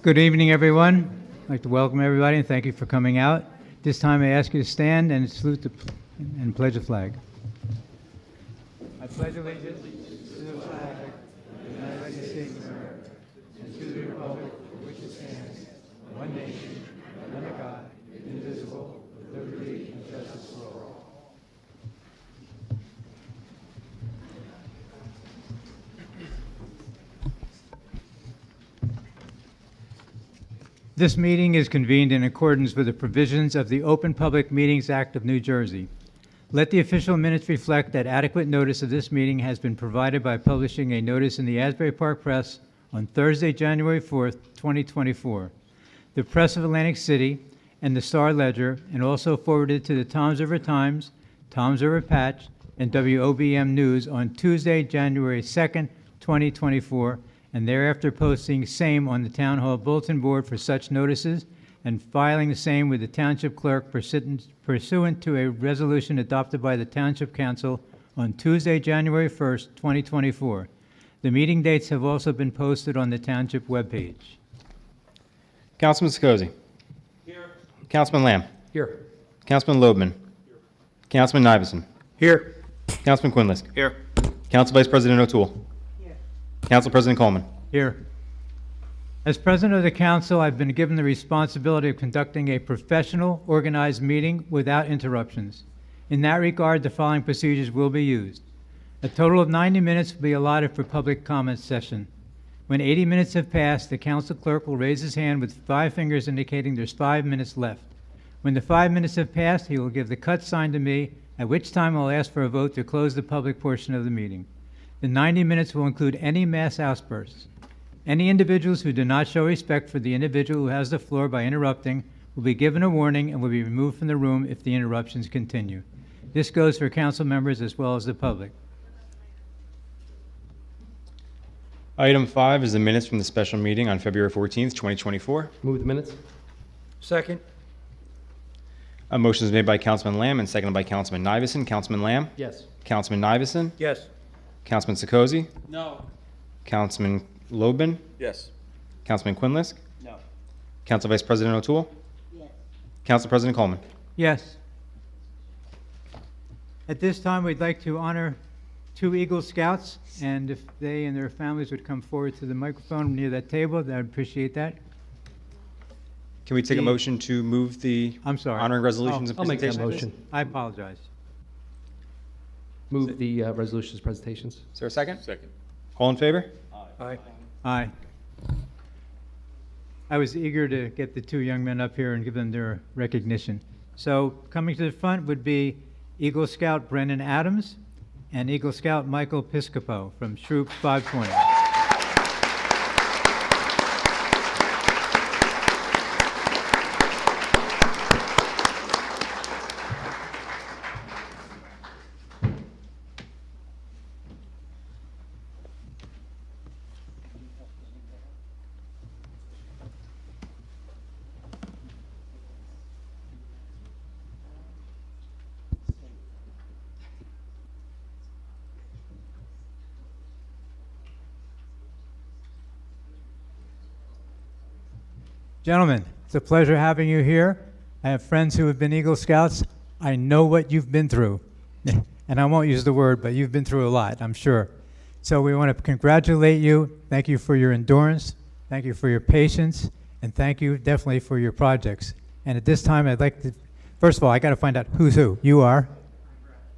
Good evening, everyone. I'd like to welcome everybody and thank you for coming out. This time I ask you to stand and salute and pledge the flag. I pledge allegiance to the flag of the United States of America and to the republic for which it stands, one nation, under God, indivisible, with liberty and justice for all. This meeting is convened in accordance with the provisions of the Open Public Meetings Act of New Jersey. Let the official minutes reflect that adequate notice of this meeting has been provided by publishing a notice in the Asbury Park Press on Thursday, January 4th, 2024. The Press of Atlantic City and the Star Ledger, and also forwarded to the Toms River Times, Toms River Patch, and WOBM News on Tuesday, January 2nd, 2024, and thereafter posting same on the Town Hall Bulletin Board for such notices, and filing the same with the Township Clerk pursuant to a resolution adopted by the Township Council on Tuesday, January 1st, 2024. The meeting dates have also been posted on the Township webpage. Councilman Sikosi. Here. Councilman Lamb. Here. Councilman Loebman. Councilman Nivison. Here. Councilman Quinlisk. Here. Council Vice President O'Toole. Council President Coleman. Here. As President of the Council, I've been given the responsibility of conducting a professional, organized meeting without interruptions. In that regard, the following procedures will be used. A total of 90 minutes will be allotted for public comment session. When 80 minutes have passed, the Council Clerk will raise his hand with 5 fingers indicating there's 5 minutes left. When the 5 minutes have passed, he will give the cut sign to me, at which time I'll ask for a vote to close the public portion of the meeting. The 90 minutes will include any mass outbursts. Any individuals who do not show respect for the individual who has the floor by interrupting will be given a warning and will be removed from the room if the interruptions continue. This goes for council members as well as the public. Item 5 is the minutes from the special meeting on February 14th, 2024. Move the minutes. Second. A motion is made by Councilman Lamb and seconded by Councilman Nivison. Councilman Lamb? Yes. Councilman Nivison? Yes. Councilman Sikosi? No. Councilman Loebman? Yes. Councilman Quinlisk? No. Council Vice President O'Toole? Yes. Council President Coleman. Yes. At this time, we'd like to honor 2 Eagle Scouts, and if they and their families would come forward to the microphone near that table, I'd appreciate that. Can we take a motion to move the I'm sorry. honoring resolutions and I'll make that presentations? motion. I apologize. Move the resolutions presentations. Is there a second? Second. All in favor? Aye. Aye. I was eager to get the 2 young men up here and give them their recognition. So coming to the front would be Eagle Scout Brennan Adams and Eagle Scout Michael Piscopo from Troop 520. Gentlemen, it's a pleasure having you here. I have friends who have been Eagle Scouts. I know what you've been through. And I won't use the word, but you've been through a lot, I'm sure. So we want to congratulate you. Thank you for your endurance. Thank you for your patience. And thank you definitely for your projects. And at this time, I'd like to, first of all, I got to find out who's who. You are?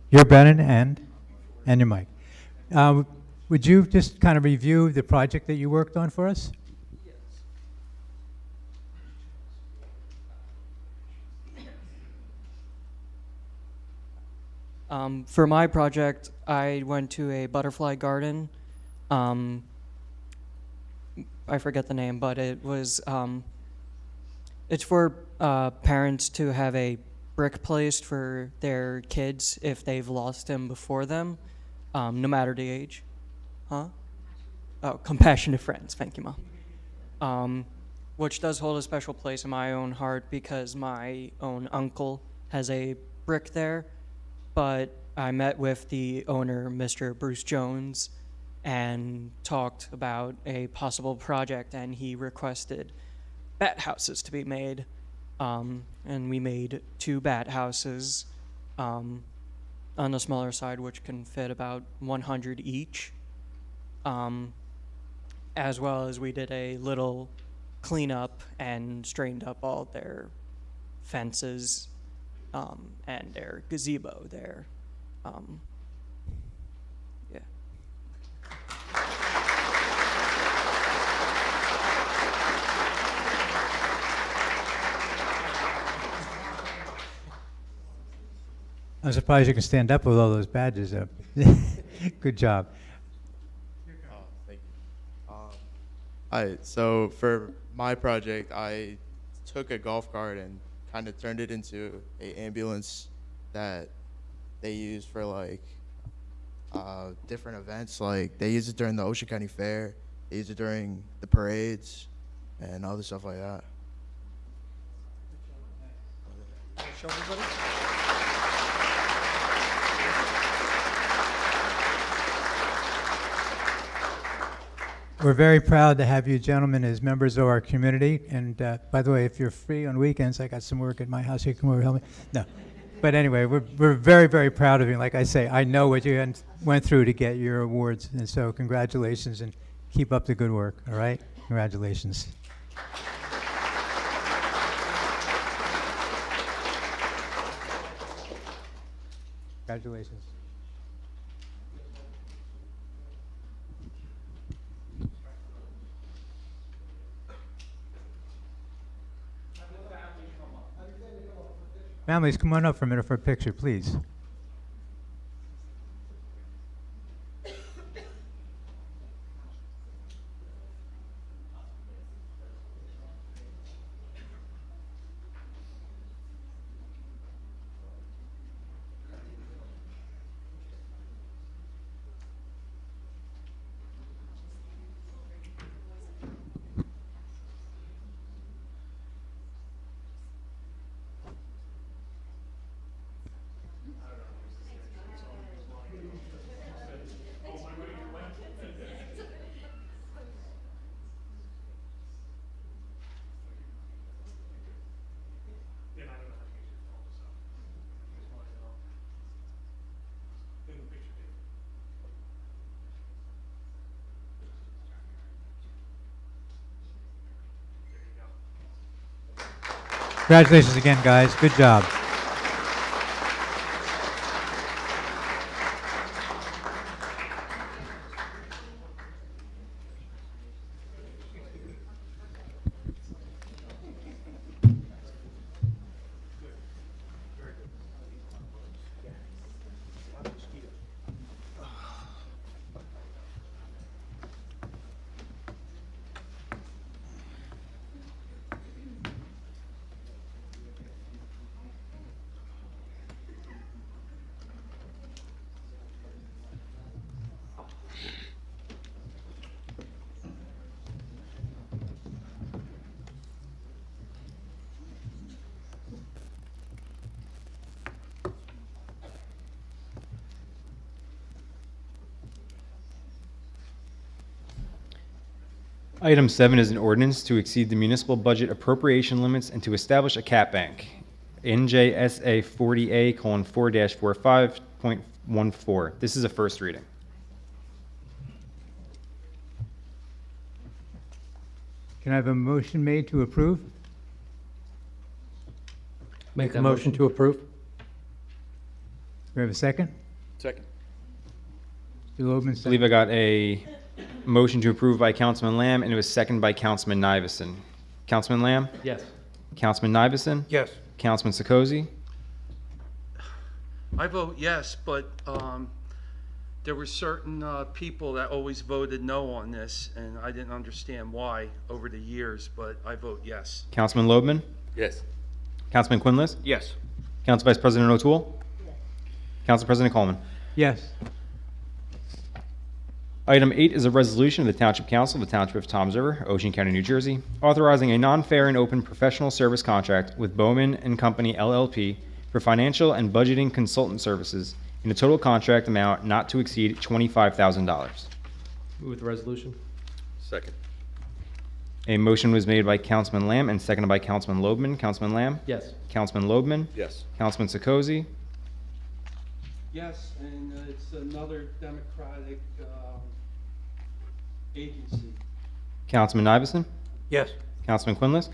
You're Brennan and you're Mike. Would you just kind of review the project that you worked on for us? For my project, I went to a butterfly garden. I forget the name, but it was, it's for parents to have a brick placed for their kids if they've lost them before them, no matter the age. Huh? Oh, Compassionate Friends, thank you, Mom. Which does hold a special place in my own heart because my own uncle has a brick there. But I met with the owner, Mr. Bruce Jones, and talked about a possible project, and he requested bat houses to be made. And we made 2 bat houses on the smaller side, which can fit about 100 each. As well as we did a little cleanup and straightened up all their fences and their gazebo there. Yeah. I'm surprised you can stand up with all those badges up. Good job. Thank you. Hi, so for my project, I took a golf cart and kind of turned it into a ambulance that they use for like different events. Like they use it during the Ocean County Fair, they use it during the parades, and other stuff like that. Show everybody. We're very proud to have you gentlemen as members of our community. And by the way, if you're free on weekends, I got some work at my house. You can come over and help me. No. But anyway, we're very, very proud of you. Like I say, I know what you went through to get your awards. And so congratulations and keep up the good work. All right? Congratulations. Congratulations. Families, come on up for a minute for a picture, please. Congratulations again, guys. Good job. Item 7 is an ordinance to exceed the municipal budget appropriation limits and to establish a cap bank. NJSA 40A:4-45.14. This is a first reading. Can I have a motion made to approve? Make a motion to approve. Do we have a second? Second. Mr. Loebman, I believe I got a motion to approve by Councilman Lamb, and it was seconded by Councilman Nivison. Councilman Lamb? Yes. Councilman Nivison? Yes. Councilman Sekozy? I vote yes, but there were certain people that always voted no on this, and I didn't understand why over the years, but I vote yes. Councilman Loebman? Yes. Councilman Quinliss? Yes. Council Vice President O'Toole? Council President Coleman? Yes. Item 8 is a resolution of the Township Council of the Township of Toms River, Ocean County, New Jersey, authorizing a non-fair and open professional service contract with Bowman and Company LLP for financial and budgeting consultant services in a total contract amount not to exceed $25,000. Move the resolution. Second. A motion was made by Councilman Lamb and seconded by Councilman Loebman. Councilman Lamb? Yes. Councilman Loebman? Yes. Councilman Sokozy? Yes, and it's another Democratic agency. Councilman Iveson? Yes. Councilman Quinless?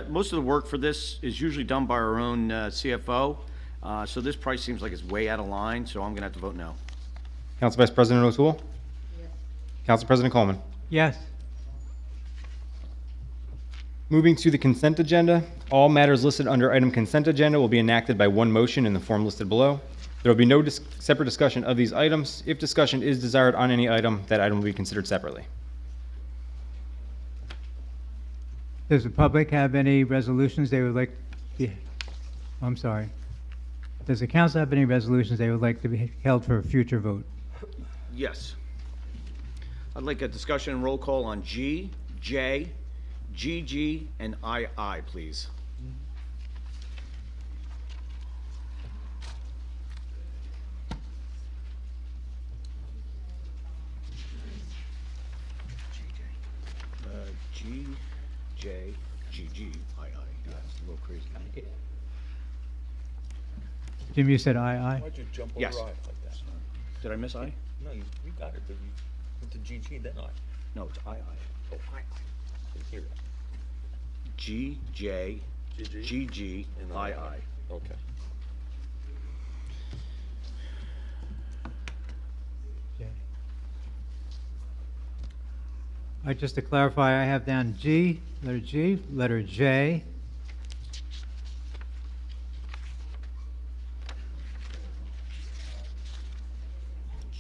Most of the work for this is usually done by our own CFO, so this price seems like it's way out of line, so I'm gonna have to vote no. Council Vice President O'Toole? Council President Coleman? Yes. Moving to the consent agenda, all matters listed under item consent agenda will be enacted by one motion in the form listed below. There will be no separate discussion of these items. If discussion is desired on any item, that item will be considered separately. Does the public have any resolutions they would like? I'm sorry. Does the council have any resolutions they would like to be held for a future vote? Yes. I'd like a discussion and roll call on G, J, GG, and II, please. G, J, GG, II. Yeah, it's a little crazy. Jim, you said aye. Why'd you jump over Yes. I like that? Did I miss I? No, you got it, but you went to GG, then I. No, it's II. Oh, I. Didn't hear it. G, J, GG? GG, And II. Okay. Just to clarify, I have down G, letter G, letter J,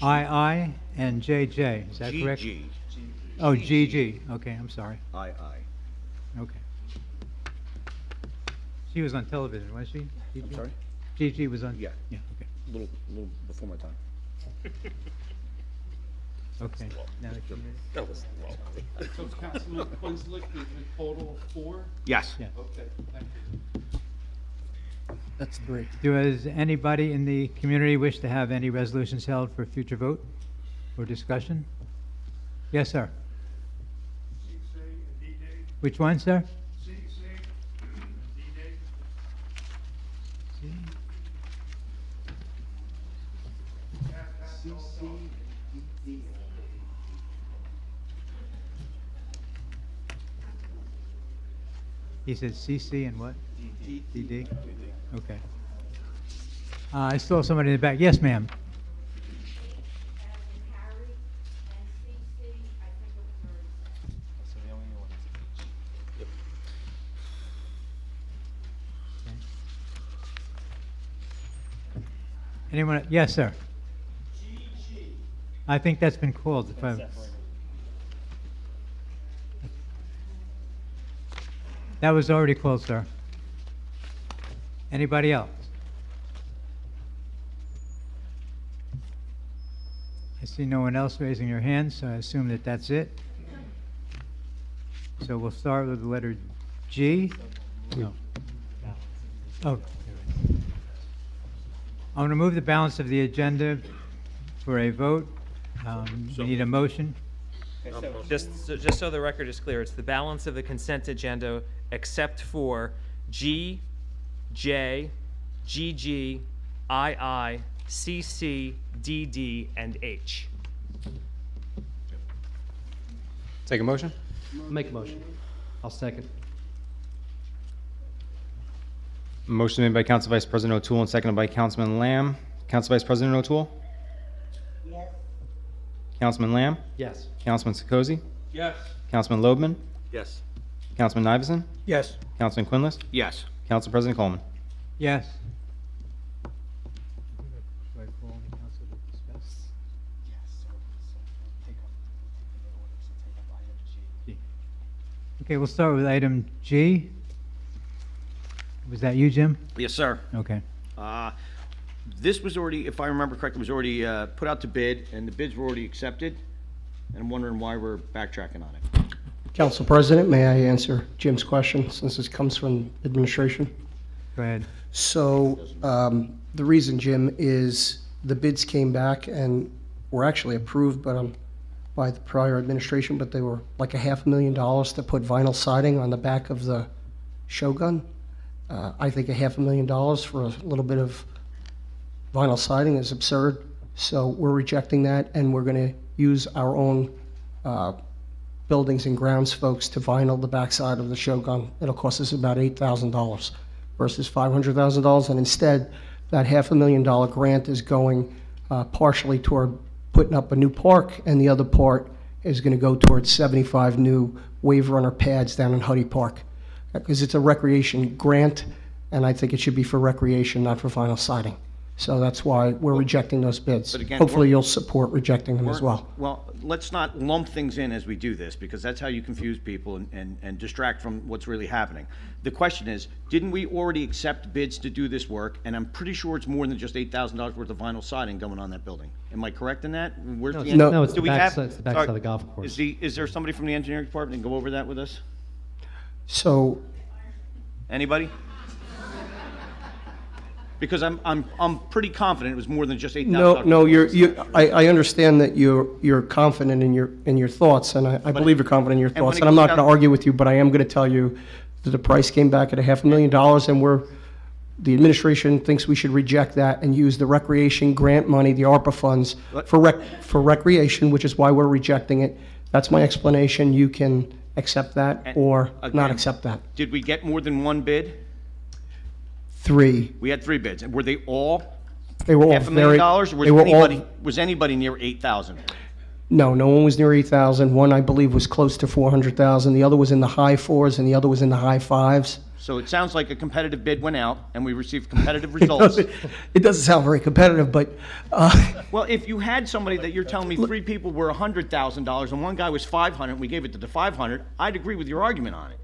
II, and JJ. Is that correct? GG, Oh, GG. Okay, I'm sorry. II. Okay. She was on television, was she? I'm sorry? Gigi was on? Yeah. Yeah, okay. A little before my time. Okay. Now that you're ready. That was low. So Councilman Quinlick, is the total 4? Yes. Yeah. Okay, thank you. That's 3. Does anybody in the community wish to have any resolutions held for future vote or discussion? Yes, sir. Which one, sir? He said CC and what? DD? Okay. I saw somebody in the back. Yes, ma'am. Anyone? Yes, sir. I think that's been called. If I- That was already called, sir. Anybody else? I see no one else raising their hand, so I assume that that's it. So we'll start with the letter G. No. Oh. I'm going to move the balance of the agenda for a vote. We need a motion. Just so the record is clear, it's the balance of the consent agenda except for G, J, GG, II, CC, DD, and H. Take a motion? Make a motion. I'll second. Motion made by Council Vice President O'Toole and seconded by Councilman Lamb. Council Vice President O'Toole? Yes. Councilman Lamb? Yes. Councilman Sokozy? Yes. Councilman Loebman? Yes. Councilman Iveson? Yes. Councilman Quinless? Yes. Council President Coleman? Yes. Okay, we'll start with item G. Was that you, Jim? Yes, sir. Okay. This was already, if I remember correctly, was already put out to bid, and the bids were already accepted. And I'm wondering why we're backtracking on it. Council President, may I answer Jim's question since this comes from administration? Go ahead. So the reason, Jim, is the bids came back and were actually approved, but by the prior administration, but they were like $500,000 to put vinyl siding on the back of the Shogun. I think $500,000 for a little bit of vinyl siding is absurd, so we're rejecting that, and we're going to use our own buildings and grounds folks to vinyl the backside of the Shogun. It'll cost us about $8,000 versus $500,000, and instead, that $500,000 grant is going partially toward putting up a new park, and the other part is going to go towards 75 new wave runner pads down in Huddy Park, because it's a recreation grant, and I think it should be for recreation, not for vinyl siding. So that's why we're rejecting those bids. But again, Hopefully we're- you'll support rejecting them as well. Well, let's not lump things in as we do this, because that's how you confuse people and distract from what's really happening. The question is, didn't we already accept bids to do this work? And I'm pretty sure it's more than just $8,000 worth of vinyl siding going on that building. Am I correct in that? Where's the No. No, it's do the we have- backside, it's the backside of the golf course. Is there somebody from the engineering department that can go over that with us? So Anybody? Because I'm pretty confident it was more than just $8,000. No, I understand that you're confident in your thoughts, and I believe you're confident in your and when thoughts, it and I'm goes not going to down- argue with you, but I am going to tell you that the price came back at $500,000, and the administration thinks we should reject that and use the recreation grant money, the ARPA funds, for recreation, which is why we're rejecting it. That's my explanation. You can accept that And or not again- accept that. Did we get more than one bid? 3. We had 3 bids. And were they all They were all $500,000? very, they were all, Was anybody near 8,000? no one was near 8,000. One, I believe, was close to 400,000. The other was in the high 4s, and the other was in the high 5s. So it sounds like a competitive bid went out, and we received competitive results. It doesn't sound very competitive, but, Well, if you had somebody that you're telling me 3 people were $100,000 and one guy was 500, and we gave it to the 500, I'd agree with your argument on it.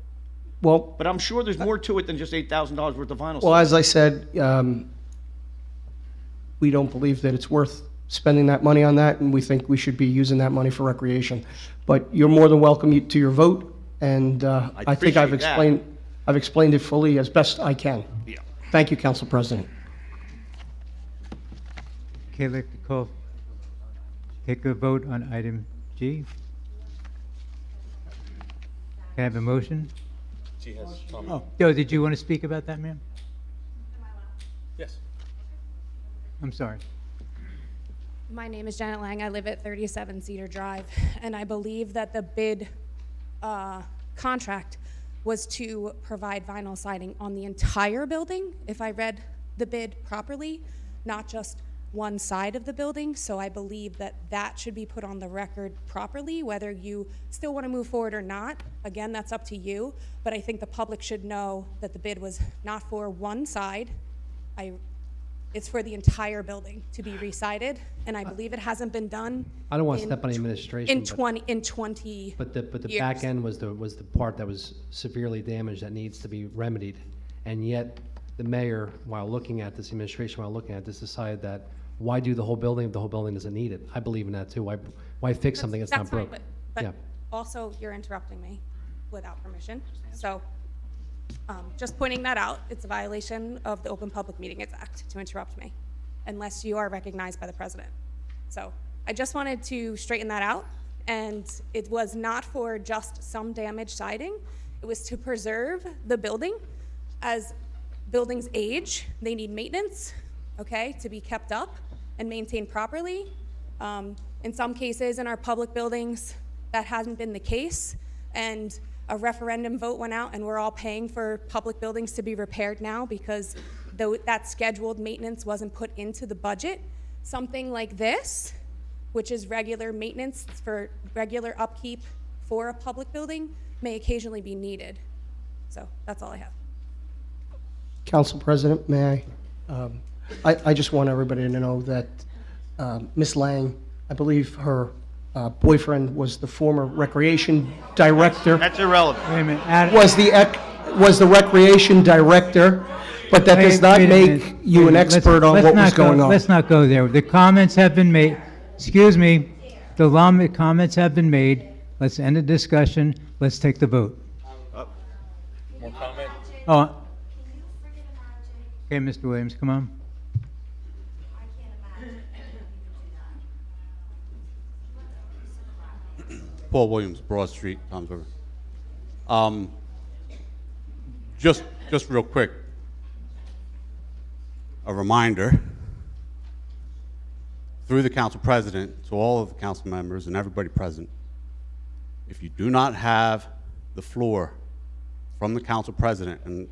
well, But I'm sure there's more to it than just $8,000 worth of vinyl. well, siding. as I said, we don't believe that it's worth spending that money on that, and we think we should be using that money for recreation. But you're more than welcome to your vote, and I think I've appreciate that. explained it fully as best I can. Yeah. Thank you, Council President. Okay, I'd like to take a vote on item G. Can I have a motion? She has comment. Oh, did you want to speak about that, ma'am? Yes. I'm sorry. My name is Janet Lang. I live at 37 Cedar Drive, and I believe that the bid contract was to provide vinyl siding on the entire building, if I read the bid properly, not just one side of the building. So I believe that that should be put on the record properly, whether you still want to move forward or not. Again, that's up to you, but I think the public should know that the bid was not for one side. It's for the entire building to be resided, and I believe it hasn't been done. I don't want to in step on tw- administration, In but- 20 But the years. back end was the part that was severely damaged that needs to be remedied. And yet, the mayor, while looking at this, administration, while looking at this, decided that why do the whole building if the whole building doesn't need it? I believe in that too. Why fix something that's not fine, broke? but Yeah. also, you're interrupting me without permission. So, just pointing that out, it's a violation of the Open Public Meetings Act to interrupt me, unless you are recognized by the president. So, I just wanted to straighten that out, and it was not for just some damaged siding. It was to preserve the building. As buildings age, they need maintenance, okay, to be kept up and maintained properly. In some cases, in our public buildings, that hasn't been the case, and a referendum vote went out, and we're all paying for public buildings to be repaired now because that scheduled maintenance wasn't put into the budget. Something like this, which is regular maintenance for regular upkeep for a public building, may occasionally be needed. So that's all I have. Council President, may I? I just want everybody to know that Ms. Lang, I believe her boyfriend was the former recreation director, That's irrelevant. Wait a minute. was the recreation director, but that does not make you an expert on what was going on. Let's not go there. The comments have been made. Excuse me. The comments have been made. Let's end the discussion. Let's take the vote. More comment? Oh. Okay, Mr. Williams, come on. Paul Williams, Broad Street, Toms River. Just real quick, a reminder through the council president to all of the council members and everybody present, if you do not have the floor from the council president, and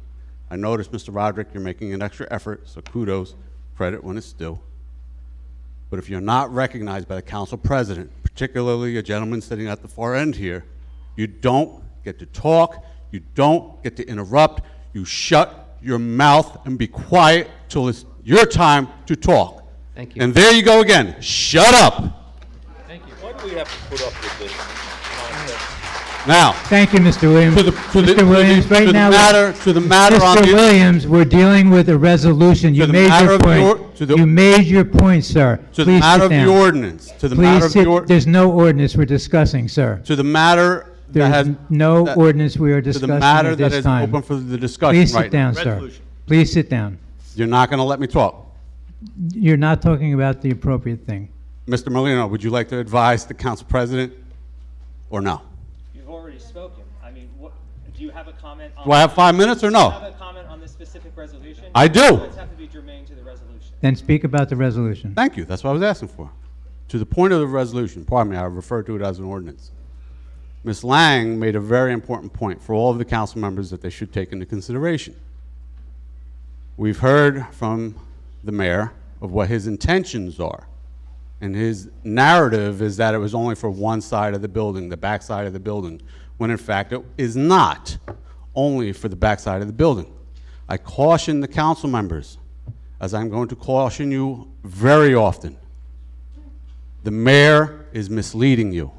I noticed, Mr. Roderick, you're making an extra effort, so kudos, credit when it's due. But if you're not recognized by the council president, particularly a gentleman sitting at the far end here, you don't get to talk, you don't get to interrupt, you shut your mouth and be quiet till it's your time to talk. Thank you. And there you go again, shut up. Thank you. Why do we have to put up with this nonsense? Now, Thank you, Mr. Williams. Mr. Williams, right now, to the matter on Mr. the, Williams, we're dealing with a resolution. You the made matter your of the or- point. to the- You made your point, sir. to the Please matter sit of the down. ordinance, to the matter Please of the, sit, there's no ordinance we're discussing, sir. to the matter that There's has. no that- ordinance we are To the discussing matter at that this is time. open for the discussion Please right sit now. down, sir. Please sit down. You're not going to let me talk. You're not talking about the appropriate thing. Mr. Molino, would you like to advise the council president or no? You've already spoken. I mean, do you have a comment on? Do I have 5 minutes or Do you no? have a comment on this specific resolution? I do. Words have to be germane to the resolution. Then speak about the resolution. Thank you. That's what I was asking for. To the point of the resolution, pardon me, I referred to it as an ordinance. Ms. Lang made a very important point for all of the council members that they should take into consideration. We've heard from the mayor of what his intentions are. And his narrative is that it was only for one side of the building, the back side of the building, when in fact it is not only for the back side of the building. I caution the council members, as I'm going to caution you very often. The mayor is misleading you.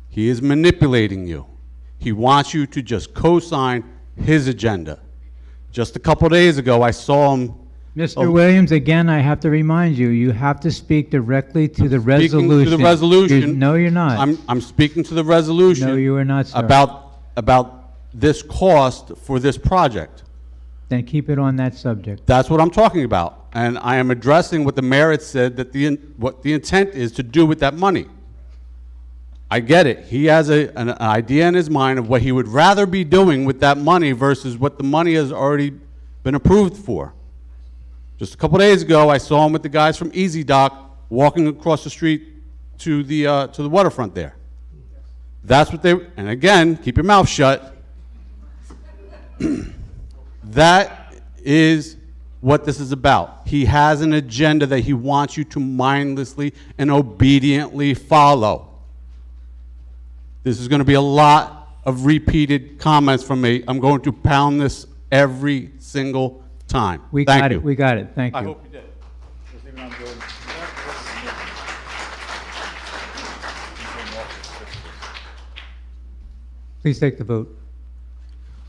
He is manipulating you. He wants you to just co-sign his agenda. Just a couple days ago, I saw him Mr. Williams, again, I have to remind you, you have to speak directly to the resolution. speaking to the resolution. No, you're not. I'm speaking to the resolution. No, you are not, sir. About this cost for this project. Then keep it on that subject. That's what I'm talking about. And I am addressing what the mayor had said that what the intent is to do with that money. I get it. He has an idea in his mind of what he would rather be doing with that money versus what the money has already been approved for. Just a couple days ago, I saw him with the guys from Easy Dock walking across the street to the waterfront there. That's what they, and again, keep your mouth shut. That is what this is about. He has an agenda that he wants you to mindlessly and obediently follow. This is going to be a lot of repeated comments from me. I'm going to pound this every single time. We Thank got you. it, we got it, thank I you. hope you did. Please take the vote.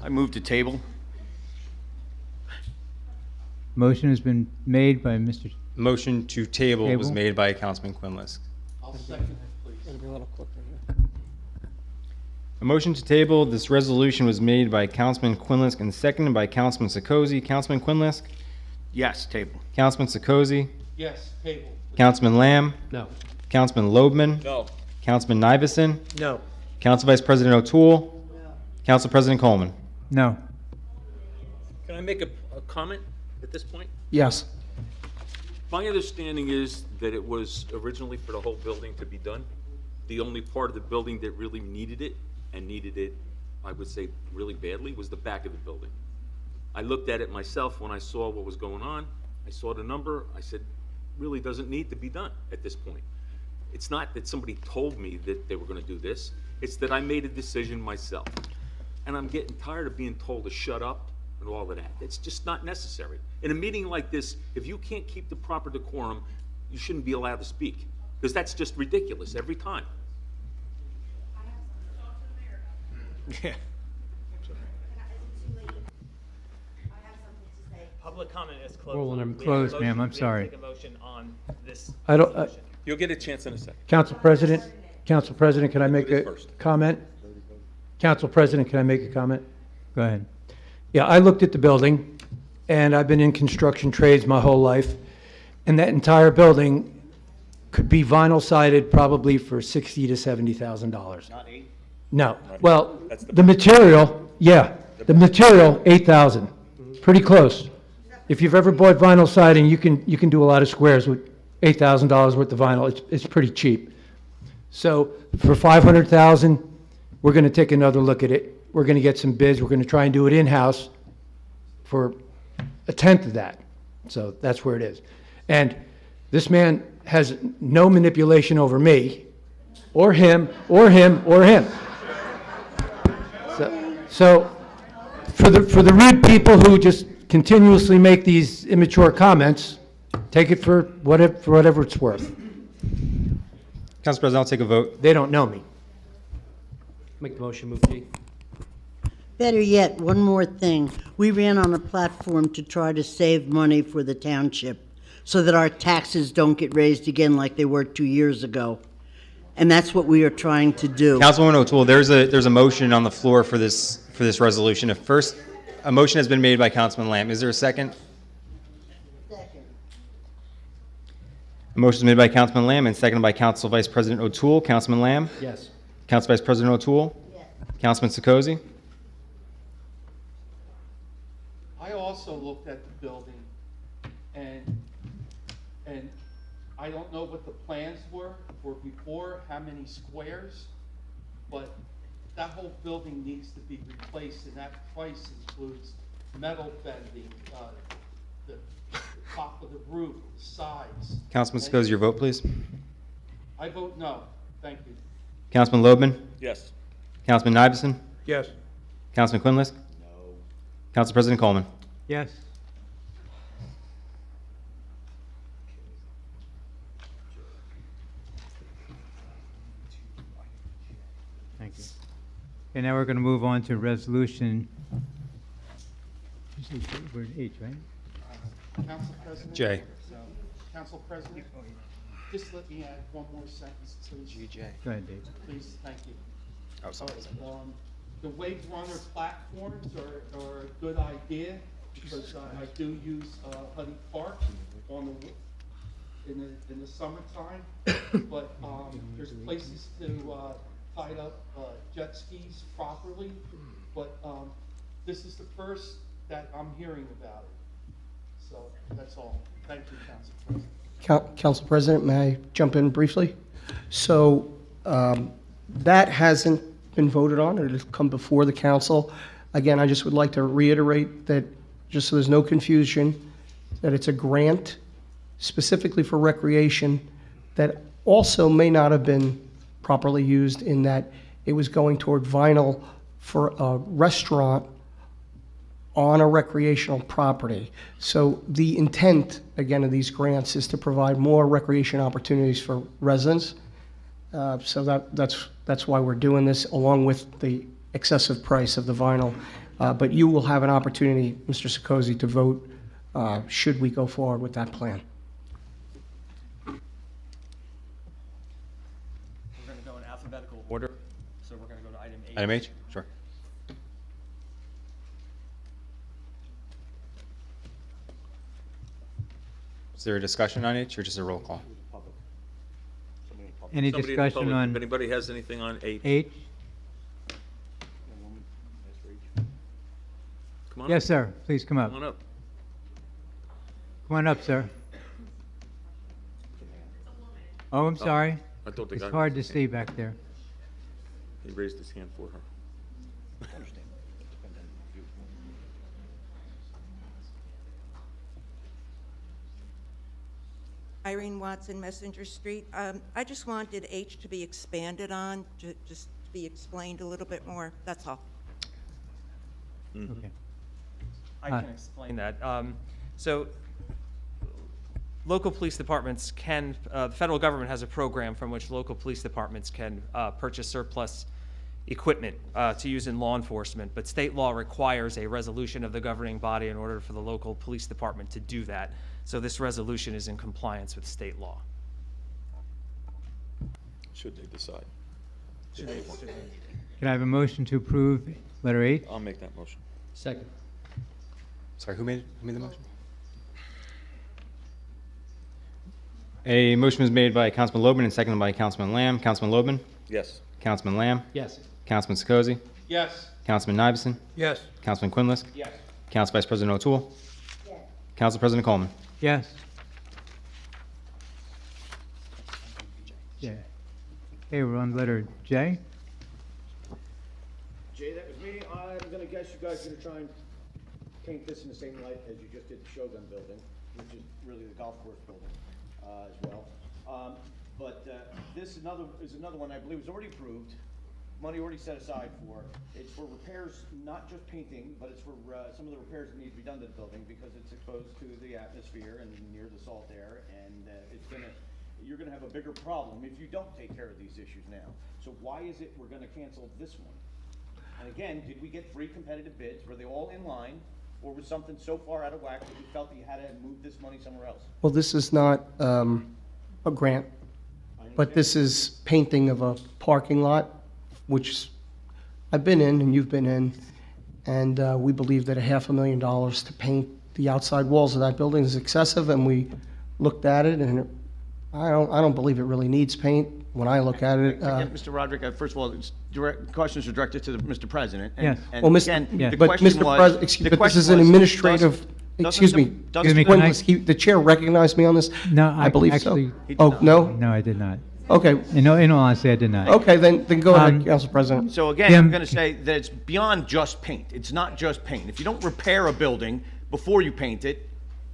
I move to table. Motion has been made by Mr. Motion to table was Table. made by Councilman Quinlisk. A motion to table this resolution was made by Councilman Quinlisk and seconded by Councilman Sokozy. Councilman Quinlisk, Yes, table. Councilman Sokozy, Yes, table. Councilman Lamb, No. Councilman Loebman, No. Councilman Nivison, No. Council Vice President O'Toole, Council President Coleman. No. Can I make a comment at this point? Yes. My understanding is that it was originally for the whole building to be done. The only part of the building that really needed it, and needed it, I would say, really badly, was the back of the building. I looked at it myself when I saw what was going on. I saw the number. I said, really doesn't need to be done at this point. It's not that somebody told me that they were going to do this. It's that I made a decision myself. And I'm getting tired of being told to shut up and all of that. It's just not necessary. In a meeting like this, if you can't keep the proper decorum, you shouldn't be allowed to speak, because that's just ridiculous every time. Yeah. Public comment is closed. Well, when I'm We have a closed, motion- ma'am, I'm we have to sorry. take a motion on this I don't, resolution. You'll get a chance in a second. Council President, can I make Ladies a first. comment? Council President, can I make a comment? Go ahead. Yeah, I looked at the building, and I've been in construction trades my whole life, and that entire building could be vinyl sided probably for $60,000 to $70,000. Not 8? No, well, the material, yeah, the material, 8,000, pretty close. If you've ever bought vinyl siding, you can do a lot of squares with $8,000 worth of vinyl. It's pretty cheap. So for 500,000, we're going to take another look at it. We're going to get some bids. We're going to try and do it in-house for a tenth of that. So that's where it is. And this man has no manipulation over me, or him, or him, or him. So for the rude people who just continuously make these immature comments, take it for whatever it's worth. Council President, I'll take a vote. They don't know me. Make the motion, move G. Better yet, one more thing. We ran on a platform to try to save money for the township so that our taxes don't get raised again like they were 2 years ago. And that's what we are trying to do. Councilwoman O'Toole, there's a motion on the floor for this resolution. First, a motion has been made by Councilman Lamb. Is there a second? Second. A motion is made by Councilman Lamb and seconded by Council Vice President O'Toole. Councilman Lamb? Yes. Council Vice President O'Toole? Yes. Councilman Sikosi? I also looked at the building, and I don't know what the plans were for before, how many squares, but that whole building needs to be replaced, and that price includes metal bending, the top of the roof, the sides. Councilman Sikosi, your vote, please. I vote no. Thank you. Councilman Loebman? Yes. Councilman Iveson? Yes. Councilman Quinlisk? No. Council President Coleman? Yes. Thank you. Okay, now we're going to move on to resolution. We're at H, right? Council President? J. Council President, just let me add one more sentence, please. Go ahead, Dave. Please, thank you. Oh, sorry. The Wave Runner platforms are a good idea, because I do use Huddy Park on in the summertime, but there's places to tie up jet skis properly, but this is the first that I'm hearing about it. So that's all. Thank you, Council President. Council President, may I jump in briefly? So that hasn't been voted on, it has come before the council. Again, I just would like to reiterate that, just so there's no confusion, that it's a grant specifically for recreation that also may not have been properly used, in that it was going toward vinyl for a restaurant on a recreational property. So the intent, again, of these grants is to provide more recreation opportunities for residents. So that's why we're doing this, along with the excessive price of the vinyl. But you will have an opportunity, Mr. Sikosi, to vote should we go forward with that plan. We're going to go in alphabetical order, so we're going to go to item H. Item H? Sure. Is there a discussion on H or just a roll call? Any Somebody in the discussion public, on If anybody has anything on H? H? Come on Yes, up. sir. Please come up. Come on up. Come on up, sir. Oh, I'm sorry. I thought the It's guy hard to raised his see hand. back there. He raised his hand for her. Irene Watson, Messenger Street. I just wanted H to be expanded on, just to be explained a little bit more, that's all. Okay. I can explain that. So local police departments can, the federal government has a program from which local police departments can purchase surplus equipment to use in law enforcement, but state law requires a resolution of the governing body in order for the local police department to do that. So this resolution is in compliance with state law. Should they decide? Can I have a motion to approve letter H? I'll make that motion. Second. Sorry, who made the motion? A motion was made by Councilman Loban and seconded by Councilman Lamb. Councilman Loban? Yes. Councilman Lamb? Yes. Councilman Sikozi? Yes. Councilman Nivison? Yes. Councilman Quinlisk? Yes. Council Vice President O'Toole? Council President Coleman? Yes. Yeah. Okay, we're on letter J. Jay, that was me. I'm gonna guess you guys are gonna try and paint this in the same light as you just did the Shogun building, which is really the golf course building, as well. But this is another one I believe was already approved, money already set aside for. It's for repairs, not just painting, but it's for some of the repairs that need to be done to the building because it's exposed to the atmosphere and near the salt air, and you're gonna have a bigger problem if you don't take care of these issues now. So why is it we're gonna cancel this one? And again, did we get 3 competitive bids? Were they all in line? Or was something so far out of whack that you felt that you had to move this money somewhere else? Well, this is not a grant, but this is painting of a parking lot, which I've been in and you've been in, and we believe that $500,000 to paint the outside walls of that building is excessive, and we looked at it, and I don't believe it really needs paint when I look at it. Again, Mr. Roderick, first of all, questions are directed to Mr. President. Yes. And Well, again, yeah. the But question Mr. was. President, excuse the me, but this question is an was, administrative, doesn't excuse me. the- Excuse me, can I- The chair recognized me on this? No, I believe so. actually, Oh, no? no, I did not. Okay, In all honesty, I did not. okay, then go ahead, Um, Council President. So again, Jim- I'm gonna say that it's beyond just paint. It's not just paint. If you don't repair a building before you paint it,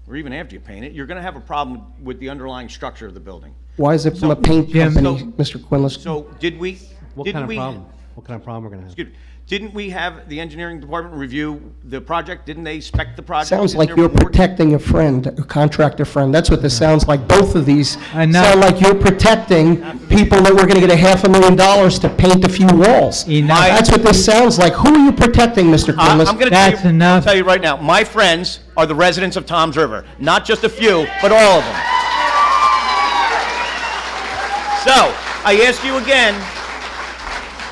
or even after you paint it, you're gonna have a problem with the underlying structure of the building. Why is it from a paint Jim- company, So- Mr. Quinlisk? So did we? What didn't kind of we- problem? What kind of problem we're gonna have? Excuse me. Didn't we have the engineering department review the project? Didn't they spec the project? Sounds Isn't like there you're more- protecting a friend, a contractor friend. That's what this sounds like. Both of these Enough. sound like you're protecting people that were going to get $500,000 to paint a few walls. Enough. That's what this sounds like. Who are you protecting, Mr. I'm Quinlisk? gonna That's tell you, enough. I'll tell you right now, my friends are the residents of Tom's River. Not just a few, but all of them. So, I ask you again,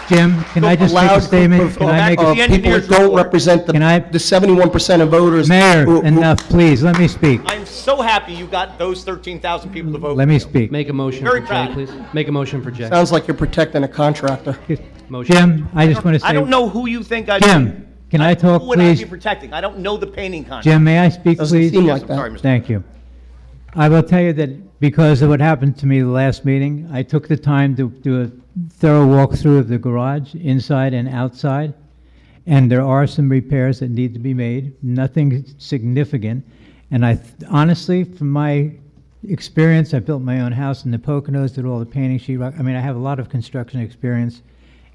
Jim, can I just make a Allowed statement? group Can of- I make of a, the people engineer's that don't report. represent Can I- the 71% of voters. Mayor, who- enough, please, let me speak. I'm so happy you got those 13,000 people to vote. Let for me you. speak. Make a motion Very for Jay, proud. please. Make a motion for Jay. Sounds like you're protecting a contractor. Motion. Jim, I just want to say. I don't know who you think I. Jim, can I talk, Who would I please? be protecting? I don't know the painting contract. Jim, may I speak, Doesn't please? seem Yes, like I'm that. sorry, Mr. Thank you. I will tell you that because of what happened to me the last meeting, I took the time to do a thorough walkthrough of the garage, inside and outside, and there are some repairs that need to be made, nothing significant. And honestly, from my experience, I built my own house in the Poconos, did all the painting, sheetrock. I mean, I have a lot of construction experience.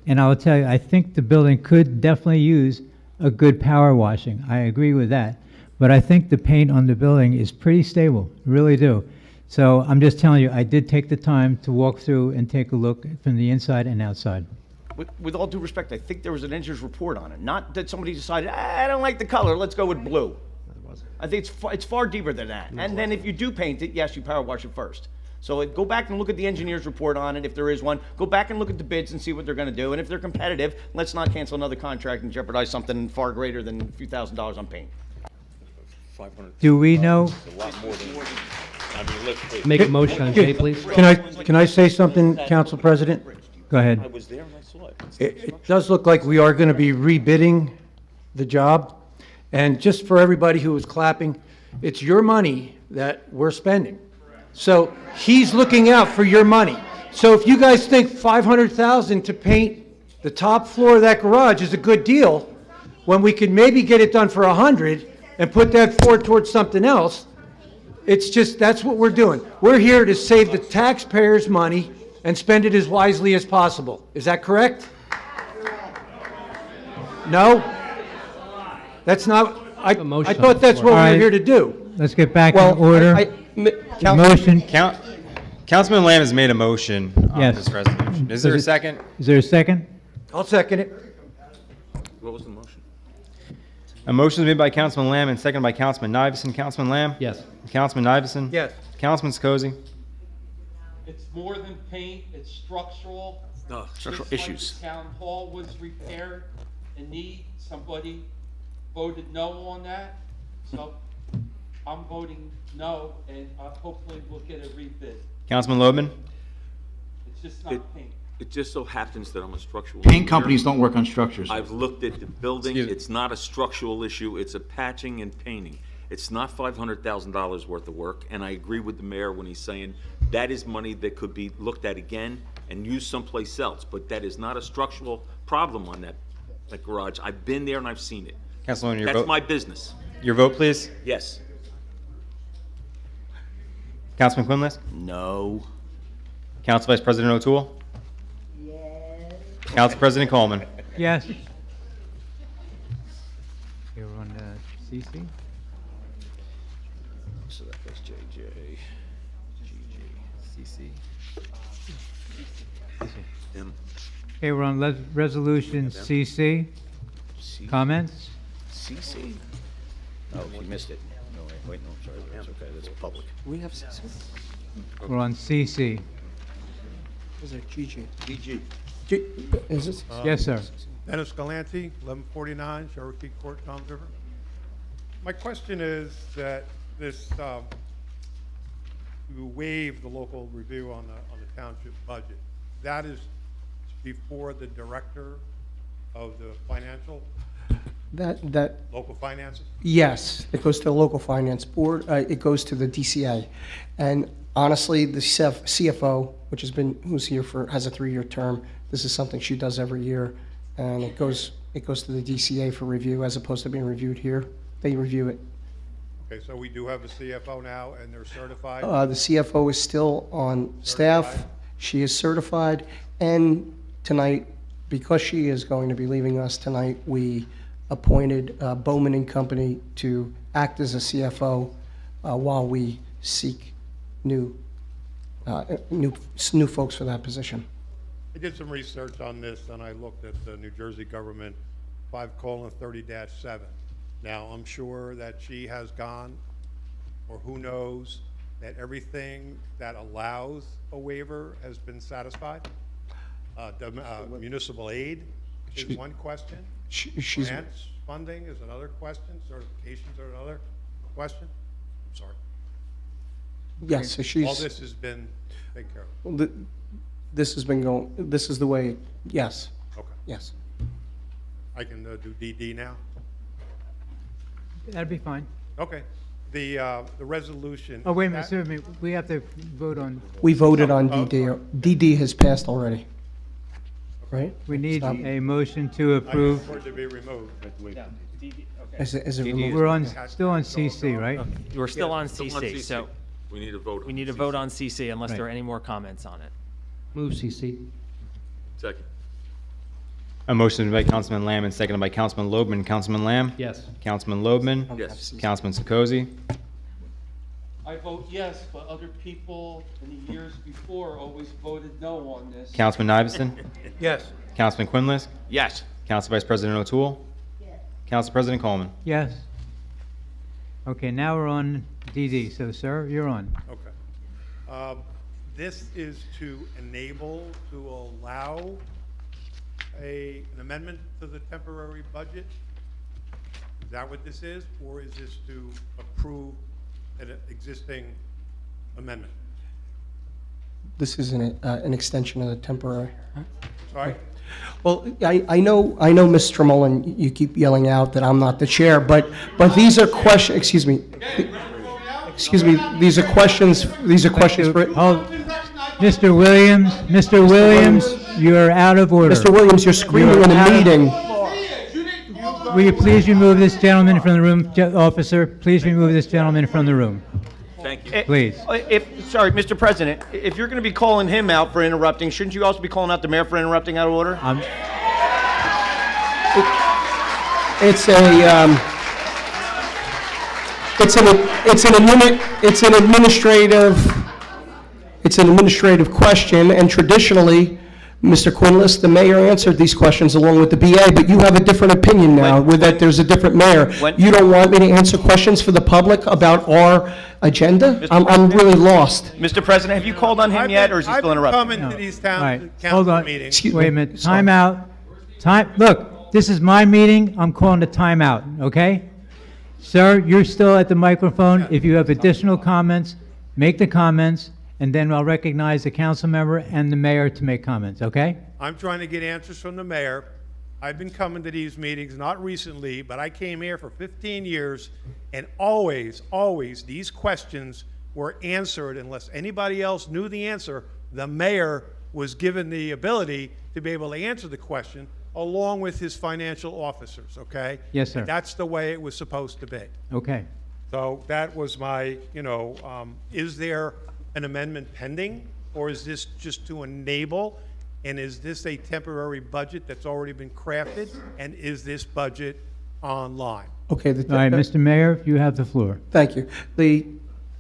And I will tell you, I think the building could definitely use a good power washing. I agree with that. But I think the paint on the building is pretty stable, really do. So I'm just telling you, I did take the time to walk through and take a look from the inside and outside. With all due respect, I think there was an engineer's report on it. Not that somebody decided, I don't like the color, let's go with blue. I think it's far deeper than that. And then if you do paint it, yes, you power wash it first. So go back and look at the engineer's report on it, if there is one. Go back and look at the bids and see what they're gonna do. And if they're competitive, let's not cancel another contract and jeopardize something far greater than a few $1,000s on paint. 500. Do we know? A lot more than, I mean, let's face it. Make a motion on Jay, please. Can I say something, Council President? Go I ahead. was there and I saw it. It does look like we are going to be rebidding the job. And just for everybody who was clapping, it's your money that we're spending. So he's looking out for your money. So if you guys think $500,000 to paint the top floor of that garage is a good deal, when we could maybe get it done for 100 and put that forward towards something else, it's just, that's what we're doing. We're here to save the taxpayers' money and spend it as wisely as possible. Is that correct? No? That's not, I motion on thought the that's floor. what we All were right. here to do. Let's get back Well, in order. Council- Motion, Councilman Lamb has made a motion on Yes. this resolution. Is there a Does it- second? is there a second? I'll second it. What was the motion? A motion is made by Councilman Lamb and seconded by Councilman Nivison. Councilman Lamb? Yes. Councilman Nivison? Yes. Councilman Sikozi? It's more than paint, it's structural. No, Structural Just like issues. the town hall was repaired in need, somebody voted no on that. So I'm voting no, and hopefully we'll get a rebid. Councilman Loebman? It's just not paint. It just so happens that I'm a structural. Paint engineer. companies don't work on structures. I've looked at the building, Excuse me. it's not a structural issue, it's a patching and painting. It's not $500,000 worth of work, and I agree with the mayor when he's saying that is money that could be looked at again and used someplace else, but that is not a structural problem on that garage. I've been there and I've seen it. Councilwoman, your That's vote? my business. Your vote, please. Yes. Councilman Quinlisk? No. Council Vice President O'Toole? Yes. Council President Coleman? Yes. Here on CC. So that was JJ, GG, CC. M. Okay, we're on resolution CC. Comments? CC? Oh, you missed it. No, wait, no, sorry, that's okay, that's public. We have We're on CC. GG. Is this? Yes, sir. Dennis Galanti, 1149 Cherokee Court, Toms River. My question is that this, you waive the local review on the township budget. That is before the director of the financial, That, local finances? yes, it goes to the local finance board, it goes to the DCA. And honestly, the CFO, which who's here has a 3-year term, this is something she does every year, and it goes to the DCA for review as opposed to being reviewed here. They review it. Okay, so we do have a CFO now, and they're certified? The CFO is still on staff. Certified? She is certified. And tonight, because she is going to be leaving us tonight, we appointed Bowman and Company to act as a CFO while we seek new folks for that position. I did some research on this, and I looked at the New Jersey government 5:30-7. Now, I'm sure that she has gone, or who knows, that everything that allows a waiver has been satisfied. Municipal aid is one question. She's Grants funding is another question. Certifications are another question. I'm sorry. yes, so All she's. this has been taken care of. Well, this has been going. This is the way. Yes. Okay. Yes. I can do DD now? That'd be fine. Okay. The resolution. Oh, wait a minute, that- sir, we have to vote on, We voted on DD. DD has passed already. Right? we need Stop. a motion to I approve. for it to be removed. Is it We're removed? still on CC, right? We're still on Still CC, so We need a vote. we need a vote on CC unless there are any more comments on it. Move CC. Second. A motion by Councilman Lamb and seconded by Councilman Loebman. Councilman Lamb? Yes. Councilman Loebman? Yes. Councilman Sokozy? I vote yes, but other people in the years before always voted no on this. Councilman Iverson? Yes. Councilman Quinlisk? Yes. Council Vice President O'Toole? Council President Coleman? Yes. Okay, now we're on DD, so sir, you're on. Okay. This is to enable, to allow an amendment to the temporary budget? Is that what this is? Or is this to approve an existing amendment? This is an extension of the temporary. Sorry? Well, I know, Ms. Tremolin, you keep yelling out that I'm not the chair, but these are questions, excuse me, these are questions for. Hold, Mr. Williams, you're out of order. Mr. Williams, you're screaming You're in a out of- meeting. Will you please remove this gentleman from the room, officer? Please remove this gentleman from the room. Thank you. Please. Sorry, Mr. President, if you're going to be calling him out for interrupting, shouldn't you also be calling out the mayor for interrupting out of order? It's an administrative question, and traditionally, Mr. Quinlisk, the mayor answered these questions along with the BA, but you have a different opinion now, with that there's a different mayor. You don't want me to answer questions for the public about our agenda? I'm really lost. Mr. President, have you called on him yet, or is he still interrupting? I've been coming to these All right, hold council on. meetings. Excuse Wait a me. minute, Sorry. time out. Look, this is my meeting, I'm calling a timeout, okay? Sir, you're still at the microphone. If you have additional comments, make the comments, and then I'll recognize the council member and the mayor to make comments, okay? I'm trying to get answers from the mayor. I've been coming to these meetings, not recently, but I came here for 15 years, and always, these questions were answered unless anybody else knew the answer. The mayor was given the ability to be able to answer the question along with his financial officers, okay? Yes, sir. That's the way it was supposed to be. Okay. So that was my, is there an amendment pending, or is this just to enable? And is this a temporary budget that's already been crafted? And is this budget online? Okay, All right, Mr. Mayor, you have the floor. thank you.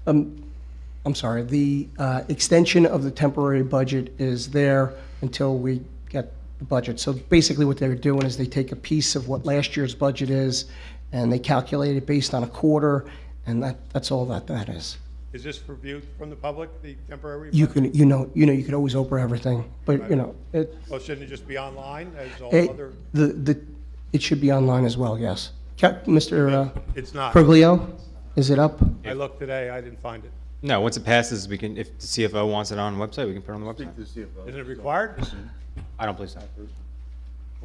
I'm sorry, the extension of the temporary budget is there until we get the budget. So basically what they're doing is they take a piece of what last year's budget is, and they calculate it based on a quarter, and that's all that is. Is this for view from the public, the temporary? You budget? can, you could always open everything, but, it, Well, shouldn't it just be online as all it, other? it should be online as well, yes. Mr. It's not. Perglio, is it up? I looked today, I didn't find it. No, once it passes, we can, if the CFO wants it on the website, we can put it on the website. Isn't it required? I don't believe so.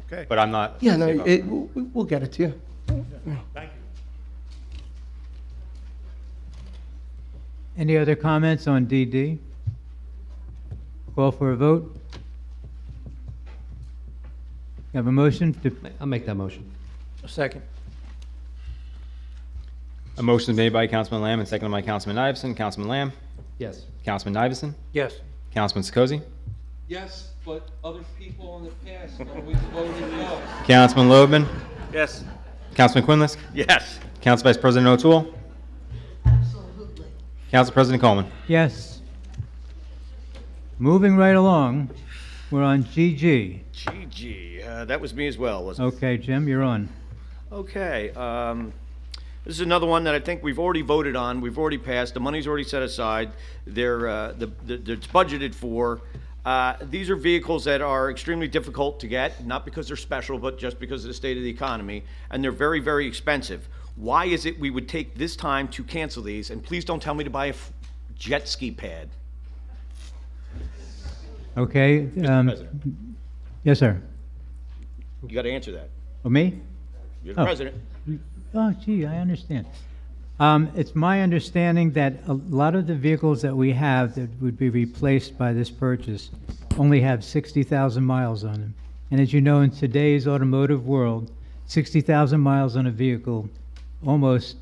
Okay. But I'm not. Yeah, no, CFO. we'll get it to you. Thank you. Any other comments on DD? Call for a vote. You have a motion to, I'll make that motion. Second. A motion is made by Councilman Lamb and seconded by Councilman Iveson. Councilman Lamb? Yes. Councilman Iveson? Yes. Councilman Sikosi? Yes, but other people in the past always voted no. Councilman Loebman? Yes. Councilman Quinlisk? Yes. Council Vice President O'Toole? Absolutely. Council President Coleman? yes. Moving right along, we're on GG. That was me as well, wasn't it? Okay, Jim, you're on. Okay, this is another one that I think we've already voted on, we've already passed, the money's already set aside, it's budgeted for. These are vehicles that are extremely difficult to get, not because they're special, but just because of the state of the economy, and they're very, very expensive. Why is it we would take this time to cancel these, and please don't tell me to buy a jet ski pad? Okay. Yes, sir. You gotta answer that. Oh, me? You're the Oh. president. Oh, gee, I understand. It's my understanding that a lot of the vehicles that we have that would be replaced by this purchase only have 60,000 miles on them. And as you know, in today's automotive world, 60,000 miles on a vehicle almost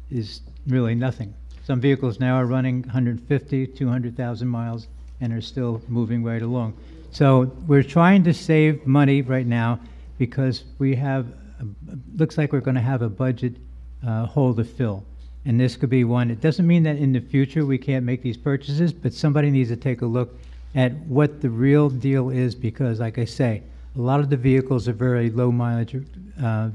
is really nothing. Some vehicles now are running 150, 200,000 miles and are still moving right along. So we're trying to save money right now because we have, looks like we're going to have a budget hole to fill. And this could be one. It doesn't mean that in the future we can't make these purchases, but somebody needs to take a look at what the real deal is because, like I say, a lot of the vehicles are very low mileage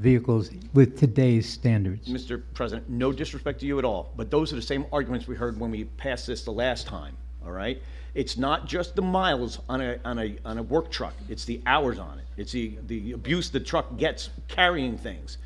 vehicles with today's standards. Mr. President, no disrespect to you at all, but those are the same arguments we heard when we passed this the last time, all right? It's not just the miles on a work truck, it's the hours on it. It's the abuse the truck gets carrying things.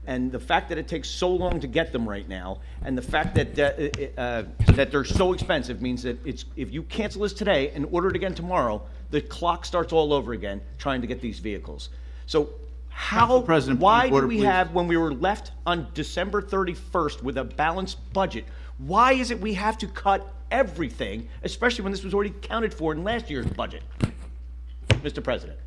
And the fact that it takes so long to get them right now, and the fact that that they're so expensive means that if you cancel this today and order it again tomorrow, the clock starts all over again trying to get these vehicles. So Council President, why point of do order, we please. have, when we were left on December 31st with a balanced budget, why is it we have to cut everything, especially when this was already accounted for in last year's budget? Mr. President.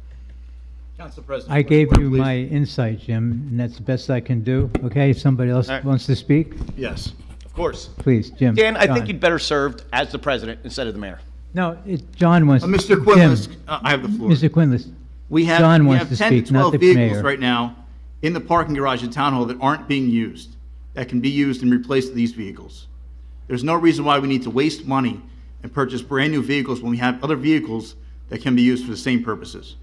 Council President. I point of gave order, you please. my insight, Jim, and that's the best I can do. Okay, if somebody else All right. wants to speak, Yes. Of course. please, Jim. Dan, I think John. you'd better served as the president instead of the mayor. No, John wants. Mr. Jim, Quinlisk, I have the floor. Mr. Quinlisk. We have, John we wants have to 10 speak, to not 12 the vehicles mayor. right now in the parking garage at Town Hall that aren't being used, that can be used and replace these vehicles. There's no reason why we need to waste money and purchase brand-new vehicles when we have other vehicles that can be used for the same purposes.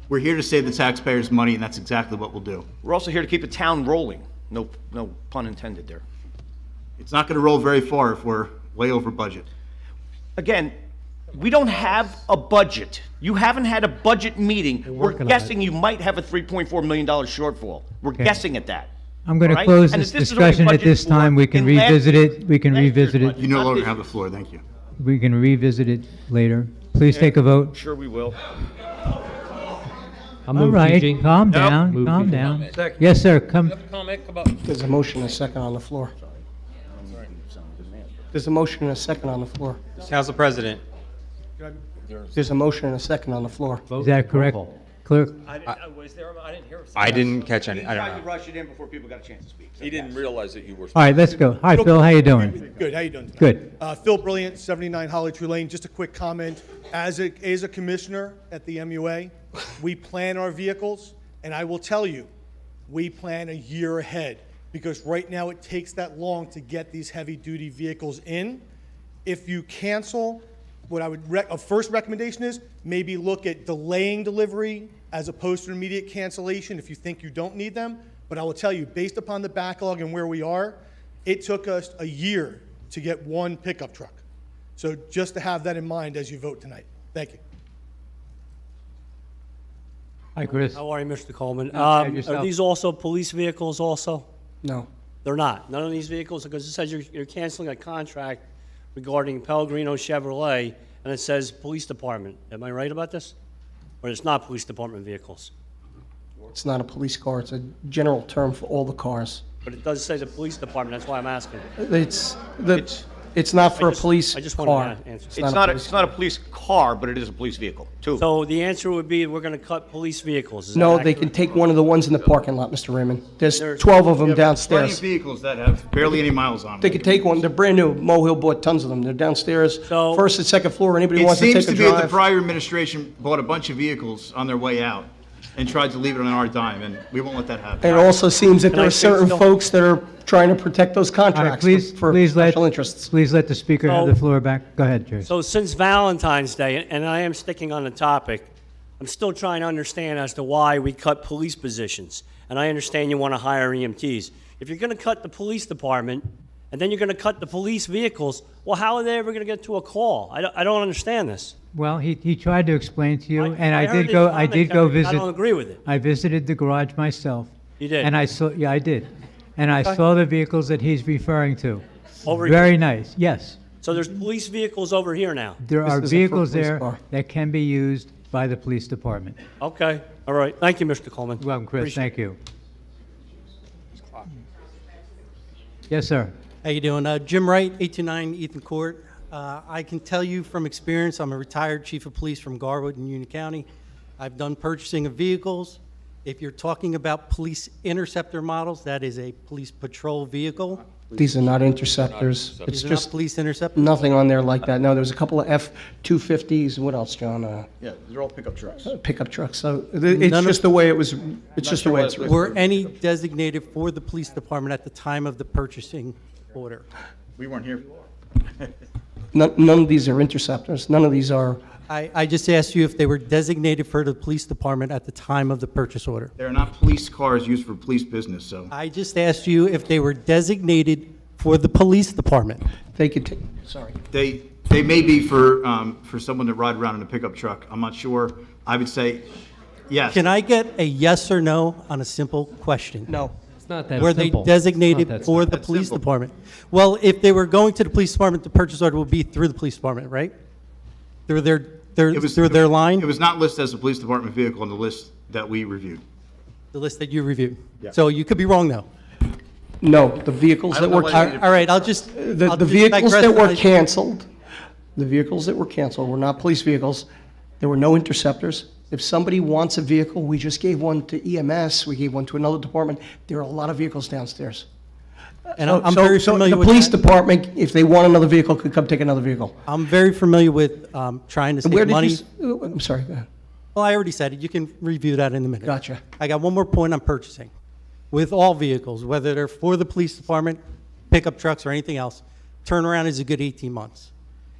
We're here to save the taxpayers money, and that's exactly what we'll do. We're also here to keep the town rolling. No pun intended there. It's not going to roll very far if we're way over budget. Again, we don't have a budget. You haven't had a budget meeting. We're working on guessing you might have a $3.4 million shortfall. We're Okay. guessing at that. I'm going All to right? close And this if this is already discussion at budgeted this time. for We can in last revisit year's- it. We can last year's revisit it. budget, You no not longer this have the year's. floor, thank you. We can revisit it later. Please take a vote. Sure we will. All right, calm down, calm down. Yes, sir, come. Comment, come up. There's a motion and a second on the floor. There's a motion and a second on the floor. Council President. There's a motion and a second on the floor. Is that correct, clerk? Was there, I didn't hear. I didn't catch any, He I don't tried to know. rush it in before people got a chance to speak. He didn't realize that you were. All right, let's go. Hi, Phil, how you doing? Good, how you doing tonight? Good. Phil Brilliant, 79 Holly Tree Lane. Just a quick comment. As a commissioner at the MUA, we plan our vehicles, and I will tell you, we plan a year ahead, because right now it takes that long to get these heavy-duty vehicles in. If you cancel, what I would, a first recommendation is, maybe look at delaying delivery as opposed to immediate cancellation if you think you don't need them. But I will tell you, based upon the backlog and where we are, it took us a year to get one pickup truck. So just to have that in mind as you vote tonight. Thank you. Hi, Chris. How are you, Mr. Coleman? Not bad, yourself. Are these also police vehicles also? No. They're not. None of these vehicles, because it says you're canceling a contract regarding Pellegrino Chevrolet, and it says police department. Am I right about this? Or it's not police department vehicles? It's not a police car. It's a general term for all the cars. But it does say the police department, that's why I'm asking. It's not for a police I just car. wanted to answer. It's not a police car, but it is a police vehicle, too. So the answer would be, we're gonna cut police vehicles. Is that No, they accurate? can take one of the ones in the parking lot, Mr. Raymond. There's There's- 12 of them Plenty downstairs. of vehicles that have barely any miles on them. They could take one. They're brand new. Mohill bought tons of them. They're downstairs, So- first and second floor. Anybody It wants to seems take to a be that the drive. prior administration bought a bunch of vehicles on their way out and tried to leave it on our dime, and we won't let that happen. And it also seems that Can there I are say certain still- folks that are trying to protect those All right, contracts please, for please let, special interests. please let the speaker have the floor back. Go ahead, Jerry. So since Valentine's Day, and I am sticking on the topic, I'm still trying to understand as to why we cut police positions. And I understand you want to hire EMTs. If you're going to cut the police department, and then you're going to cut the police vehicles, well, how are they ever going to get to a call? I don't understand this. Well, he tried to explain to you, and I I heard did his go, I did go commentary. visit. I don't agree with it. I visited the garage myself. You did? And I saw, yeah, I did. And I Okay. saw the vehicles that he's referring to. Over here. Very nice, yes. So there's police vehicles over here now? There This are isn't for a vehicles police there car. that can be used by the police department. Okay, all right. Thank you, Mr. Coleman. Welcome, Chris, Appreciate thank you. Yes, sir. How you doing? Jim Wright, 829 Ethan Court. I can tell you from experience, I'm a retired chief of police from Garwood in Union County. I've done purchasing of vehicles. If you're talking about police interceptor models, that is a police patrol vehicle. These are not interceptors. It's These are not just police interceptors? nothing on there like that. No, there was a couple of F-250s. What else, John? Yeah, they're all pickup trucks. Pickup trucks. So it's None of- just the way it was, it's just the way it's written. Were any designated for the police department at the time of the purchasing order? We weren't here. None of these are interceptors. None of these are, I just asked you if they were designated for the police department at the time of the purchase order. They're not police cars used for police business, so. I just asked you if they were designated for the police department. they could take, sorry. They may be for someone to ride around in a pickup truck. I'm not sure. I would say yes. Can I get a yes or no on a simple question? No. It's not that Were simple. they designated It's not that for the That's police simple. department? Well, if they were going to the police department, the purchase order would be through the police department, right? Through their line, It was not listed as a police department vehicle on the list that we reviewed. the list that you reviewed. Yeah. So you could be wrong, though. No, the vehicles I that don't know were, what- All right, I'll just. the I'll the just vehicles digress that were and I- canceled, the vehicles that were canceled were not police vehicles. There were no interceptors. If somebody wants a vehicle, we just gave one to EMS, we gave one to another department. There are a lot of vehicles downstairs. And I'm very familiar The with police that. department, if they want another vehicle, could come take another vehicle. I'm very familiar with trying to Where save did money. I'm sorry, go ahead. Well, I already said it. You can review that in a minute. Gotcha. I got one more point on purchasing. With all vehicles, whether they're for the police department, pickup trucks, or anything else, turnaround is a good 18 months.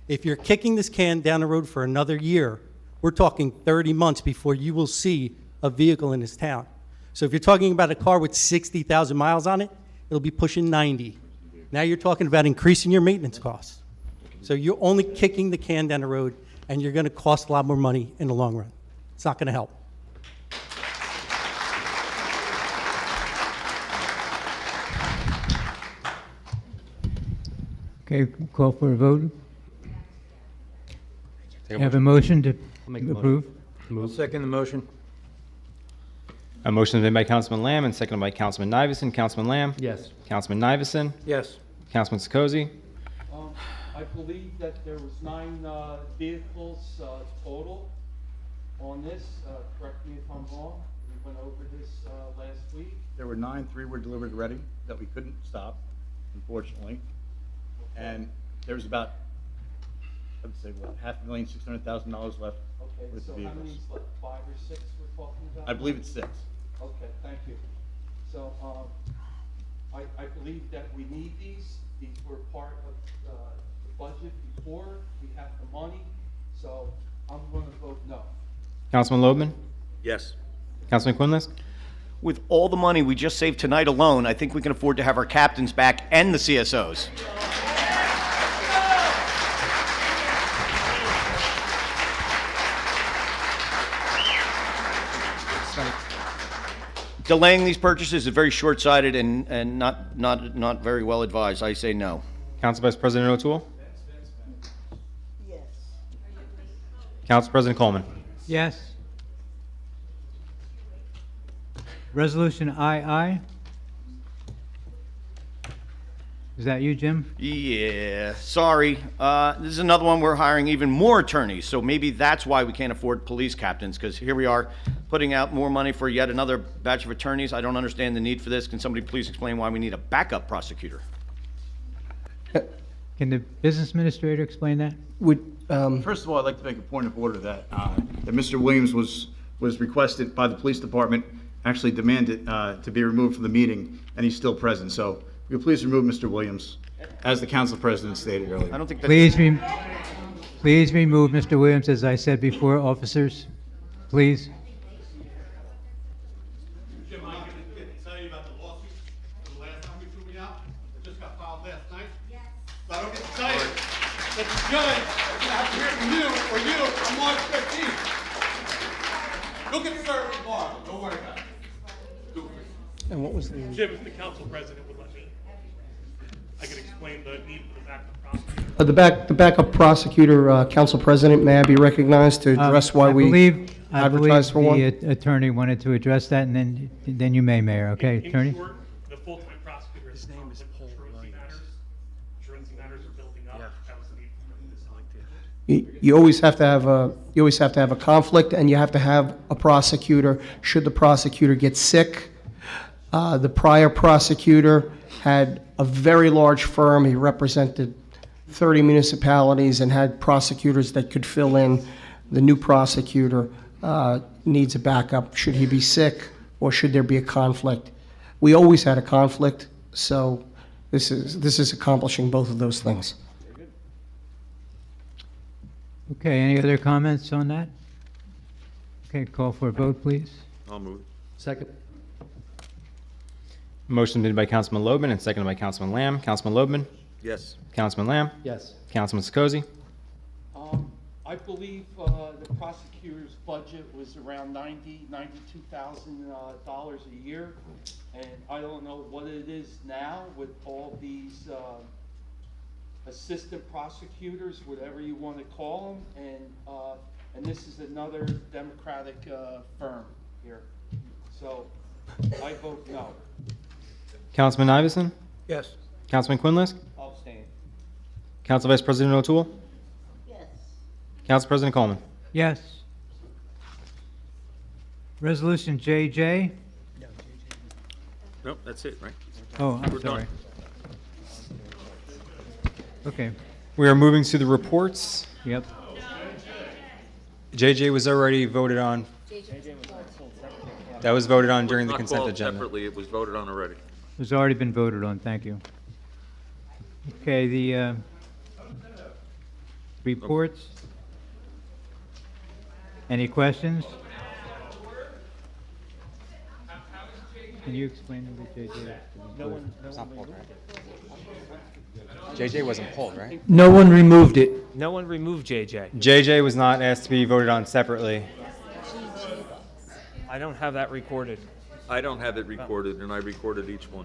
If you're kicking this can down the road for another year, we're talking 30 months before you will see a vehicle in this town. So if you're talking about a car with 60,000 miles on it, it'll be pushing 90. Now you're talking about increasing your maintenance costs. So you're only kicking the can down the road, and you're going to cost a lot more money in the long run. It's not going to help. Okay, call for a vote. You have a motion to make a motion. approve? I'll second the motion. A motion is made by Councilman Lamb and seconded by Councilman Nivison. Councilman Lamb? Yes. Councilman Nivison? Yes. Councilman Sikozi? I believe that there was 9 vehicles total on this. Correct me if I'm wrong. We went over this last week. There were 9, 3 were delivered already that we couldn't stop, unfortunately. And there was about, I would say, what, $500,600,000 left Okay, with the so how vehicles. many's left? 5 or 6 we're talking about? I believe it's 6. Okay, thank you. So, I believe that we need these. These were part of the budget before. We have the money, so I'm going to vote no. Councilman Loebman? Yes. Councilman Quinlisk? With all the money we just saved tonight alone, I think we can afford to have our captains back and the CSOs. Delaying these purchases is very short-sighted and not very well advised. I say no. Council Vice President O'Toole? Council President Coleman? Yes. Resolution II. Is that you, Jim? Yeah, sorry. This is another one, we're hiring even more attorneys, so maybe that's why we can't afford police captains, because here we are putting out more money for yet another batch of attorneys. I don't understand the need for this. Can somebody please explain why we need a backup prosecutor? Can the business administrator explain that? First of all, I'd like to make a point of order that Mr. Williams was requested by the police department, actually demanded to be removed from the meeting, and he's still present. So, will you please remove Mr. Williams, as the council president stated earlier? I don't think that. Please remove Mr. Williams, as I said before, officers. Please. Jim, I can tell you about the lawsuit from the last time you threw me out. It just got filed last night. Yes. So I don't get excited that the judge is gonna have to hear from you or you on March 15th. You'll get served tomorrow. Don't worry about it. And what was the? Jim, if the council president would let me, I could explain the need for the backup prosecutor. The backup prosecutor, Council President, may I be recognized to address why we advertised for one? I believe the attorney wanted to address that, and then you may, Mayor. Okay, attorney? In short, the full-time prosecutor. His name is Paul Williams. Truancy matters are building up. That was the need for this. You always have to have a conflict, and you have to have a prosecutor should the prosecutor get sick. The prior prosecutor had a very large firm. He represented 30 municipalities and had prosecutors that could fill in. The new prosecutor needs a backup should he be sick or should there be a conflict. We always had a conflict, so this is accomplishing both of those things. Okay, any other comments on that? Okay, call for a vote, please. I'll move. Second. Motion made by Councilman Loebman and seconded by Councilman Lamb. Councilman Loebman? Yes. Councilman Lamb? Yes. Councilman Sikozi? I believe the prosecutor's budget was around $92,000 a year, and I don't know what it is now with all these assistant prosecutors, whatever you want to call them, and this is another Democratic firm here. So I vote no. Councilman Iveson? Yes. Councilman Quinlisk? I'll abstain. Council Vice President O'Toole? Yes. Council President Coleman? Yes. Resolution JJ. Nope, that's it, right? Oh, I'm We're sorry. done. Okay, We are moving to the reports. yep. JJ was already voted on. That was voted on during the Not consent called agenda. separately, it was voted on already. It's already been voted on, thank you. Okay, the reports. Any questions? Can you explain to the JJ? It's not pulled, right? JJ wasn't pulled, right? No one removed it. No one removed JJ. JJ was not asked to be voted on separately. I don't have that recorded. I don't have it recorded, and I recorded each one.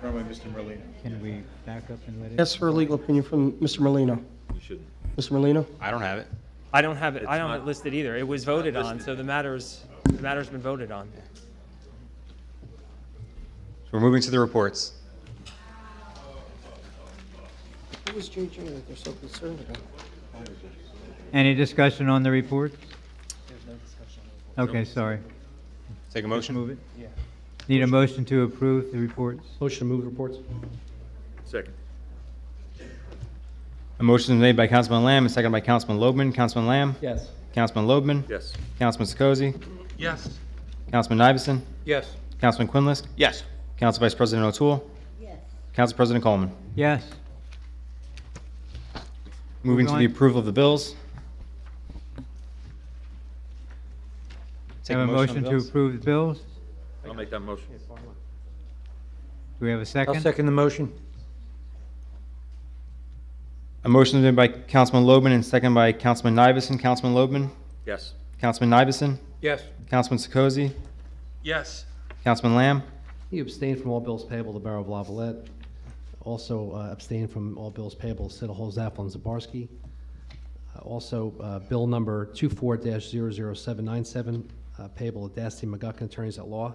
Confirmed by Mr. Merlino. Can we back up and let it? Ask for a legal opinion from Mr. Molino. You shouldn't. Mr. Merlino? I don't have it. I don't have it, I It's don't have not- it listed either. It was voted on, listed. so the matter's been voted on. So we're moving to the reports. What was JJ that they're so concerned about? Any discussion on the report? Okay, sorry. Take a motion. Move it. Need a motion to approve the reports? Motion to move reports? Second. A motion is made by Councilman Lamb and seconded by Councilman Loebman. Councilman Lamb? Yes. Councilman Loebman? Yes. Councilman Sikozi? Yes. Councilman Iveson? Yes. Councilman Quinlisk? Yes. Council Vice President O'Toole? Yes. Council President Coleman? Yes. Moving to the on. approval of the bills. Take Have a on motion the to bills. approve the bills? I'll make that motion. Do we have a I'll second? second the motion. A motion is made by Councilman Loebman and seconded by Councilman Iveson. Councilman Loebman? Yes. Councilman Iveson? Yes. Councilman Sikozi? Yes. Councilman Lamb? He abstained from all bills payable to Borough of Lavalette. Also abstained from all bills payable to City Hall, Zappel, and Zabarski. Also, bill number 24-00797, payable to Dasty McGuckin, Attorneys at Law.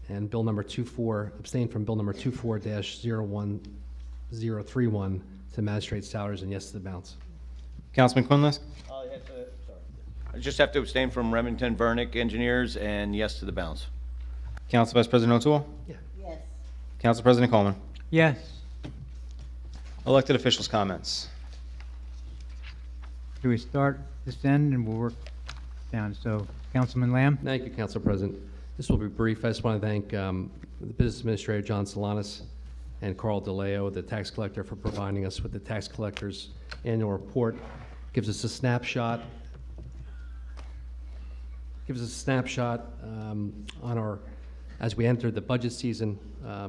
And bill number 24, abstained from bill number 24-01031 to magistrate salaries, and yes to the balance. Councilman Quinlisk? I just have to abstain from Remington Vernick Engineers and yes to the balance. Council Vice President O'Toole? Yes. Council President Coleman? Yes. Elected officials' comments. Do we start this end and we'll work down? So, Councilman Lamb? Thank you, Council President. This will be brief. I just want to thank the Business Administrator, John Solanas, and Carl DeLeo, the tax collector, for providing us with the tax collector's annual report. Gives us a snapshot. On our, as we enter the budget season,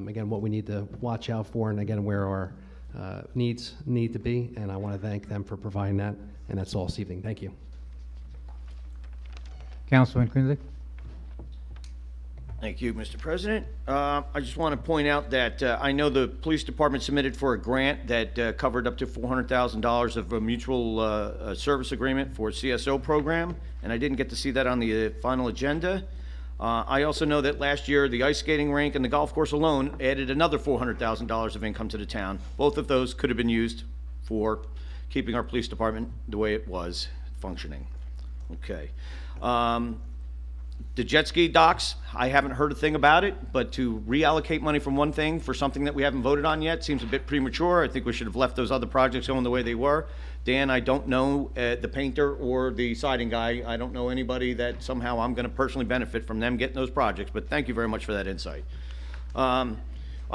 again, what we need to watch out for, and again, where our needs need to be. And I want to thank them for providing that. And that's all this evening. Thank you. Councilman Quinlisk? Thank you, Mr. President. I just want to point out that I know the police department submitted for a grant that covered up to $400,000 of a mutual service agreement for a CSO program, and I didn't get to see that on the final agenda. I also know that last year, the ice skating rink and the golf course alone added another $400,000 of income to the town. Both of those could have been used for keeping our police department the way it was functioning. Okay. The jet ski docks, I haven't heard a thing about it, but to reallocate money from one thing for something that we haven't voted on yet seems a bit premature. I think we should have left those other projects going the way they were. Dan, I don't know the painter or the siding guy. I don't know anybody that somehow I'm going to personally benefit from them getting those projects, but thank you very much for that insight. On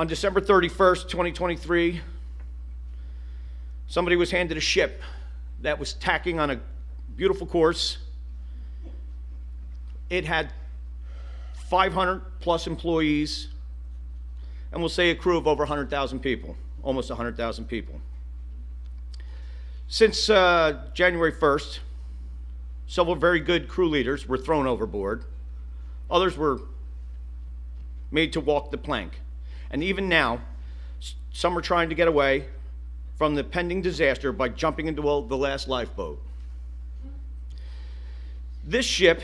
December 31st, 2023, somebody was handed a ship that was tacking on a beautiful course. It had 500 plus employees, and we'll say a crew of over 100,000 people, almost 100,000 people. Since January 1st, several very good crew leaders were thrown overboard. Others were made to walk the plank. And even now, some are trying to get away from the pending disaster by jumping into the last lifeboat. This ship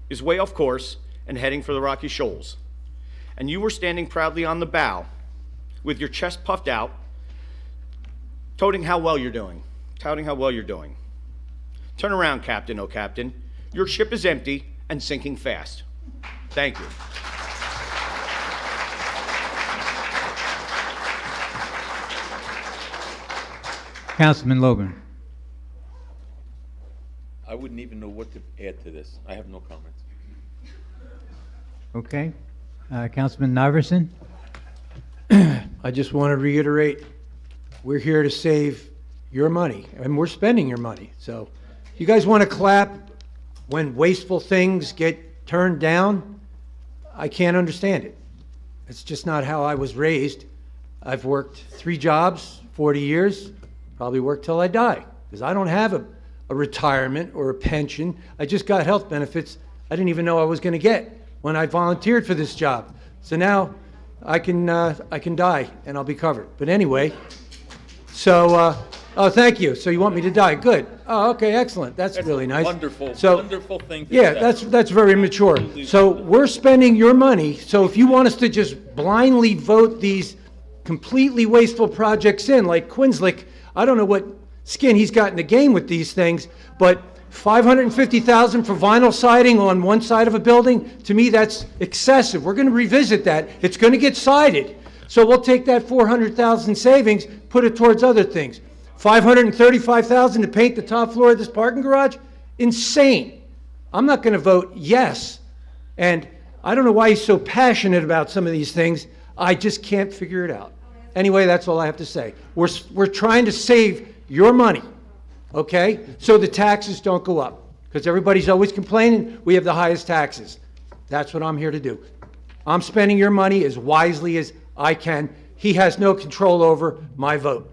is way off course and heading for the Rocky Shoals. And you were standing proudly on the bow with your chest puffed out, touting how well you're doing. Touting how well you're doing. Turn around, Captain, oh Captain. Your ship is empty and sinking fast. Thank you. Councilman Logan? I wouldn't even know what to add to this. I have no comments. Okay. Councilman Iverson? I just want to reiterate, we're here to save your money, and we're spending your money. So you guys want to clap when wasteful things get turned down? I can't understand it. It's just not how I was raised. I've worked 3 jobs, 40 years, probably work till I die, because I don't have a retirement or a pension. I just got health benefits I didn't even know I was going to get when I volunteered for this job. So now I can die and I'll be covered. But anyway, so Oh, thank you. So you want me to die? Good. Oh, okay, excellent. That's really nice. Wonderful, So- wonderful thing to Yeah, say. that's very mature. So we're spending your money, so if you want us to just blindly vote these completely wasteful projects in, like Quinnslick, I don't know what skin he's got in the game with these things, but $550,000 for vinyl siding on one side of a building, to me, that's excessive. We're gonna revisit that. It's gonna get sided. So we'll take that 400,000 savings, put it towards other things. 535,000 to paint the top floor of this parking garage? Insane. I'm not gonna vote yes. And I don't know why he's so passionate about some of these things. I just can't figure it out. Anyway, that's all I have to say. We're trying to save your money, okay? So the taxes don't go up. Because everybody's always complaining, we have the highest taxes. That's what I'm here to do. I'm spending your money as wisely as I can. He has no control over my vote.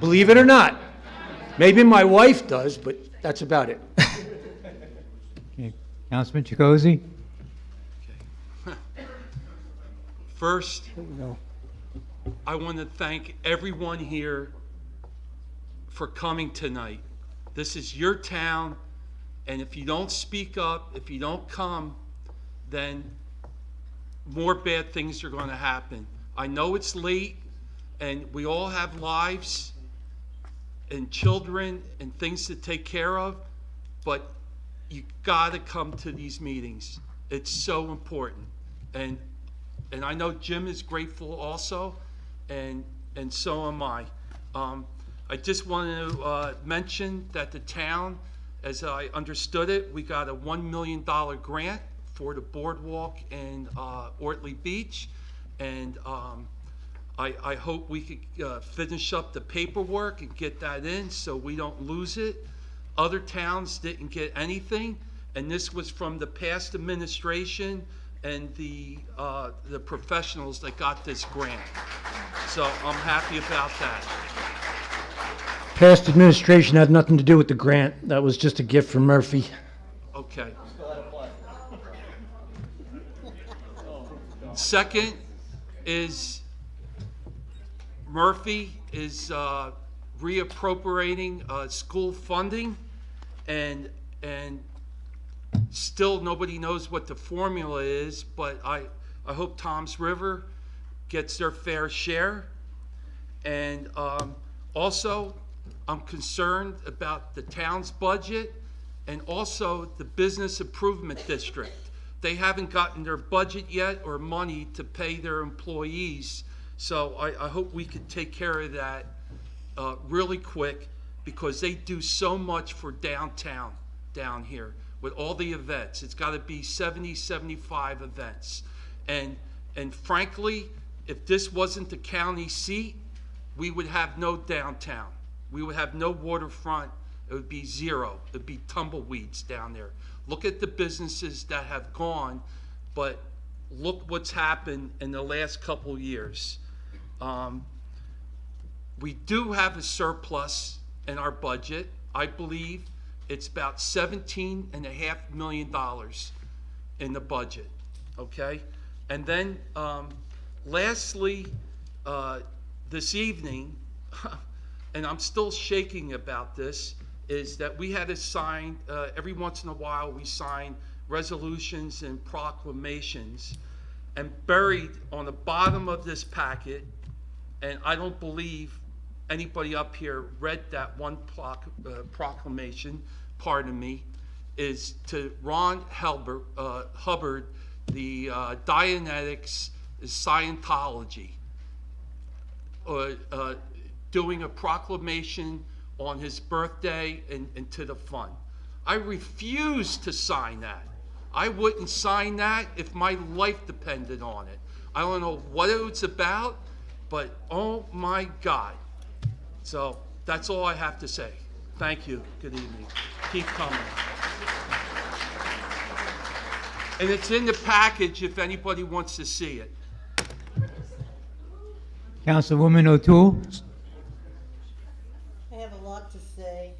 Believe it or not. Maybe my wife does, but that's about it. Okay. Councilman Chakosy? First, I want to thank everyone here for coming tonight. This is your town, and if you don't speak up, if you don't come, then more bad things are going to happen. I know it's late, and we all have lives and children and things to take care of, but you got to come to these meetings. It's so important. And I know Jim is grateful also, and so am I. I just want to mention that the town, as I understood it, we got a $1 million grant for the boardwalk in Ortley Beach, and I hope we could finish up the paperwork and get that in so we don't lose it. Other towns didn't get anything, and this was from the past administration and the professionals that got this grant. So I'm happy about that. Past administration had nothing to do with the grant. That was just a gift from Murphy. Okay. Second is Murphy is reappropriating school funding, and still nobody knows what the formula is, but I hope Tom's River gets their fair share. And also, I'm concerned about the town's budget and also the business improvement district. They haven't gotten their budget yet or money to pay their employees. So I hope we can take care of that really quick, because they do so much for downtown down here with all the events. It's got to be 70, 75 events. And frankly, if this wasn't the county seat, we would have no downtown. We would have no waterfront. It would be zero. It'd be tumbleweeds down there. Look at the businesses that have gone, but look what's happened in the last couple years. We do have a surplus in our budget. I believe it's about $17.5 million in the budget, okay? And then lastly, this evening, and I'm still shaking about this, is that we had to sign, every once in a while, we sign resolutions and proclamations, and buried on the bottom of this packet, and I don't believe anybody up here read that one proclamation, pardon me, is to Ron Hubbard, the Dianetics Scientology, doing a proclamation on his birthday and to the fund. I refuse to sign that. I wouldn't sign that if my life depended on it. I don't know what it was about, but oh my God. So that's all I have to say. Thank you. Good evening. Keep coming. And it's in the package if anybody wants to see it. Councilwoman O'Toole? I have a lot to say,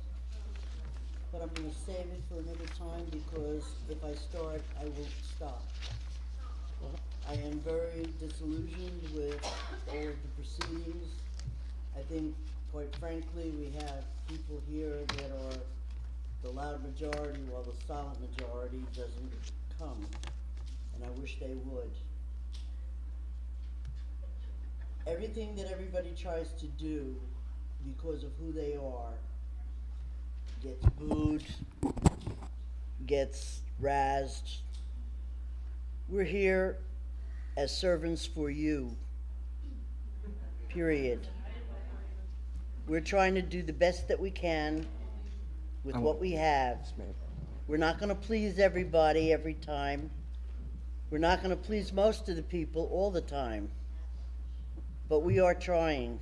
but I'm going to save it for another time, because if I start, I won't stop. I am very disillusioned with all of the proceedings. I think Quite frankly, we have people here that are the loud majority while the silent majority doesn't come, and I wish they would. Everything that everybody tries to do because of who they are gets booed, gets razzed. We're here as servants for you, period. We're trying to do the best that we can with what we have. We're not gonna please everybody every time. We're not gonna please most of the people all the time. But we are trying.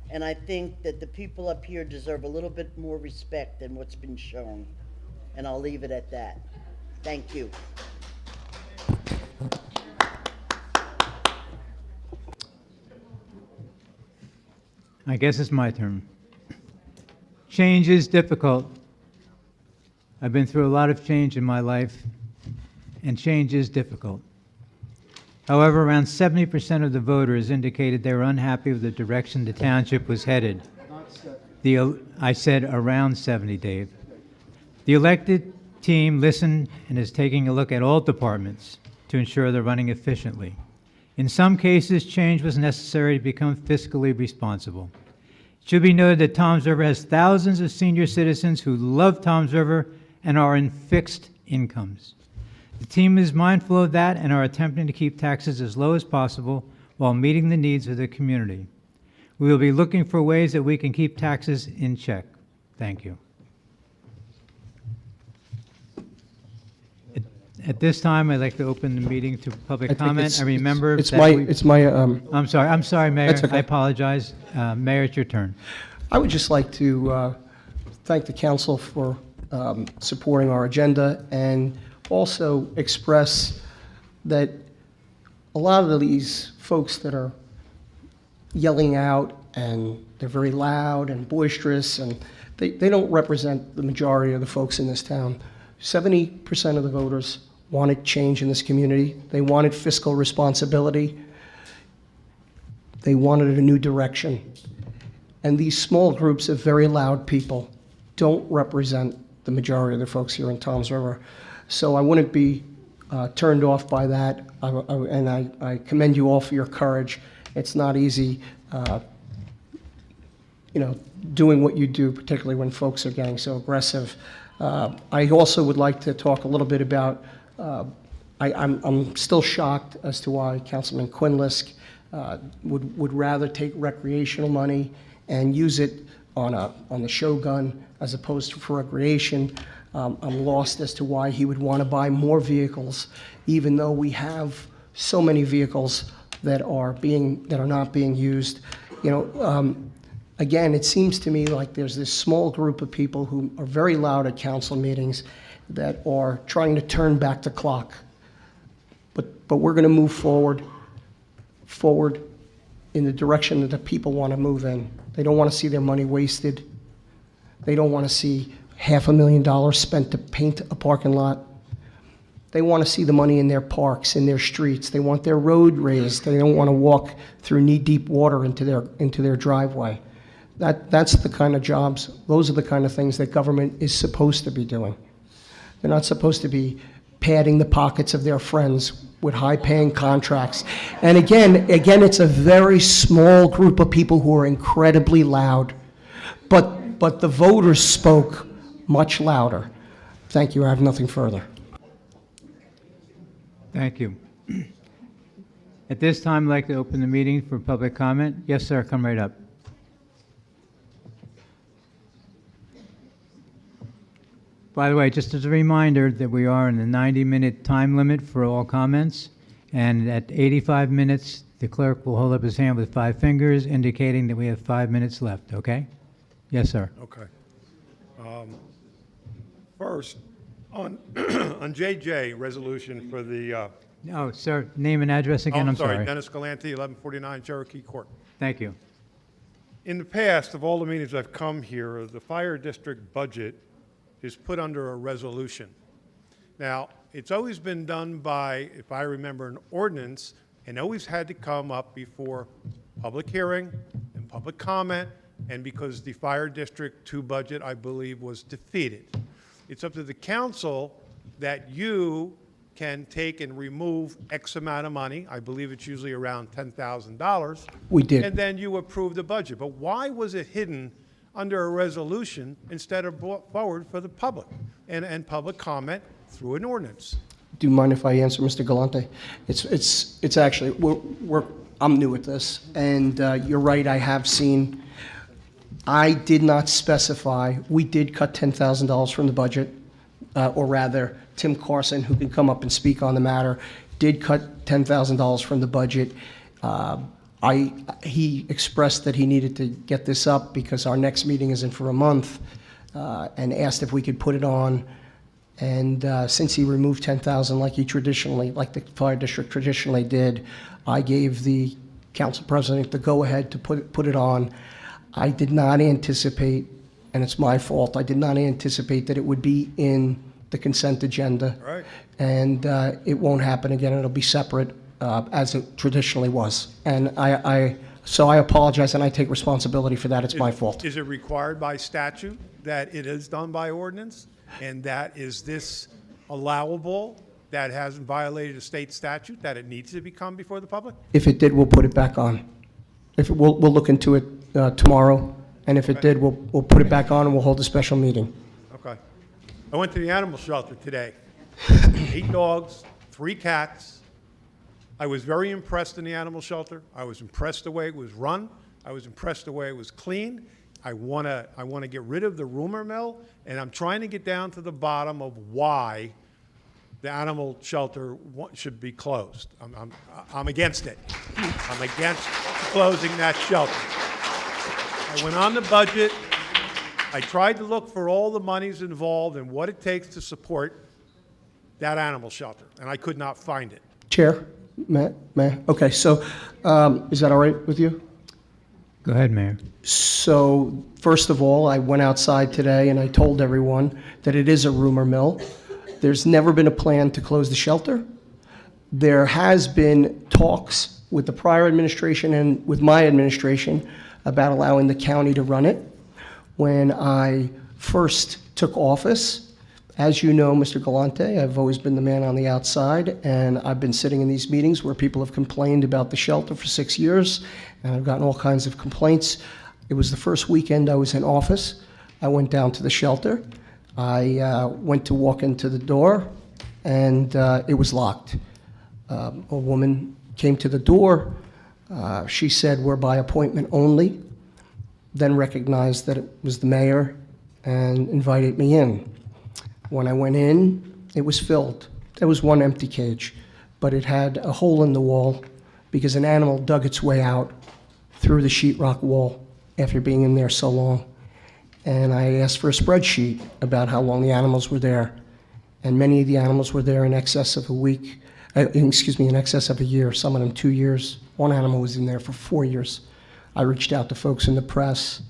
And I think that the people up here deserve a little bit more respect than what's been shown. And I'll leave it at that. Thank you. I guess it's my turn. Change is difficult. I've been through a lot of change in my life, and change is difficult. However, around 70% of the voters indicated they were unhappy with the direction the township was headed. I said around 70, Dave. The elected team listened and is taking a look at all departments to ensure they're running efficiently. In some cases, change was necessary to become fiscally responsible. It should be noted that Toms River has thousands of senior citizens who love Toms River and are in fixed incomes. The team is mindful of that and are attempting to keep taxes as low as possible while meeting the needs of the community. We will be looking for ways that we can keep taxes in check. Thank you. At this time, I'd like to open the meeting to public comment. I remember it's that my, we- it's my, I'm sorry, Mayor. That's okay. I apologize. Mayor, it's your turn. I would just like to thank the council for supporting our agenda and also express that a lot of these folks that are yelling out and they're very loud and boisterous and they don't represent the majority of the folks in this town. 70% of the voters wanted change in this community. They wanted fiscal responsibility. They wanted a new direction. And these small groups of very loud people don't represent the majority of the folks here in Toms River. So I wouldn't be turned off by that, and I commend you all for your courage. It's not easy, doing what you do, particularly when folks are getting so aggressive. I also would like to talk a little bit about, I'm still shocked as to why Councilman Quinlisk would rather take recreational money and use it on the Shogun as opposed to for recreation. I'm lost as to why he would want to buy more vehicles, even though we have so many vehicles that are not being used. Again, it seems to me like there's this small group of people who are very loud at council meetings that are trying to turn back the clock. But we're going to move forward in the direction that the people want to move in. They don't want to see their money wasted. They don't want to see $500,000 spent to paint a parking lot. They want to see the money in their parks, in their streets. They want their road raised. They don't want to walk through knee-deep water into their driveway. That's the kind of jobs, those are the kind of things that government is supposed to be doing. They're not supposed to be padding the pockets of their friends with high-paying contracts. And again, it's a very small group of people who are incredibly loud. But the voters spoke much louder. Thank you. I have nothing further. Thank you. At this time, I'd like to open the meeting for public comment. Yes, sir, come right up. By the way, just as a reminder that we are in the 90-minute time limit for all comments, and at 85 minutes, the clerk will hold up his hand with 5 fingers, indicating that we have 5 minutes left, okay? Yes, sir. Okay. First, on on JJ resolution for the. No, sir, name and address again, I'm sorry. Dennis Galanti, 1149 Cherokee Court. Thank you. In the past, of all the meetings I've come here, the fire district budget is put under a resolution. Now, it's always been done by, if I remember, an ordinance, and always had to come up before public hearing and public comment and because the Fire District 2 budget, I believe, was defeated. It's up to the council that you can take and remove X amount of money. I believe it's usually around $10,000. We did. And then you approve the budget. But why was it hidden under a resolution instead of brought forward for the public and public comment through an ordinance? Do you mind if I answer, Mr. Galante? It's actually, I'm new at this, and you're right, I have seen, I did not specify, we did cut $10,000 from the budget, or rather, Tim Carson, who can come up and speak on the matter, did cut $10,000 from the budget. He expressed that he needed to get this up because our next meeting isn't for a month, and asked if we could put it on. And since he removed $10,000 like he traditionally, like the fire district traditionally did, I gave the council president the go-ahead to put it on. I did not anticipate, and it's my fault, I did not anticipate that it would be in the consent agenda. Right. And it won't happen again. It'll be separate as it traditionally was. And so I apologize and I take responsibility for that. It's my fault. Is it required by statute that it is done by ordinance? And is this allowable, that hasn't violated a state statute, that it needs to become before the public? If it did, we'll put it back on. We'll look into it tomorrow. And if it did, we'll put it back on and we'll hold a special meeting. Okay. I went to the animal shelter today. 8 dogs, 3 cats. I was very impressed in the animal shelter. I was impressed the way it was run. I was impressed the way it was clean. I want to get rid of the rumor mill, and I'm trying to get down to the bottom of why the animal shelter should be closed. I'm against it. I'm against closing that shelter. I went on the budget. I tried to look for all the monies involved and what it takes to support that animal shelter, and I could not find it. Chair, Matt? Okay, so is that all right with you? Go ahead, Mayor. So, first of all, I went outside today and I told everyone that it is a rumor mill. There's never been a plan to close the shelter. There has been talks with the prior administration and with my administration about allowing the county to run it. When I first took office, as you know, Mr. Galante, I've always been the man on the outside, and I've been sitting in these meetings where people have complained about the shelter for 6 years, and I've gotten all kinds of complaints. It was the first weekend I was in office. I went down to the shelter. I went to walk into the door, and it was locked. A woman came to the door. She said, "We're by appointment only," then recognized that it was the mayor and invited me in. When I went in, it was filled. There was one empty cage, but it had a hole in the wall because an animal dug its way out through the sheetrock wall after being in there so long. And I asked for a spreadsheet about how long the animals were there. And many of the animals were there in excess of a week, in excess of a year, some of them 2 years. One animal was in there for 4 years. I reached out to folks in the press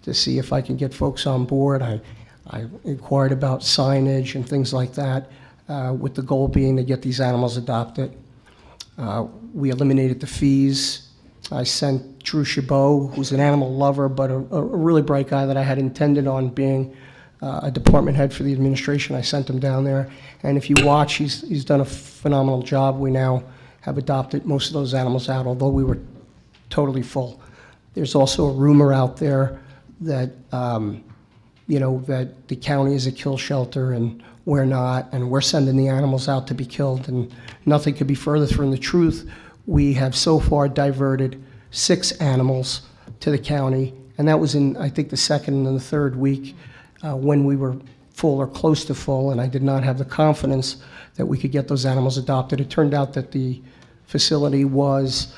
to see if I could get folks on board. I inquired about signage and things like that, with the goal being to get these animals adopted. We eliminated the fees. I sent Drew Chabot, who's an animal lover, but a really bright guy that I had intended on being a department head for the administration. I sent him down there. And if you watch, he's done a phenomenal job. We now have adopted most of those animals out, although we were totally full. There's also a rumor out there that, that the county is a kill shelter and we're not, and we're sending the animals out to be killed, and nothing could be further from the truth. We have so far diverted 6 animals to the county, and that was in, I think, the second and the third week when we were full or close to full, and I did not have the confidence that we could get those animals adopted. It turned out that the facility was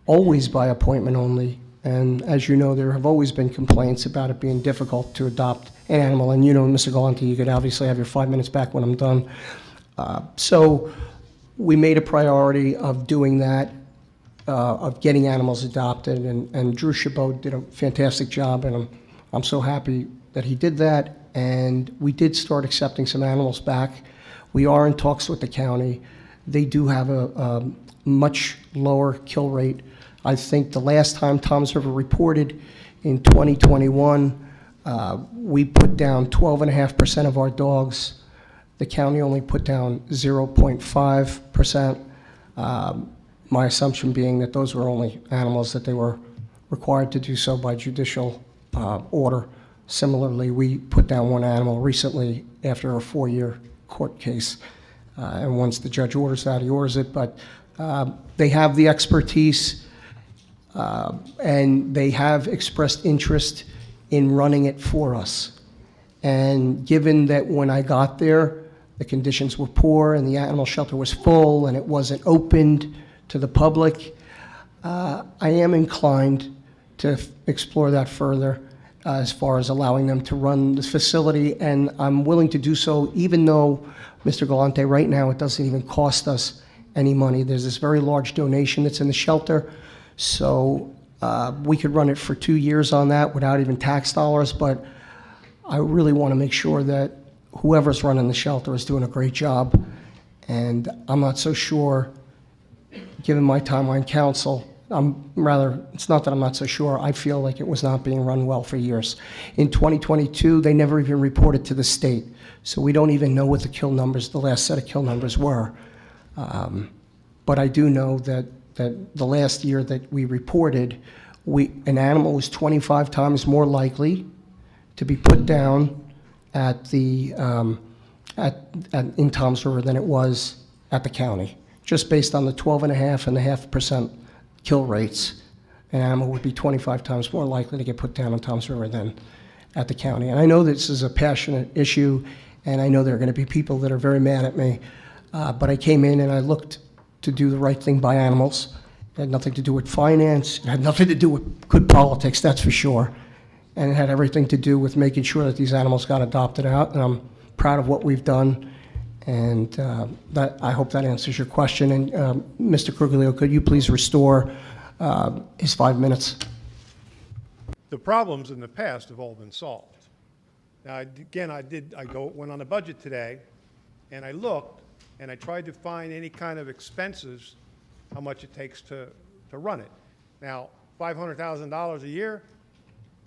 always by appointment only, and as you know, there have always been complaints about it being difficult to adopt an animal, and you know, Mr. Galante, you could obviously have your 5 minutes back when I'm done. So we made a priority of doing that, of getting animals adopted, and Drew Chabot did a fantastic job, and I'm so happy that he did that, and we did start accepting some animals back. We are in talks with the county. They do have a much lower kill rate. I think the last time Tom's River reported In 2021, we put down 12.5% of our dogs. The county only put down 0.5%. My assumption being that those were only animals that they were required to do so by judicial order. Similarly, we put down one animal recently after a 4-year court case. And once the judge orders that, he orders it. But they have the expertise, and they have expressed interest in running it for us. And given that when I got there, the conditions were poor and the animal shelter was full and it wasn't opened to the public, I am inclined to explore that further as far as allowing them to run the facility. And I'm willing to do so even though, Mr. Galante, right now it doesn't even cost us any money. There's this very large donation that's in the shelter. So we could run it for 2 years on that without even tax dollars, but I really want to make sure that whoever's running the shelter is doing a great job. And I'm not so sure, given my time on council, it's not that I'm not so sure, I feel like it was not being run well for years. In 2022, they never even reported to the state, so we don't even know what the kill numbers, the last set of kill numbers were. But I do know that the last year that we reported, an animal was 25 times more likely to be put down at the in Toms River than it was at the county. Just based on the 12.5 and 0.5% kill rates, an animal would be 25 times more likely to get put down in Toms River than at the county. And I know this is a passionate issue, and I know there are going to be people that are very mad at me, but I came in and I looked to do the right thing by animals. It had nothing to do with finance. It had nothing to do with good politics, that's for sure. And it had everything to do with making sure that these animals got adopted out, and I'm proud of what we've done. And I hope that answers your question. And Mr. Kruglio, could you please restore his 5 minutes? The problems in the past have all been solved. Now, again, went on the budget today, and I looked, and I tried to find any kind of expenses, how much it takes to run it. Now, $500,000 a year,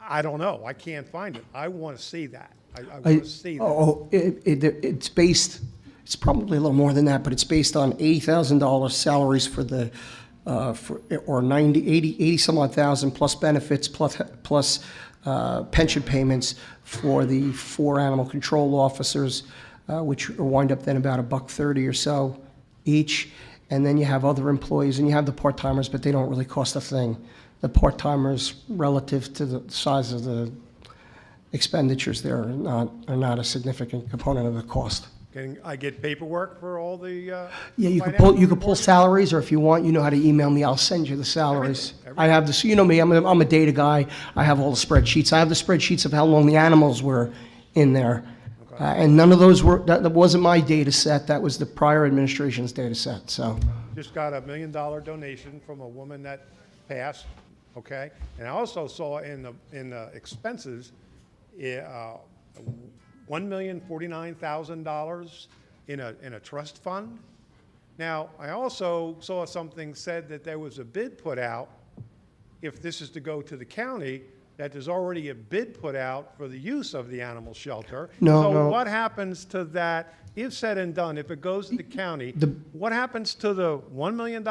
I don't know. I can't find it. I want to see that. I want to see that. It's probably a little more than that, but it's based on $80,000 salaries for the, or 80 some odd thousand plus benefits plus pension payments for the 4 animal control officers, which wind up then about $1.30 or so each. And then you have other employees and you have the part-timers, but they don't really cost a thing. The part-timers, relative to the size of the expenditures there, are not a significant component of the cost. Can I get paperwork for all the? Yeah, you can pull salaries, or if you want, you know how to email me. I'll send you the salaries. Everything. I have this. You know me. I'm a data guy. I have all the spreadsheets. I have the spreadsheets of how long the animals were in there, and none of those were. That wasn't my data set. That was the prior administration's data set. So. Just got $1 million donation from a woman that passed. Okay, and I also saw in the expenses, $1,049,000 in a trust fund. Now, I also saw something said that there was a bid put out, if this is to go to the county, that there's already a bid put out for the use of the animal shelter. So what happens to that, if said and done, if it goes to the county, what happens to the $1 million?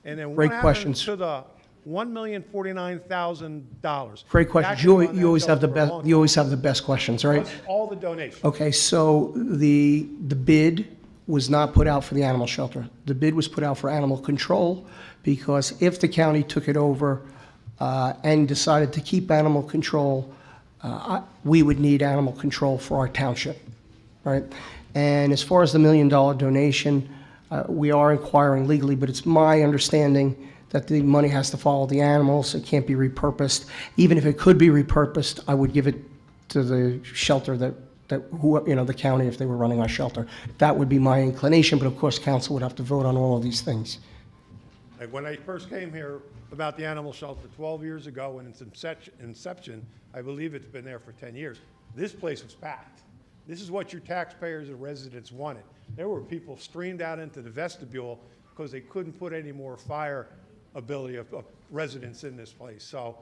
And then what happens to the $1,049,000? Great questions. You always have the best. You always have the best questions, right? Plus all the donations. Okay, so the bid was not put out for the animal shelter. The bid was put out for animal control, because if the county took it over and decided to keep animal control, we would need animal control for our township, right? And as far as the $1 million donation, we are inquiring legally, but it's my understanding that the money has to follow the animals. It can't be repurposed. Even if it could be repurposed, I would give it to the shelter the county, if they were running our shelter. That would be my inclination, but of course, council would have to vote on all of these things. Like when I first came here about the animal shelter 12 years ago, in its inception, I believe it's been there for 10 years. This place was packed. This is what your taxpayers and residents wanted. There were people streamed out into the vestibule because they couldn't put any more fire ability of residents in this place. So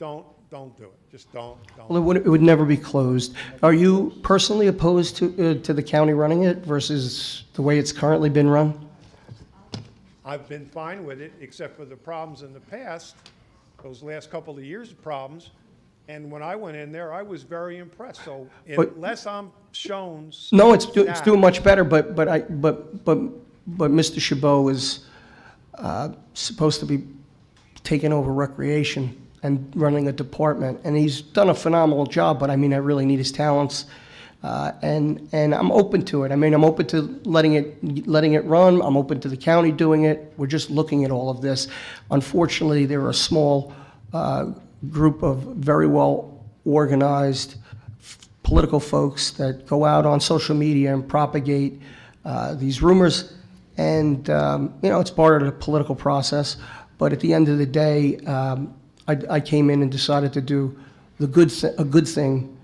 don't do it. Just don't. Well, it would never be closed. Are you personally opposed to the county running it versus the way it's currently been run? I've been fine with it, except for the problems in the past, those last couple of years of problems. And when I went in there, I was very impressed. So But- unless I'm shown. No, it's that- doing much better, but Mr. Chabot is supposed to be taking over recreation and running a department, and he's done a phenomenal job, but I mean, I really need his talents. And I'm open to it. I mean, I'm open to letting it run. I'm open to the county doing it. We're just looking at all of this. Unfortunately, there are a small group of very well organized political folks that go out on social media and propagate these rumors. And, it's part of the political process. But at the end of the day, I came in and decided to do a good thing.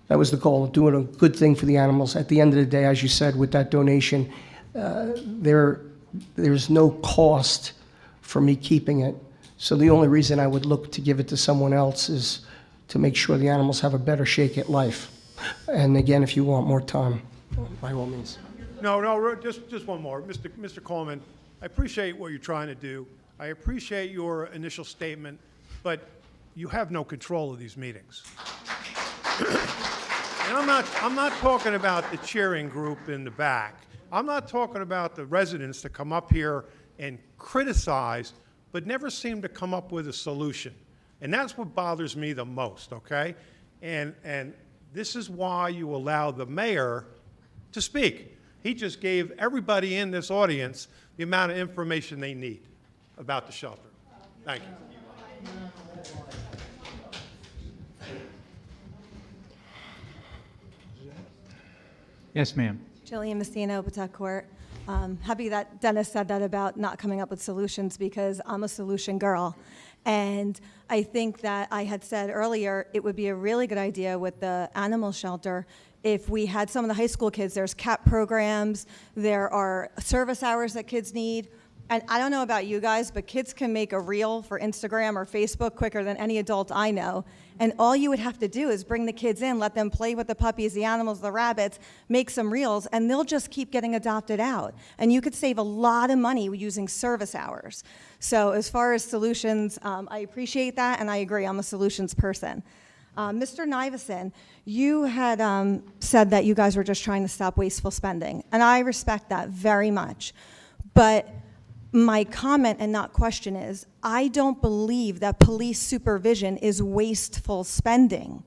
That was the goal, doing a good thing for the animals. At the end of the day, as you said, with that donation, there's no cost for me keeping it. So the only reason I would look to give it to someone else is to make sure the animals have a better shake at life. And again, if you want more time, by all means. No, just one more. Mr. Coleman, I appreciate what you're trying to do. I appreciate your initial statement, but you have no control of these meetings. And I'm not talking about the cheering group in the back. I'm not talking about the residents that come up here and criticize, but never seem to come up with a solution. And that's what bothers me the most, okay? And this is why you allow the mayor to speak. He just gave everybody in this audience the amount of information they need about the shelter. Thank you. Yes, ma'am. Jillian Messina, Pawtucket Court. Happy that Dennis said that about not coming up with solutions because I'm a solution girl. And I think that I had said earlier it would be a really good idea with the animal shelter if we had some of the high school kids. There's CAP programs, there are service hours that kids need. And I don't know about you guys, but kids can make a reel for Instagram or Facebook quicker than any adult I know. And all you would have to do is bring the kids in, let them play with the puppies, the animals, the rabbits, make some reels, and they'll just keep getting adopted out. And you could save a lot of money using service hours. So as far as solutions, I appreciate that, and I agree, I'm a solutions person. Mr. Nivison, you had said that you guys were just trying to stop wasteful spending, and I respect that very much. But my comment and not question is, I don't believe that police supervision is wasteful spending.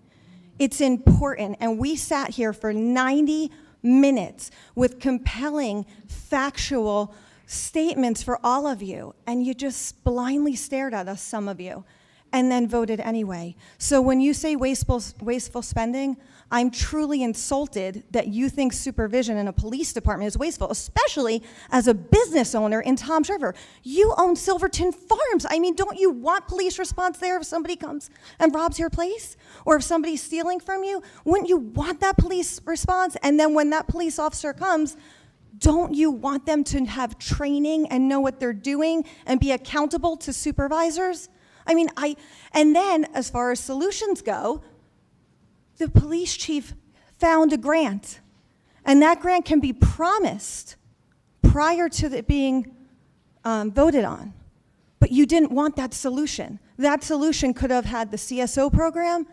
It's important, and we sat here for 90 minutes with compelling, factual statements for all of you, and you just blindly stared at us, some of you, and then voted anyway. So when you say wasteful spending, I'm truly insulted that you think supervision in a police department is wasteful, especially as a business owner in Toms River. You own Silverton Farms. I mean, don't you want police response there if somebody comes and robs your place? Or if somebody's stealing from you? Wouldn't you want that police response? And then when that police officer comes, don't you want them to have training and know what they're doing and be accountable to supervisors? I mean, and then as far as solutions go, the police chief found a grant, and that grant can be promised prior to it being voted on. But you didn't want that solution. That solution could have had the CSO program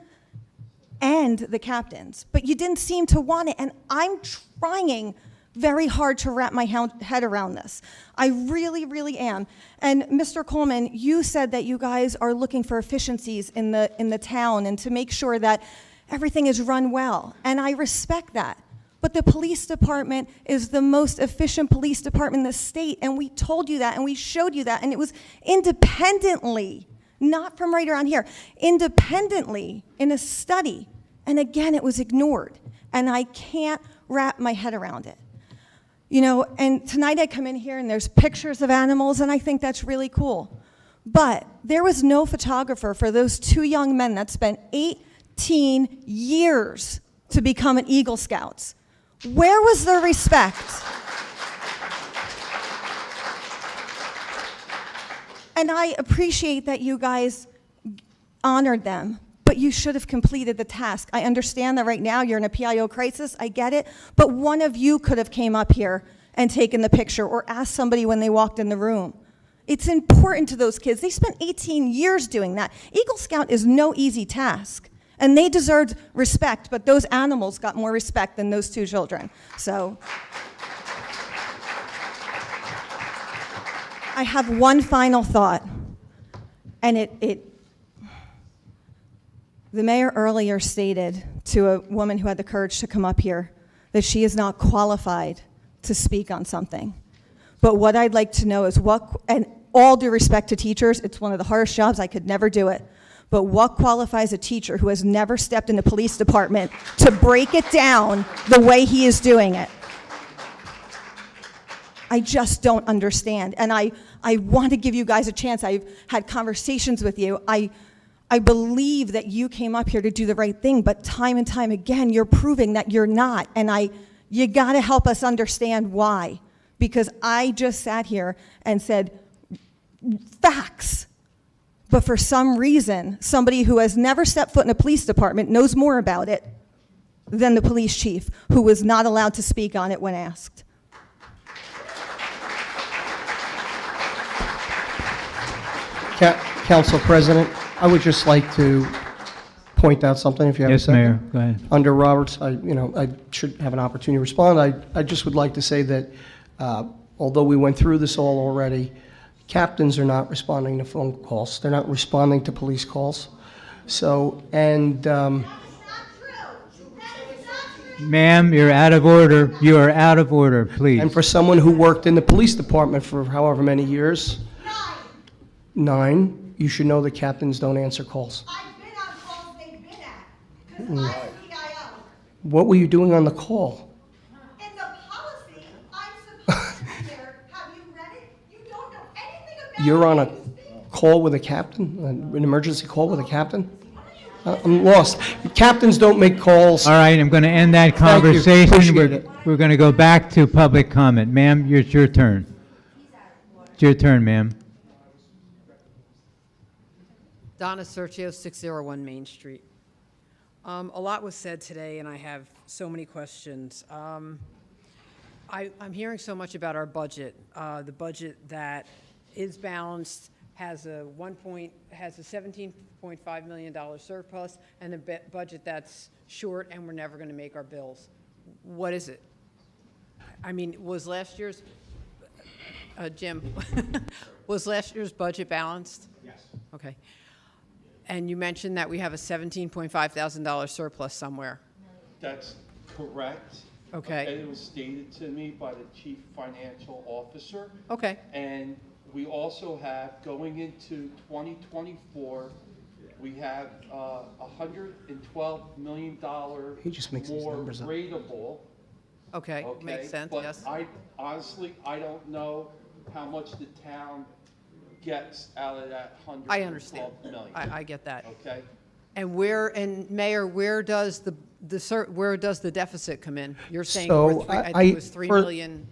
and the captains, but you didn't seem to want it, and I'm trying very hard to wrap my head around this. I really, really am. And Mr. Coleman, you said that you guys are looking for efficiencies in the town and to make sure that everything is run well, and I respect that. But the police department is the most efficient police department in the state, and we told you that, and we showed you that, and it was independently, not from right around here, independently in a study, and again, it was ignored, and I can't wrap my head around it. You know, and tonight I come in here and there's pictures of animals, and I think that's really cool. But there was no photographer for those two young men that spent 18 years to become an Eagle Scouts. Where was the respect? And I appreciate that you guys honored them, but you should have completed the task. I understand that right now you're in a PIO crisis, I get it, but one of you could have came up here and taken the picture or asked somebody when they walked in the room. It's important to those kids. They spent 18 years doing that. Eagle Scout is no easy task, and they deserved respect, but those animals got more respect than those two children. So I have one final thought, and the mayor earlier stated to a woman who had the courage to come up here that she is not qualified to speak on something. But what I'd like to know is and all due respect to teachers, it's one of the hardest jobs, I could never do it. But what qualifies a teacher who has never stepped in the police department to break it down the way he is doing it? I just don't understand. And I want to give you guys a chance. I've had conversations with you. I believe that you came up here to do the right thing, but time and time again, you're proving that you're not. And you gotta help us understand why. Because I just sat here and said, facts. But for some reason, somebody who has never stepped foot in a police department knows more about it than the police chief, who was not allowed to speak on it when asked. Council President, I would just like to point out something, if you have a Yes, second. Mayor, go ahead. Under Roberts, I should have an opportunity to respond. I just would like to say that although we went through this all already, captains are not responding to phone calls. They're not responding to police calls. So, Ma'am, you're out of order. You are out of order, please. and for someone who worked in the police department for however many years, 9, you should know that captains don't answer calls. Mm. What were you doing on the call? You're on a call with a captain, an emergency call with a captain? I'm lost. Captains don't make calls. All right, I'm going to end that Thank you. conversation. Appreciate it. We're going to go back to public comment. Ma'am, it's your turn. It's your turn, ma'am. Donna Sergio, 601 Main Street. A lot was said today, and I have so many questions. I'm hearing so much about our budget. The budget that is balanced has a $17.5 million surplus, and a budget that's short, and we're never going to make our bills. What is it? I mean, was last year's Jim? Was last year's budget balanced? Yes. Okay. And you mentioned that we have a $17,500 surplus somewhere. That's correct. Okay. And it was stated to me by the chief financial officer. Okay. And we also have, going into 2024, we have $112 million He just makes these more numbers up. rateable. Okay, makes sense, But yes. honestly, I don't know how much the town gets out of that I understand. $112 million. I get that. Okay? And Mayor, where does the deficit come in? You're saying So I think it was $3 million.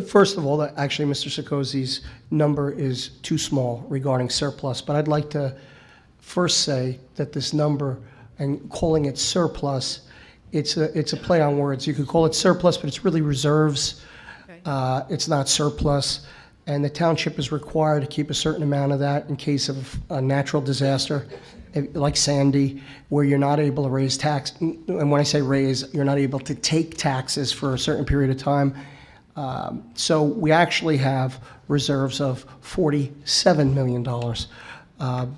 First of all, actually, Mr. Sikosi's number is too small regarding surplus, but I'd like to first say that this number, and calling it surplus, it's a play on words. You could call it surplus, but it's really reserves. Okay. It's not surplus, and the township is required to keep a certain amount of that in case of a natural disaster, like Sandy, where you're not able to raise tax. And when I say raise, you're not able to take taxes for a certain period of time. So we actually have reserves of $47 million,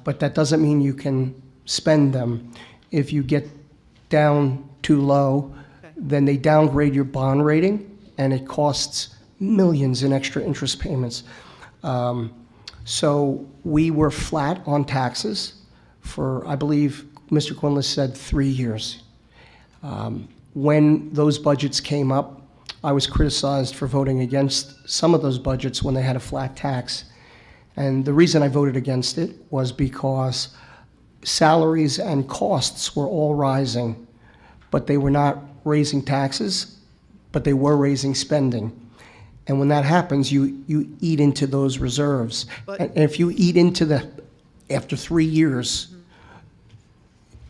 but that doesn't mean you can spend them. If you get down too low, then they downgrade your bond rating, and it costs millions in extra interest payments. So we were flat on taxes for, I believe, Mr. Quinlan said 3 years. When those budgets came up, I was criticized for voting against some of those budgets when they had a flat tax. And the reason I voted against it was because salaries and costs were all rising, but they were not raising taxes, but they were raising spending. And when that happens, you eat into those reserves. But- And if you eat into after 3 years,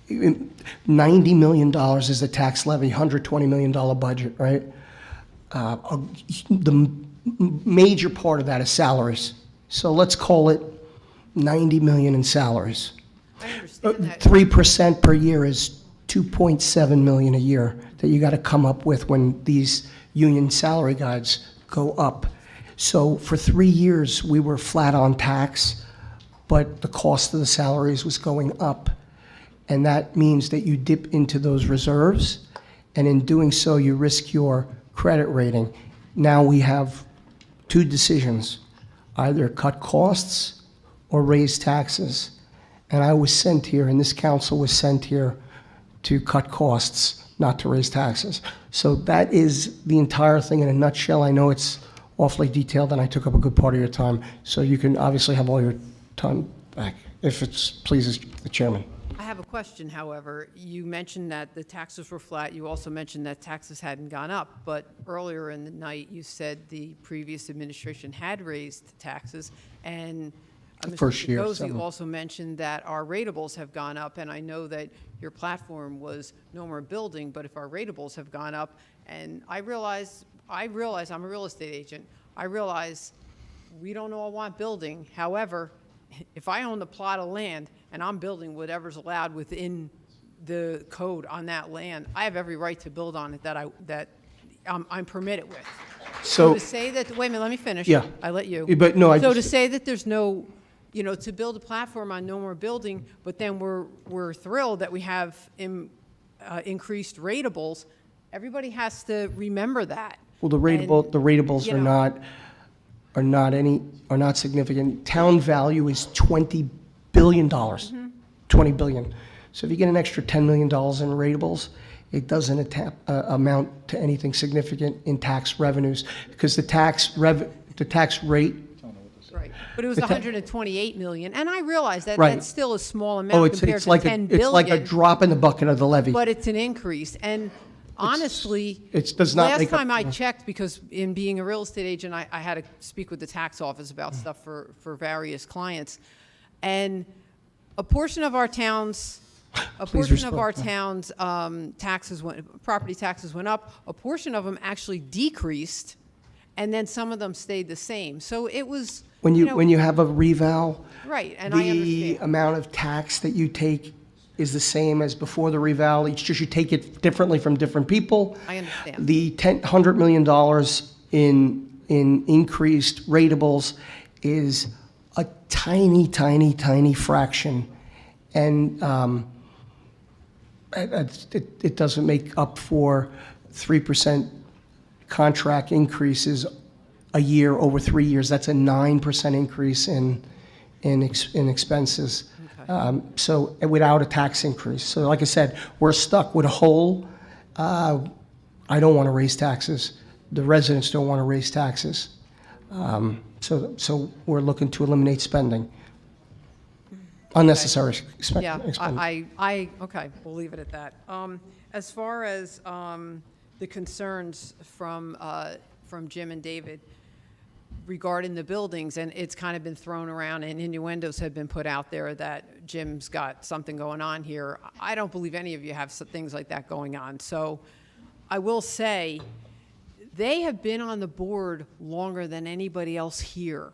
$90 million is the tax levy, $120 million budget, right? The major part of that is salaries. So let's call it 90 million in salaries. I understand that. 3% per year is 2.7 million a year that you got to come up with when these union salary guides go up. So for 3 years, we were flat on tax, but the cost of the salaries was going up. And that means that you dip into those reserves, and in doing so, you risk your credit rating. Now we have two decisions, either cut costs or raise taxes. And I was sent here, and this council was sent here to cut costs, not to raise taxes. So that is the entire thing in a nutshell. I know it's awfully detailed, and I took up a good part of your time. So you can obviously have all your time back, if it pleases the chairman. I have a question, however. You mentioned that the taxes were flat. You also mentioned that taxes hadn't gone up. But earlier in the night, you said the previous administration had raised taxes. And Mr. First year, Guzzi 7. also mentioned that our ratables have gone up. And I know that your platform was no more building, but if our ratables have gone up, and I realize I'm a real estate agent. I realize we don't all want building. However, if I own the plot of land and I'm building whatever's allowed within the code on that land, I have every right to build on it that I'm permitted with. So to say that, wait a minute, let me finish. Yeah. I let you. But no, So to say that there's no, to build a platform on no more building, but then we're thrilled that we have increased ratables, everybody has to remember that. Well, the ratables are not significant. Town value is $20 billion, $20 billion. So if you get an extra $10 million in ratables, it doesn't amount to anything significant in tax revenues, because the tax rate. Right, but it was 128 million, and I realize that Right. that's still a small Oh, amount it's compared to like 10 a, billion. it's like a drop in the bucket of the levy. But it's an increase, and honestly, It does not last make up- time I checked, because in being a real estate agent, I had to speak with the tax office about stuff for various clients, and a portion of our towns, property taxes went up. A portion of them actually decreased, and then some of them stayed the same. So it was When you have a reval, right, and I the understand. amount of tax that you take is the same as before the reval. It's just you take it differently from different people. I understand. The $100 million in increased ratables is a tiny, tiny, tiny fraction, and it doesn't make up for 3% contract increases a year over 3 years. That's a 9% increase in expenses. So without a tax increase. So like I said, we're stuck with a hole. I don't want to raise taxes. The residents don't want to raise taxes. So we're looking to eliminate spending. Unnecessary spending. Yeah, okay, we'll leave it at that. As far as the concerns from Jim and David regarding the buildings, and it's kind of been thrown around, and innuendos have been put out there that Jim's got something going on here. I don't believe any of you have things like that going on. So I will say, they have been on the board longer than anybody else here.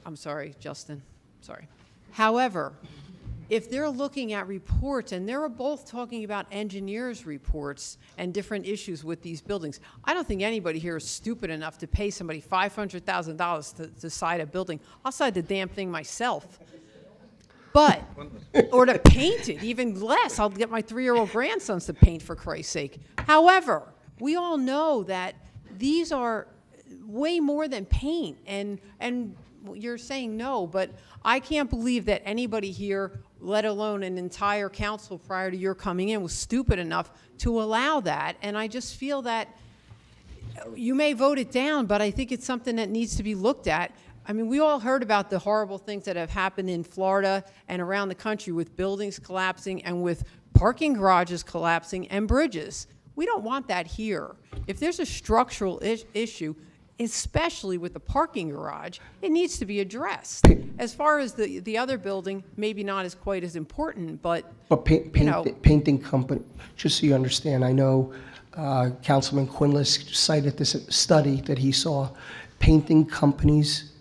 I'm sorry, Justin, sorry. However, if they're looking at reports, and they're both talking about engineers' reports and different issues with these buildings, I don't think anybody here is stupid enough to pay somebody $500,000 to side a building. I'll side the damn thing myself. But, or to paint it, even less. I'll get my 3-year-old grandsons to paint, for Christ's sake. However, we all know that these are way more than paint, and you're saying no, but I can't believe that anybody here, let alone an entire council prior to your coming in, was stupid enough to allow that. And I just feel that you may vote it down, but I think it's something that needs to be looked at. I mean, we all heard about the horrible things that have happened in Florida and around the country with buildings collapsing and with parking garages collapsing and bridges. We don't want that here. If there's a structural issue, especially with the parking garage, it needs to be addressed. As far as the other building, maybe not as quite as important, but, But painting company, just so you understand, I know Councilman Quinlis cited this study that he saw. Painting companies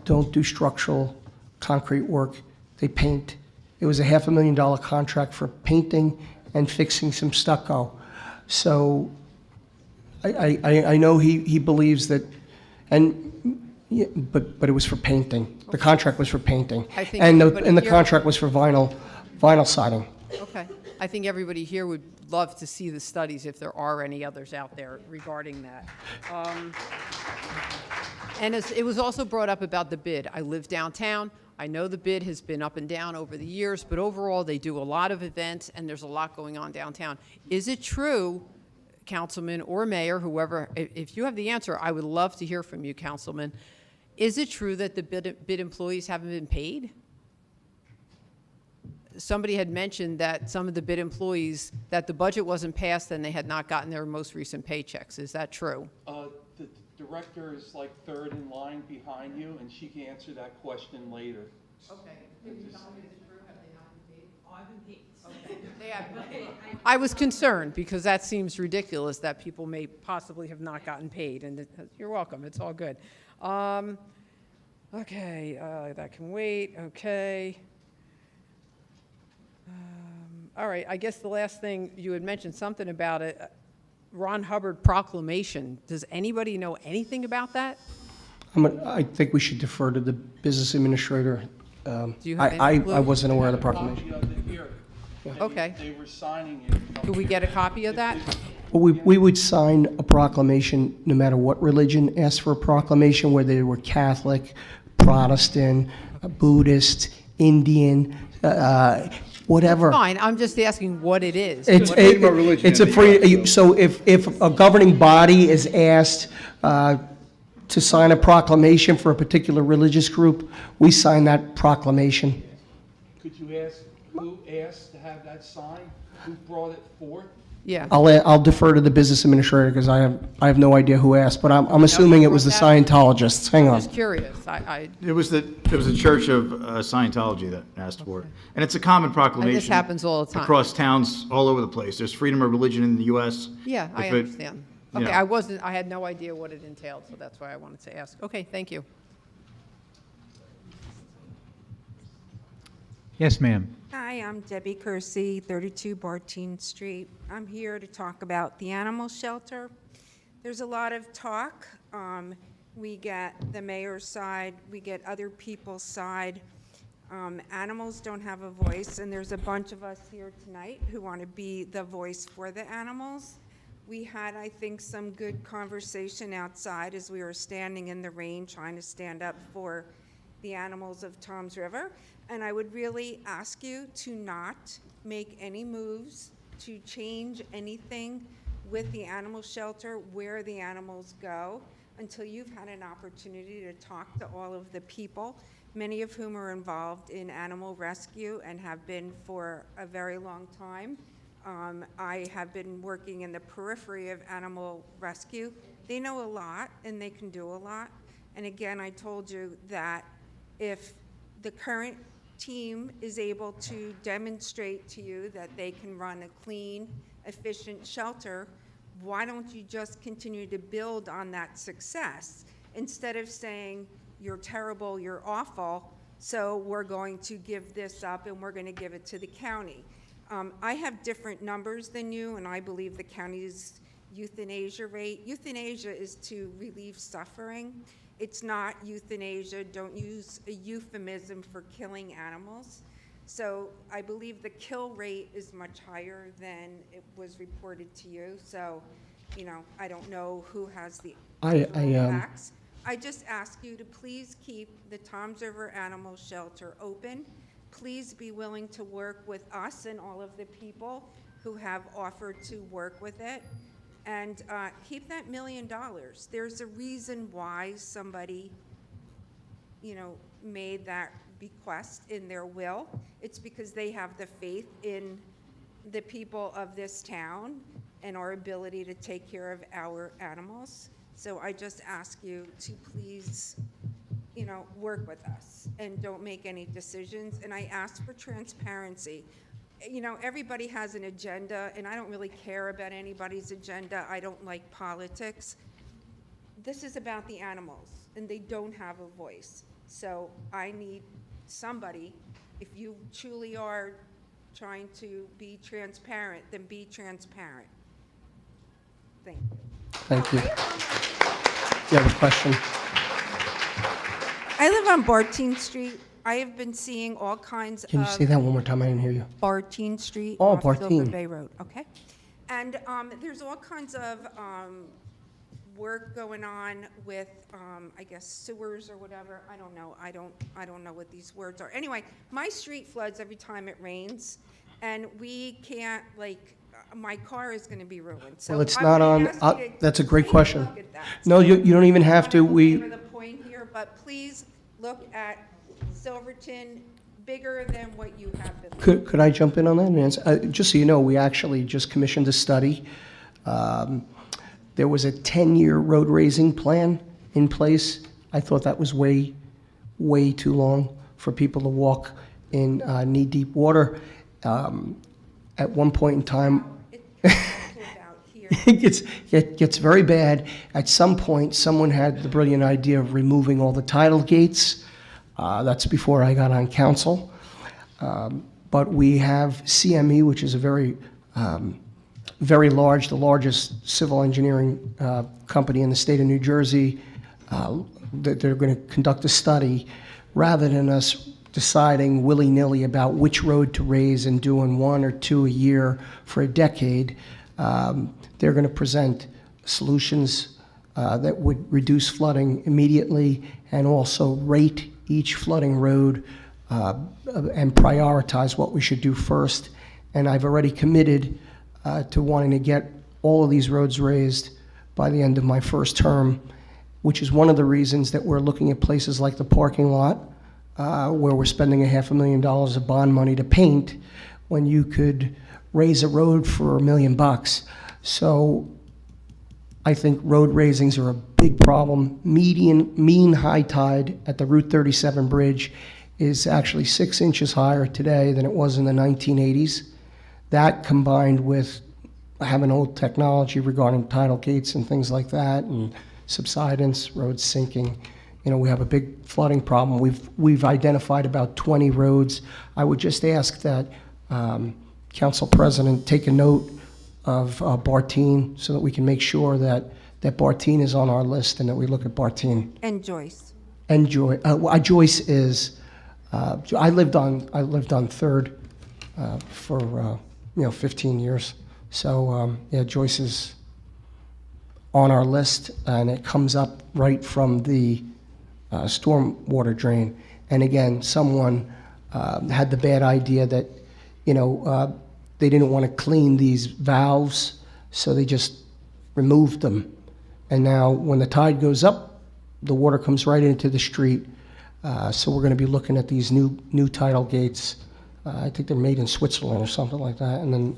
don't do structural concrete work, they paint. It was a $500,000 contract for painting and fixing some stucco. So I know he believes that, yeah, but it was for painting. The contract was for painting. I think And everybody the here- contract was for vinyl siding. okay. I think everybody here would love to see the studies if there are any others out there regarding that. And it was also brought up about the bid. I live downtown. I know the bid has been up and down over the years, but overall, they do a lot of events, and there's a lot going on downtown. Is it true, Councilman or Mayor, whoever, if you have the answer, I would love to hear from you, Councilman. Is it true that the bid employees haven't been paid? Somebody had mentioned that some of the bid employees, that the budget wasn't passed and they had not gotten their most recent paychecks. Is that true? The director is like third in line behind you, and she can answer that question later. Okay. I was concerned because that seems ridiculous that people may possibly have not gotten paid, and you're welcome. It's all good. Okay, that can wait. Okay. All right. I guess the last thing you had mentioned something about it. Ron Hubbard proclamation. Does anybody know anything about that? I think we should defer to the business administrator. Do you have any clue? I wasn't aware of the proclamation. Copy of it here. Okay. They were signing it. Could we get a copy of that? Well, we would sign a proclamation no matter what religion asked for a proclamation, whether they were Catholic, Protestant, Buddhist, Indian, whatever. Fine. I'm just asking what it is. It's a free, so if a governing body is asked to sign a proclamation for a particular religious group, we sign that proclamation. Could you ask who asked to have that signed? Who brought it forth? Yeah. I'll defer to the business administrator because I have no idea who asked, but I'm assuming it was the Scientologists. Hang I'm on. just curious. It was the Church of Scientology that asked for it. And it's a common proclamation. And this happens all the time. Across towns all over the place. There's freedom of religion in the U.S. Yeah, I If it- understand. you Okay, know. I had no idea what it entailed, so that's why I wanted to ask. Okay, thank you. Yes, ma'am. Hi, I'm Debbie Kersey, 32 Bartine Street. I'm here to talk about the animal shelter. There's a lot of talk. We get the mayor's side, we get other people's side. Animals don't have a voice, and there's a bunch of us here tonight who want to be the voice for the animals. We had, I think, some good conversation outside as we were standing in the rain trying to stand up for the animals of Toms River. And I would really ask you to not make any moves to change anything with the animal shelter, where the animals go, until you've had an opportunity to talk to all of the people, many of whom are involved in animal rescue and have been for a very long time. I have been working in the periphery of animal rescue. They know a lot and they can do a lot. And again, I told you that if the current team is able to demonstrate to you that they can run a clean, efficient shelter, why don't you just continue to build on that success instead of saying, you're terrible, you're awful, so we're going to give this up and we're going to give it to the county. I have different numbers than you, and I believe the county's euthanasia rate. Euthanasia is to relieve suffering. It's not euthanasia. Don't use a euphemism for killing animals. So I believe the kill rate is much higher than it was reported to you. So, you know, I don't know who has the facts. I just ask you to please keep the Toms River Animal Shelter open. Please be willing to work with us and all of the people who have offered to work with it. And keep that $1 million. There's a reason why somebody, you know, made that bequest in their will. It's because they have the faith in the people of this town and our ability to take care of our animals. So I just ask you to please, work with us and don't make any decisions. And I ask for transparency. Everybody has an agenda, and I don't really care about anybody's agenda. I don't like politics. This is about the animals, and they don't have a voice. So I need somebody, if you truly are trying to be transparent, then be transparent. Thank you. Thank you. You have a question? I live on Bartine Street. I have been seeing all kinds of... Can you say that one more time? I didn't hear you. Bartine Street. Oh, off Silver Bartine. Bay Road, okay? And there's all kinds of work going on with, I guess, sewers or whatever. I don't know. I don't know what these words are. Anyway, my street floods every time it rains, and we can't, my car is going to be ruined. So Well, it's I not would on, ask you to that's a great take question. look at that. No, you don't even have to. I don't We, belabor the point here, but please look at Silverton bigger than what you have been. could I jump in on that, Nancy? Just so you know, we actually just commissioned a study. There was a 10-year road raising plan in place. I thought that was way, way too long for people to walk in knee-deep water. At one point in time, it gets very bad. At some point, someone had the brilliant idea of removing all the tidal gates. That's before I got on council. But we have CME, which is a very large, the largest civil engineering company in the state of New Jersey. They're going to conduct a study rather than us deciding willy-nilly about which road to raise and doing 1 or 2 a year for a decade. They're going to present solutions that would reduce flooding immediately and also rate each flooding road and prioritize what we should do first. And I've already committed to wanting to get all of these roads raised by the end of my first term, which is one of the reasons that we're looking at places like the parking lot, where we're spending $500,000 of bond money to paint when you could raise a road for $1 million. So I think road raisings are a big problem. Mean high tide at the Route 37 bridge is actually 6 inches higher today than it was in the 1980s. That combined with having old technology regarding tidal gates and things like that and subsidence, roads sinking, we have a big flooding problem. We've identified about 20 roads. I would just ask that Council President take a note of Bartine so that we can make sure that Bartine is on our list and that we look at Bartine. And Joyce. And Joyce is. I lived on Third for 15 years. So Joyce is on our list, and it comes up right from the stormwater drain. And again, someone had the bad idea that they didn't want to clean these valves, so they just removed them. And now when the tide goes up, the water comes right into the street. So we're going to be looking at these new tidal gates. I think they're made in Switzerland or something like that. And then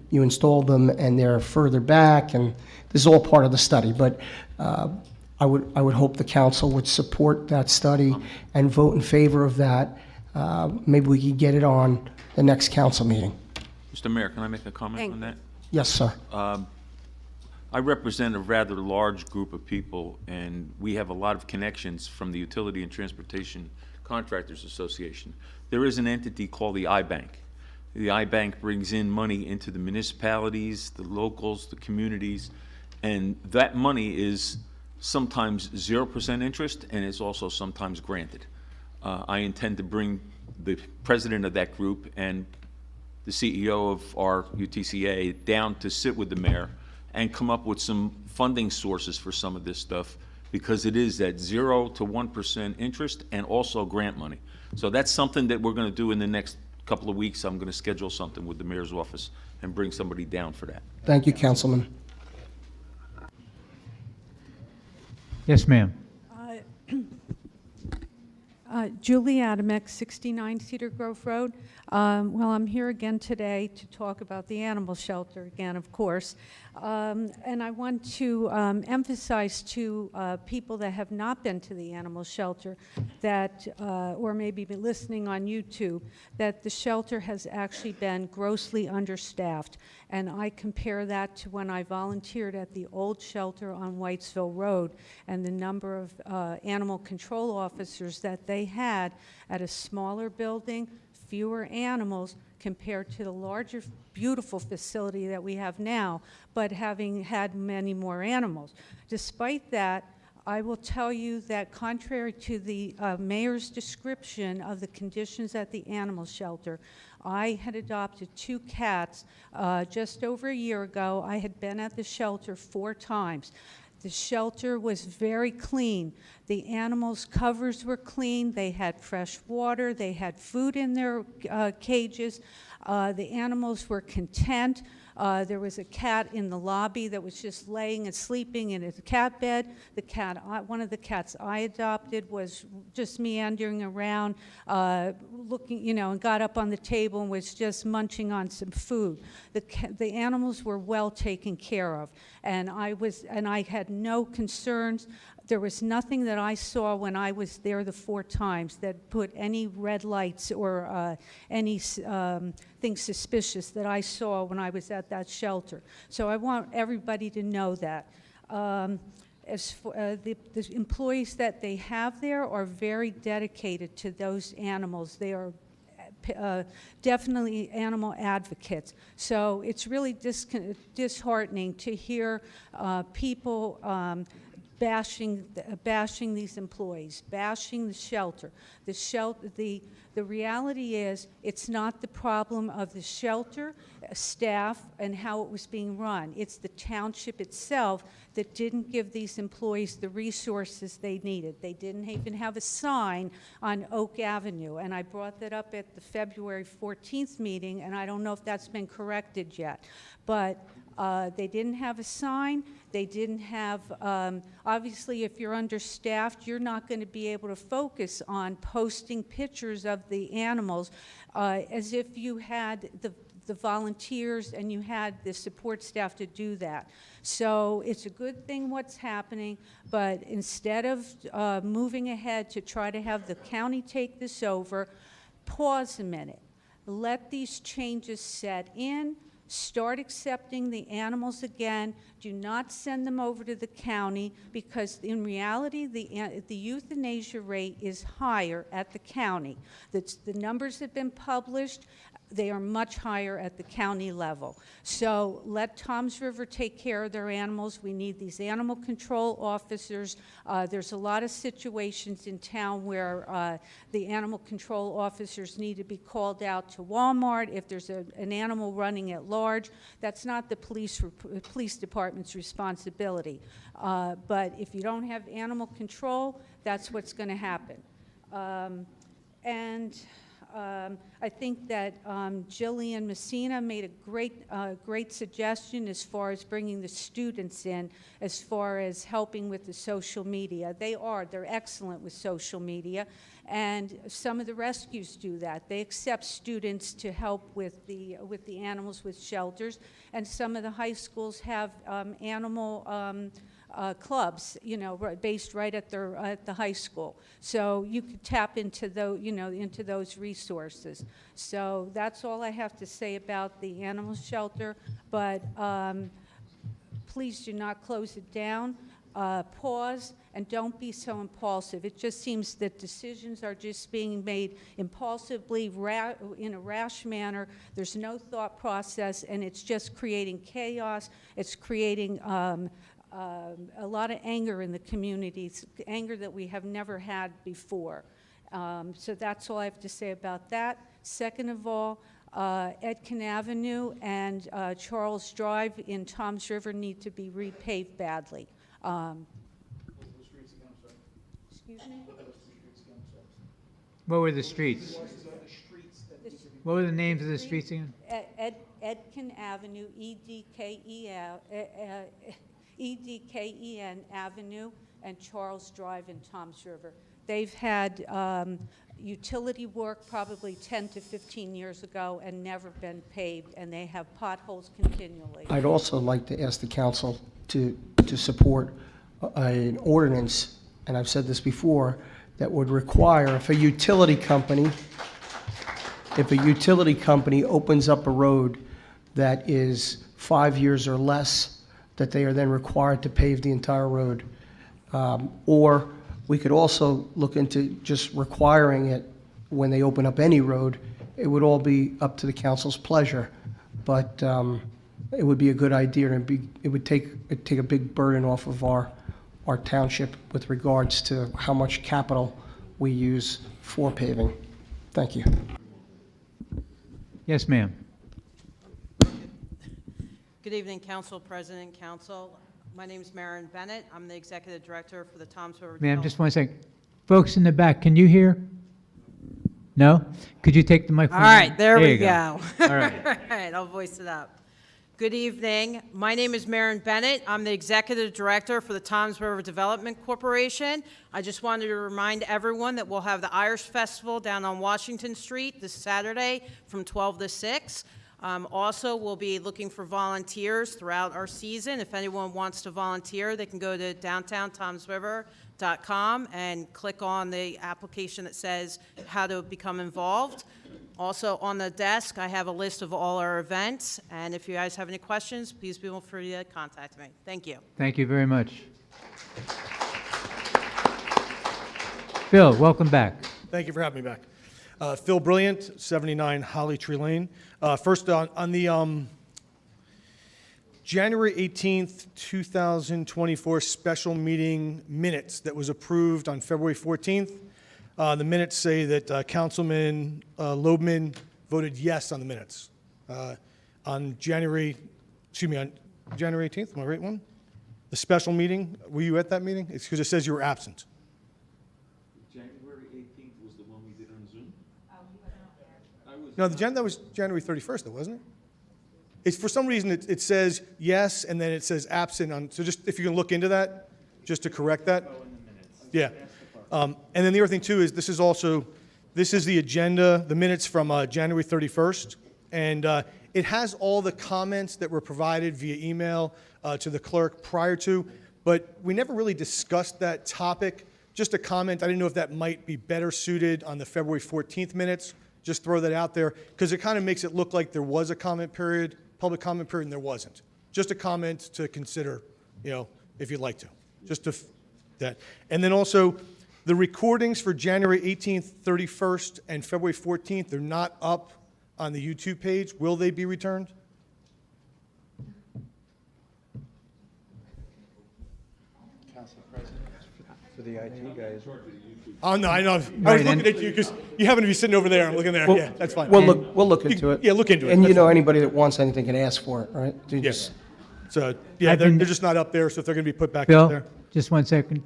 you install them, and they're further back, and this is all part of the study. But I would hope the council would support that study and vote in favor of that. Maybe we could get it on the next council meeting. Mr. Mayor, can I make a comment on that? Yes, sir. I represent a rather large group of people, and we have a lot of connections from the Utility and Transportation Contractors Association. There is an entity called the iBank. The iBank brings in money into the municipalities, the locals, the communities, and that money is sometimes 0% interest, and it's also sometimes granted. I intend to bring the president of that group and the CEO of our UTCA down to sit with the mayor and come up with some funding sources for some of this stuff, because it is at 0 to 1% interest and also grant money. So that's something that we're going to do in the next couple of weeks. I'm going to schedule something with the mayor's office and bring somebody down for that. Thank you, Councilman. Julie Adamek, 69 Cedar Grove Road. Well, I'm here again today to talk about the animal shelter again, of course. And I want to emphasize to people that have not been to the animal shelter that, or maybe been listening on YouTube, that the shelter has actually been grossly understaffed. And I compare that to when I volunteered at the old shelter on Whitesville Road and the number of animal control officers that they had at a smaller building, fewer animals compared to the larger, beautiful facility that we have now, but having had many more animals. Despite that, I will tell you that contrary to the mayor's description of the conditions at the animal shelter, I had adopted 2 cats just over a year ago. I had been at the shelter 4 times. The shelter was very clean. The animals' covers were clean. They had fresh water. They had food in their cages. The animals were content. There was a cat in the lobby that was just laying and sleeping in a cat bed. The cat, one of the cats I adopted was just meandering around, looking, you know, and got up on the table and was just munching on some food. The animals were well taken care of, and I had no concerns. There was nothing that I saw when I was there the 4 times that put any red lights or any thing suspicious that I saw when I was at that shelter. So I want everybody to know that. As for the employees that they have there are very dedicated to those animals. They are definitely animal advocates. So it's really disheartening to hear people bashing these employees, bashing the shelter. The reality is it's not the problem of the shelter, staff, and how it was being run. It's the township itself that didn't give these employees the resources they needed. They didn't even have a sign on Oak Avenue, and I brought that up at the February 14th meeting, and I don't know if that's been corrected yet. But they didn't have a sign. They didn't have, obviously, if you're understaffed, you're not going to be able to focus on posting pictures of the animals as if you had the volunteers and you had the support staff to do that. So it's a good thing what's happening, but instead of moving ahead to try to have the county take this over, pause a minute. Let these changes set in. Start accepting the animals again. Do not send them over to the county, because in reality, the euthanasia rate is higher at the county. The numbers have been published. They are much higher at the county level. So let Toms River take care of their animals. We need these animal control officers. There's a lot of situations in town where the animal control officers need to be called out to Walmart if there's an animal running at large. That's not the police department's responsibility. But if you don't have animal control, that's what's going to happen. I think that Jillian Messina made a great suggestion as far as bringing the students in, as far as helping with the social media. They're excellent with social media, and some of the rescues do that. They accept students to help with the animals with shelters, and some of the high schools have animal clubs, you know, based right at the high school. So you could tap into into those resources. So that's all I have to say about the animal shelter. But please do not close it down. Pause and don't be so impulsive. It just seems that decisions are just being made impulsively, in a rash manner. There's no thought process, and it's just creating chaos. It's creating a lot of anger in the communities, anger that we have never had before. So that's all I have to say about that. Second of all, Edkin Avenue and Charles Drive in Toms River need to be repaved badly. Excuse me? What were the streets? What were the names of the streets again? Edkin Avenue, EDKEN Avenue, and Charles Drive in Toms River. They've had utility work probably 10 to 15 years ago and never been paved, and they have potholes continually. I'd also like to ask the council to support an ordinance, and I've said this before, that would require if a utility company opens up a road that is 5 years or less, that they are then required to pave the entire road. Or we could also look into just requiring it when they open up any road. It would all be up to the council's pleasure, but it would be a good idea, and it would take a big burden off of our township with regards to how much capital we use for paving. Thank you. Yes, ma'am. Good evening, Council President, Council. My name is Maren Bennett. I'm the Executive Director for the Toms River. Ma'am, just one second. Folks in the back, can you hear? No? Could you take the microphone? All right, there we you go. All right. All right, I'll voice it up. Good evening. My name is Maren Bennett. I'm the Executive Director for the Toms River Development Corporation. I just wanted to remind everyone that we'll have the Irish Festival down on Washington Street this Saturday from 12 to 6. Also, we'll be looking for volunteers throughout our season. If anyone wants to volunteer, they can go to downtowntomsriver.com and click on the application that says how to become involved. Also, on the desk, I have a list of all our events, and if you guys have any questions, please feel free to contact me. Thank you. Thank you very much. Phil, welcome back. Thank you for having me back. Phil Brilliant, 79 Holly Tree Lane. First, on the January 18th, 2024 special meeting minutes that was approved on February 14th, the minutes say that Councilman Loebman voted yes on the minutes. On January 18th, am I right one? The special meeting, were you at that meeting? It's because it says you were absent. January 18th was the one we did on Zoom? No, that was January 31st, though, wasn't it? It's, for some reason, it says yes, and then it says absent on, so just, if you can look into that, just to correct that. Yeah. And then the other thing, too, is this is the agenda, the minutes from January 31st, and it has all the comments that were provided via email to the clerk prior to, but we never really discussed that topic. Just a comment, I didn't know if that might be better suited on the February 14th minutes. Just throw that out there, because it kind of makes it look like there was a comment period, public comment period, and there wasn't. Just a comment to consider, if you'd like to. Just to that. And then also, the recordings for January 18th, 31st, and February 14th, they're not up on the YouTube page. Will they be returned? Council President, for the IT guys. Oh, no, I know. I was looking at you because you happen to be sitting over there. I'm looking there. Yeah, that's fine. We'll look into it. Yeah, look into it. And That's anybody that wants anything can ask for it, right? Yes. So, yeah, I've they're been- just not up there, so if they're going to be put back up Phil, there. just one second.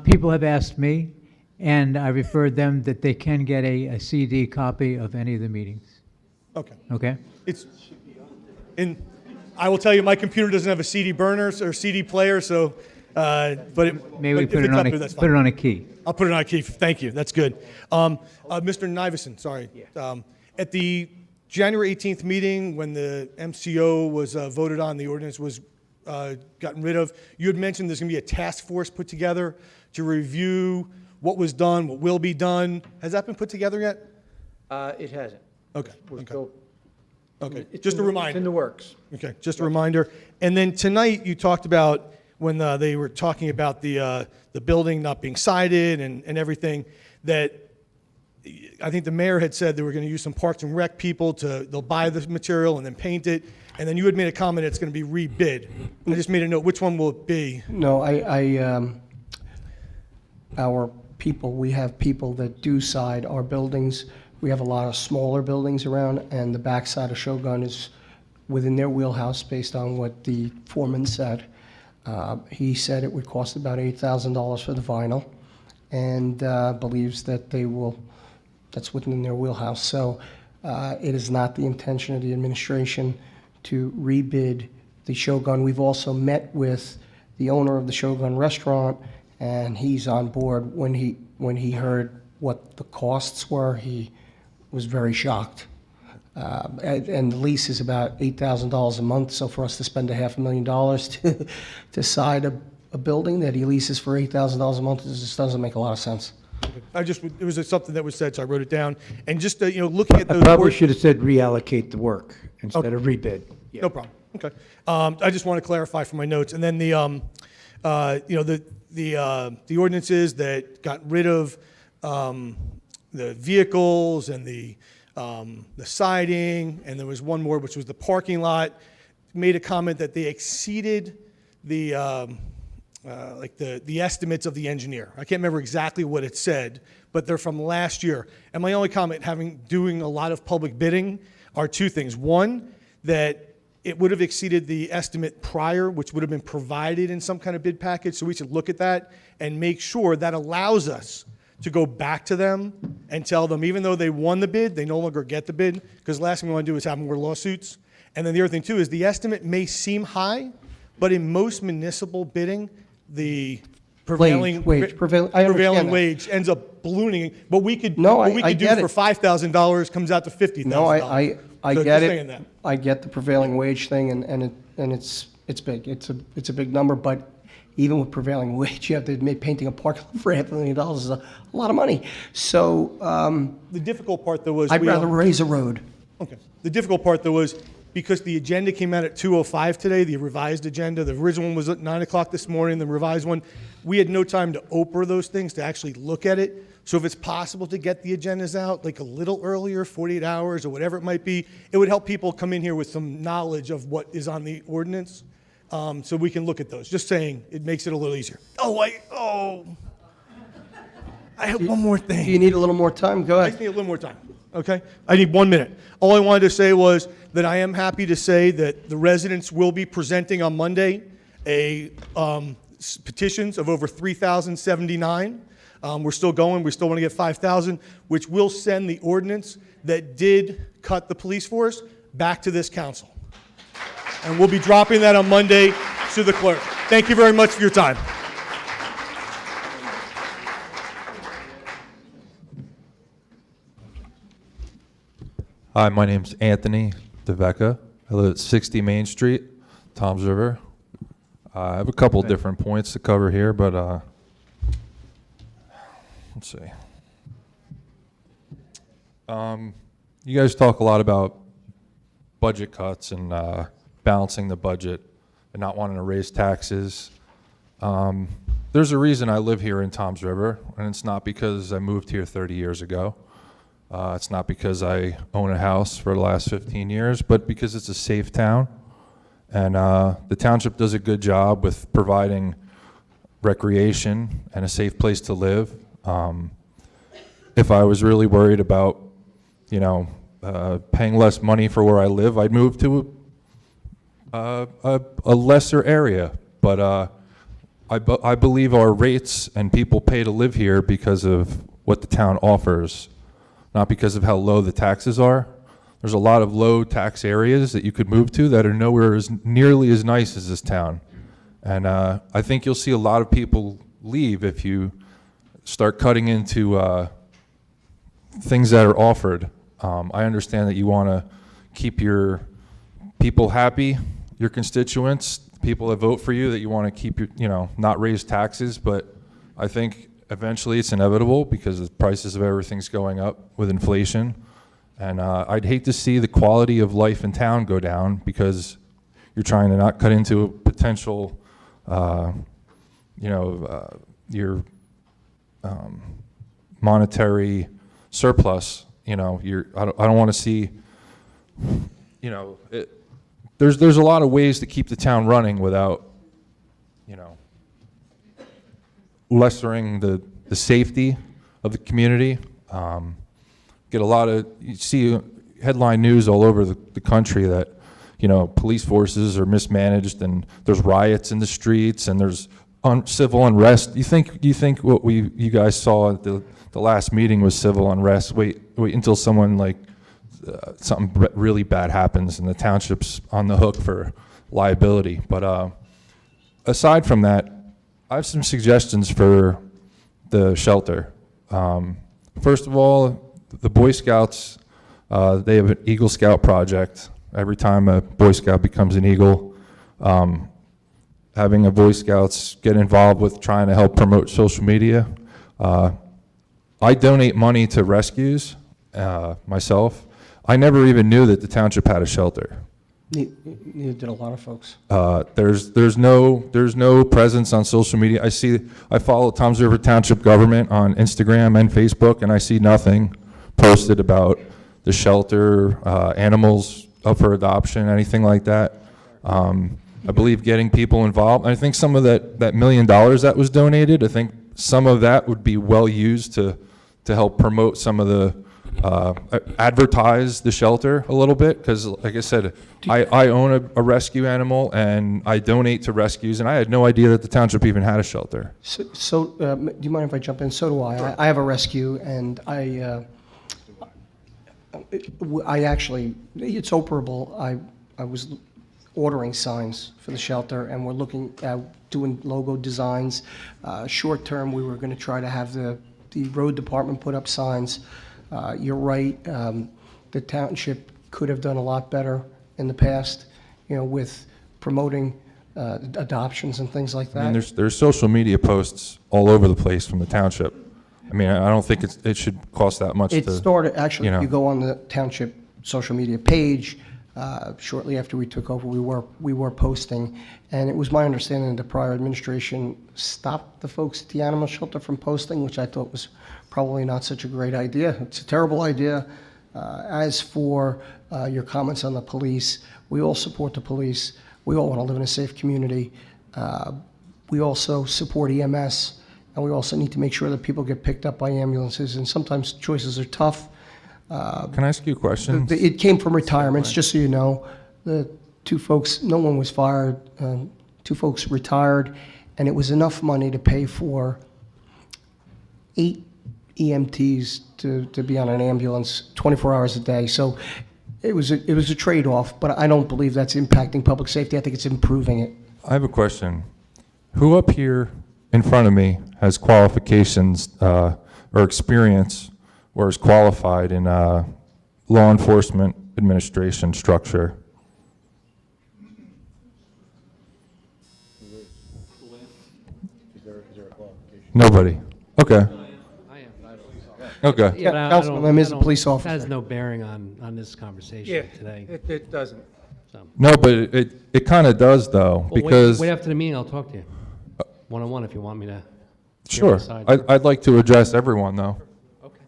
People have asked me, and I referred them that they can get a CD copy of any of the meetings. Okay. Okay? And I will tell you, my computer doesn't have a CD burner or CD player, so, but Maybe we but put if it it's on up a there, that's put it fine. on a key. I'll put it on a key. Thank you. That's good. Mr. Nivison, sorry. At the January 18th meeting, when the MCO was voted on, the ordinance was gotten rid of, you had mentioned there's going to be a task force put together to review what was done, what will be done. Has that been put together yet? It hasn't. Okay. We're Okay. still- Okay, it's just a in the- reminder. It's in the works. Okay, just a reminder. And then tonight, you talked about when they were talking about the building not being sided and everything, that I think the mayor had said they were going to use some Parks and Rec people they'll buy the material and then paint it. And then you had made a comment it's going to be rebid. I just made a note. Which one will it be? No, our people, we have people that do side our buildings. We have a lot of smaller buildings around, and the backside of Shogun is within their wheelhouse based on what the foreman said. He said it would cost about $8,000 for the vinyl, and believes that that's within their wheelhouse. So it is not the intention of the administration to rebid the Shogun. We've also met with the owner of the Shogun restaurant, and he's on board. When when he heard what the costs were, he was very shocked. And the lease is about $8,000 a month, so for us to spend $500,000 to side a building that he leases for $8,000 a month, it just doesn't make a lot of sense. It was something that was said, so I wrote it down. And just, looking at I those. probably should have said reallocate the work instead of rebid. Yeah. No problem. Okay. I just want to clarify for my notes. And then the ordinances that got rid of the vehicles and the siding, and there was one more, which was the parking lot, made a comment that they exceeded the estimates of the engineer. I can't remember exactly what it said, but they're from last year. And my only comment, doing a lot of public bidding, are two things. One, that it would have exceeded the estimate prior, which would have been provided in some kind of bid package. So we should look at that and make sure that allows us to go back to them and tell them, even though they won the bid, they no longer get the bid, because the last thing we want to do is have more lawsuits. And then the other thing too is the estimate may seem high, but in most municipal bidding, the prevailing that. wage ends up ballooning. But we could, No, what we I could do get for it. $5,000 comes out to $50,000. No, I So get just saying it. that. I get the prevailing wage thing, and it's big. It's a big number, but even with prevailing wage, you have to admit painting a parking lot for $500,000 is a lot of money. So The difficult part though was I'd we, rather raise a road. Okay. The difficult part, though, was because the agenda came out at 2:05 today, the revised agenda, the original one was at 9 o'clock this morning, the revised one, we had no time to Oprah those things, to actually look at it. So if it's possible to get the agendas out like a little earlier, 48 hours or whatever it might be, it would help people come in here with some knowledge of what is on the ordinance, so we can look at those. Just saying, it makes it a little easier. I have one more thing. Do you need a little more time? Go I ahead. just need a little more time, okay? I need 1 minute. All I wanted to say was that I am happy to say that the residents will be presenting on Monday petitions of over 3,079. We're still going. We still want to get 5,000, which will send the ordinance that did cut the police force back to this council. And we'll be dropping that on Monday to the clerk. Thank you very much for your time. Hi, my name's Anthony DeVecca. I live at 60 Main Street, Toms River. I have a couple different points to cover here, but let's see. You guys talk a lot about budget cuts and balancing the budget and not wanting to raise taxes. There's a reason I live here in Toms River, and it's not because I moved here 30 years ago. It's not because I own a house for the last 15 years, but because it's a safe town. And the township does a good job with providing recreation and a safe place to live. If I was really worried about, paying less money for where I live, I'd move to a lesser area. But I believe our rates and people pay to live here because of what the town offers, not because of how low the taxes are. There's a lot of low tax areas that you could move to that are nowhere as nearly as nice as this town. And I think you'll see a lot of people leave if you start cutting into things that are offered. I understand that you want to keep your people happy, your constituents, people that vote for you, that you want to keep your, not raise taxes, but I think eventually it's inevitable because the prices of everything's going up with inflation. And I'd hate to see the quality of life in town go down because you're trying to not cut into a potential, your monetary surplus. I don't want to see, there's a lot of ways to keep the town running without, lessering the safety of the community. Get a lot of, you see headline news all over the country that, police forces are mismanaged and there's riots in the streets and there's civil unrest. You think what you guys saw at the last meeting was civil unrest? Wait until someone something really bad happens and the township's on the hook for liability. But aside from that, I have some suggestions for the shelter. First of all, the Boy Scouts, they have an Eagle Scout project. Every time a Boy Scout becomes an Eagle, having a Boy Scouts get involved with trying to help promote social media. I donate money to rescues myself. I never even knew that the township had a shelter. Neither did a lot of folks. There's no presence on social media. I follow Toms River Township government on Instagram and Facebook, and I see nothing posted about the shelter, animals up for adoption, anything like that. I believe getting people involved. I think some of that $1 million that was donated, I think some of that would be well used to help promote some of the advertise the shelter a little bit, because like I said, I own a rescue animal and I donate to rescues, and I had no idea that the township even had a shelter. So do you mind if I jump in? So do I. I have a rescue, and I actually, it's operable. I was ordering signs for the shelter, and we're looking at doing logo designs. Short term, we were going to try to have the road department put up signs. You're right, the township could have done a lot better in the past, with promoting adoptions and things like that. I mean, there's social media posts all over the place from the township. I mean, I don't think it should cost that much. It started, actually, if you go on the township social media page, shortly after we took over, we were posting, and it was my understanding that the prior administration stopped the folks at the animal shelter from posting, which I thought was probably not such a great idea. It's a terrible idea. As for your comments on the police, we all support the police. We all want to live in a safe community. We also support EMS, and we also need to make sure that people get picked up by ambulances, and sometimes choices are tough. Can I ask you a question? It came from retirements, just so you know. The two folks, no one was fired. Two folks retired, and it was enough money to pay for 8 EMTs to be on an ambulance 24 hours a day. So it was a trade-off, but I don't believe that's impacting public safety. I think it's improving it. I have a question. Who up here in front of me has qualifications or experience or is qualified in law enforcement administration structure? Nobody. Okay. Okay. Yeah, but I Councilman don't- Lim is a I don't- police officer. That has no bearing on this conversation today. It doesn't. No, but it kind of does though, Well, wait- because Wait after the meeting, I'll talk to you. One-on-one if you want me to. hear sure, my side. I'd like to address everyone though. Okay.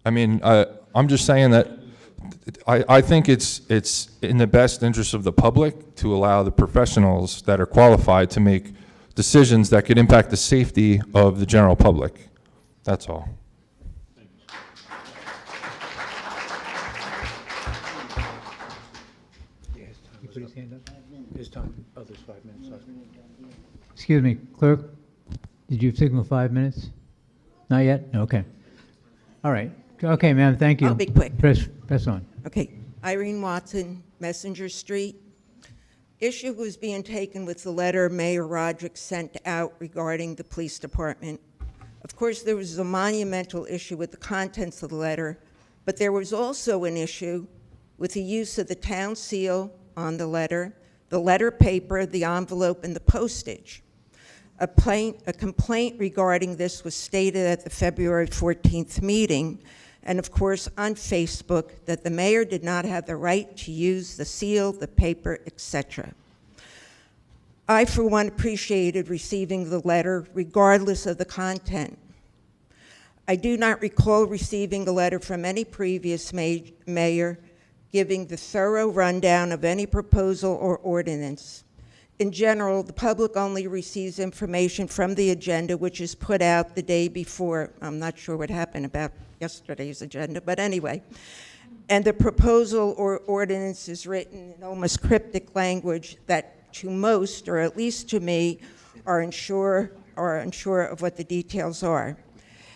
I mean, I'm just saying that I think it's in the best interest of the public to allow the professionals that are qualified to make decisions that could impact the safety of the general public. That's all. He put his hand up? His time. Oh, there's 5 minutes left. Excuse me, clerk, did you signal 5 minutes? Not yet? Okay. All right. Okay, ma'am, thank you. I'll be quick. Press on. Okay, Irene Watson, Messenger Street. Issue was being taken with the letter Mayor Roderick sent out regarding the police department. Of course, there was a monumental issue with the contents of the letter, but there was also an issue with the use of the town seal on the letter paper, the envelope, and the postage. A complaint regarding this was stated at the February 14th meeting, and of course on Facebook, that the mayor did not have the right to use the seal, the paper, etc. I, for one, appreciated receiving the letter regardless of the content. I do not recall receiving a letter from any previous mayor giving the thorough rundown of any proposal or ordinance. In general, the public only receives information from the agenda, which is put out the day before. I'm not sure what happened about yesterday's agenda, but anyway. And the proposal or ordinance is written in almost cryptic language that to most, or at least to me, are unsure of what the details are.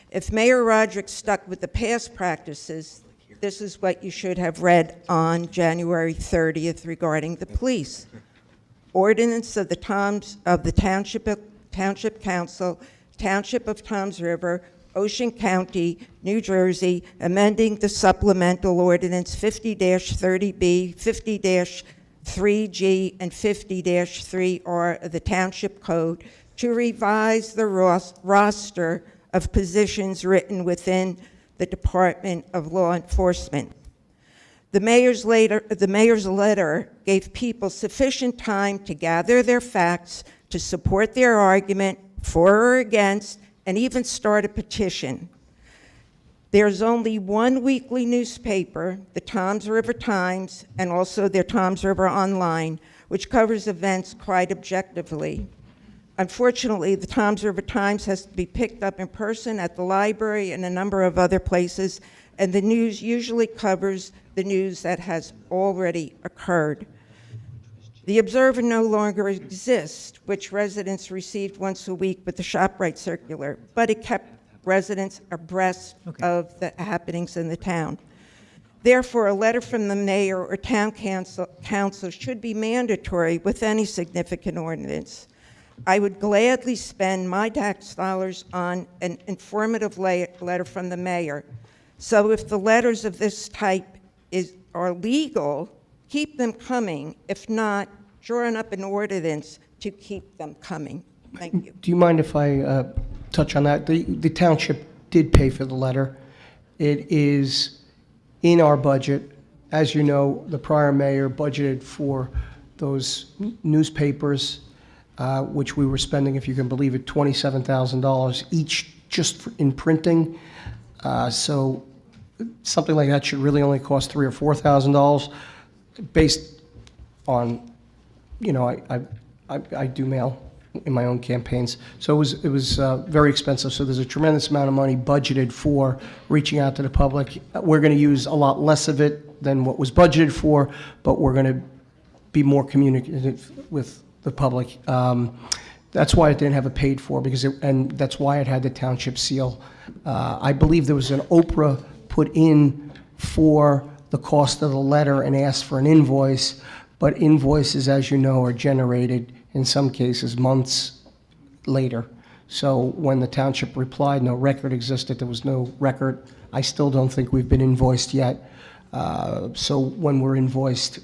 If Mayor Roderick stuck with the past practices, this is what you should have read on January 30th regarding the police. Ordinance of the Township Council Township of Toms River, Ocean County, New Jersey, amending the supplemental ordinance 50-30B, 50-3G, and 50-3R of the Township Code to revise the roster of positions written within the Department of Law Enforcement. The mayor's letter gave people sufficient time to gather their facts, to support their argument for or against, and even start a petition. There's only one weekly newspaper, the Toms River Times, and also their Toms River Online, which covers events quite objectively. Unfortunately, the Toms River Times has to be picked up in person at the library and a number of other places, and the news usually covers the news that has already occurred. The Observer no longer exists, which residents received once a week with the ShopRite circular, but it kept residents abreast of the happenings in the town. Therefore, a letter from the mayor or town council should be mandatory with any significant ordinance. I would gladly spend my tax dollars on an informative letter from the mayor. So if the letters of this type are legal, keep them coming. If not, drawing up an ordinance to keep them coming. Thank you. Do you mind if I touch on that? The township did pay for the letter. It is in our budget. As you know, the prior mayor budgeted for those newspapers, which we were spending, if you can believe it, $27,000 each just in printing. So something like that should really only cost $3,000 or $4,000 based on, I do mail in my own campaigns. So it was very expensive. So there's a tremendous amount of money budgeted for reaching out to the public. We're going to use a lot less of it than what was budgeted for, but we're going to be more communicative with the public. That's why it didn't have a paid for, and that's why it had the township seal. I believe there was an Oprah put in for the cost of the letter and asked for an invoice, but invoices, as you know, are generated in some cases months later. So when the township replied, no record existed, there was no record. I still don't think we've been invoiced yet. So when we're invoiced,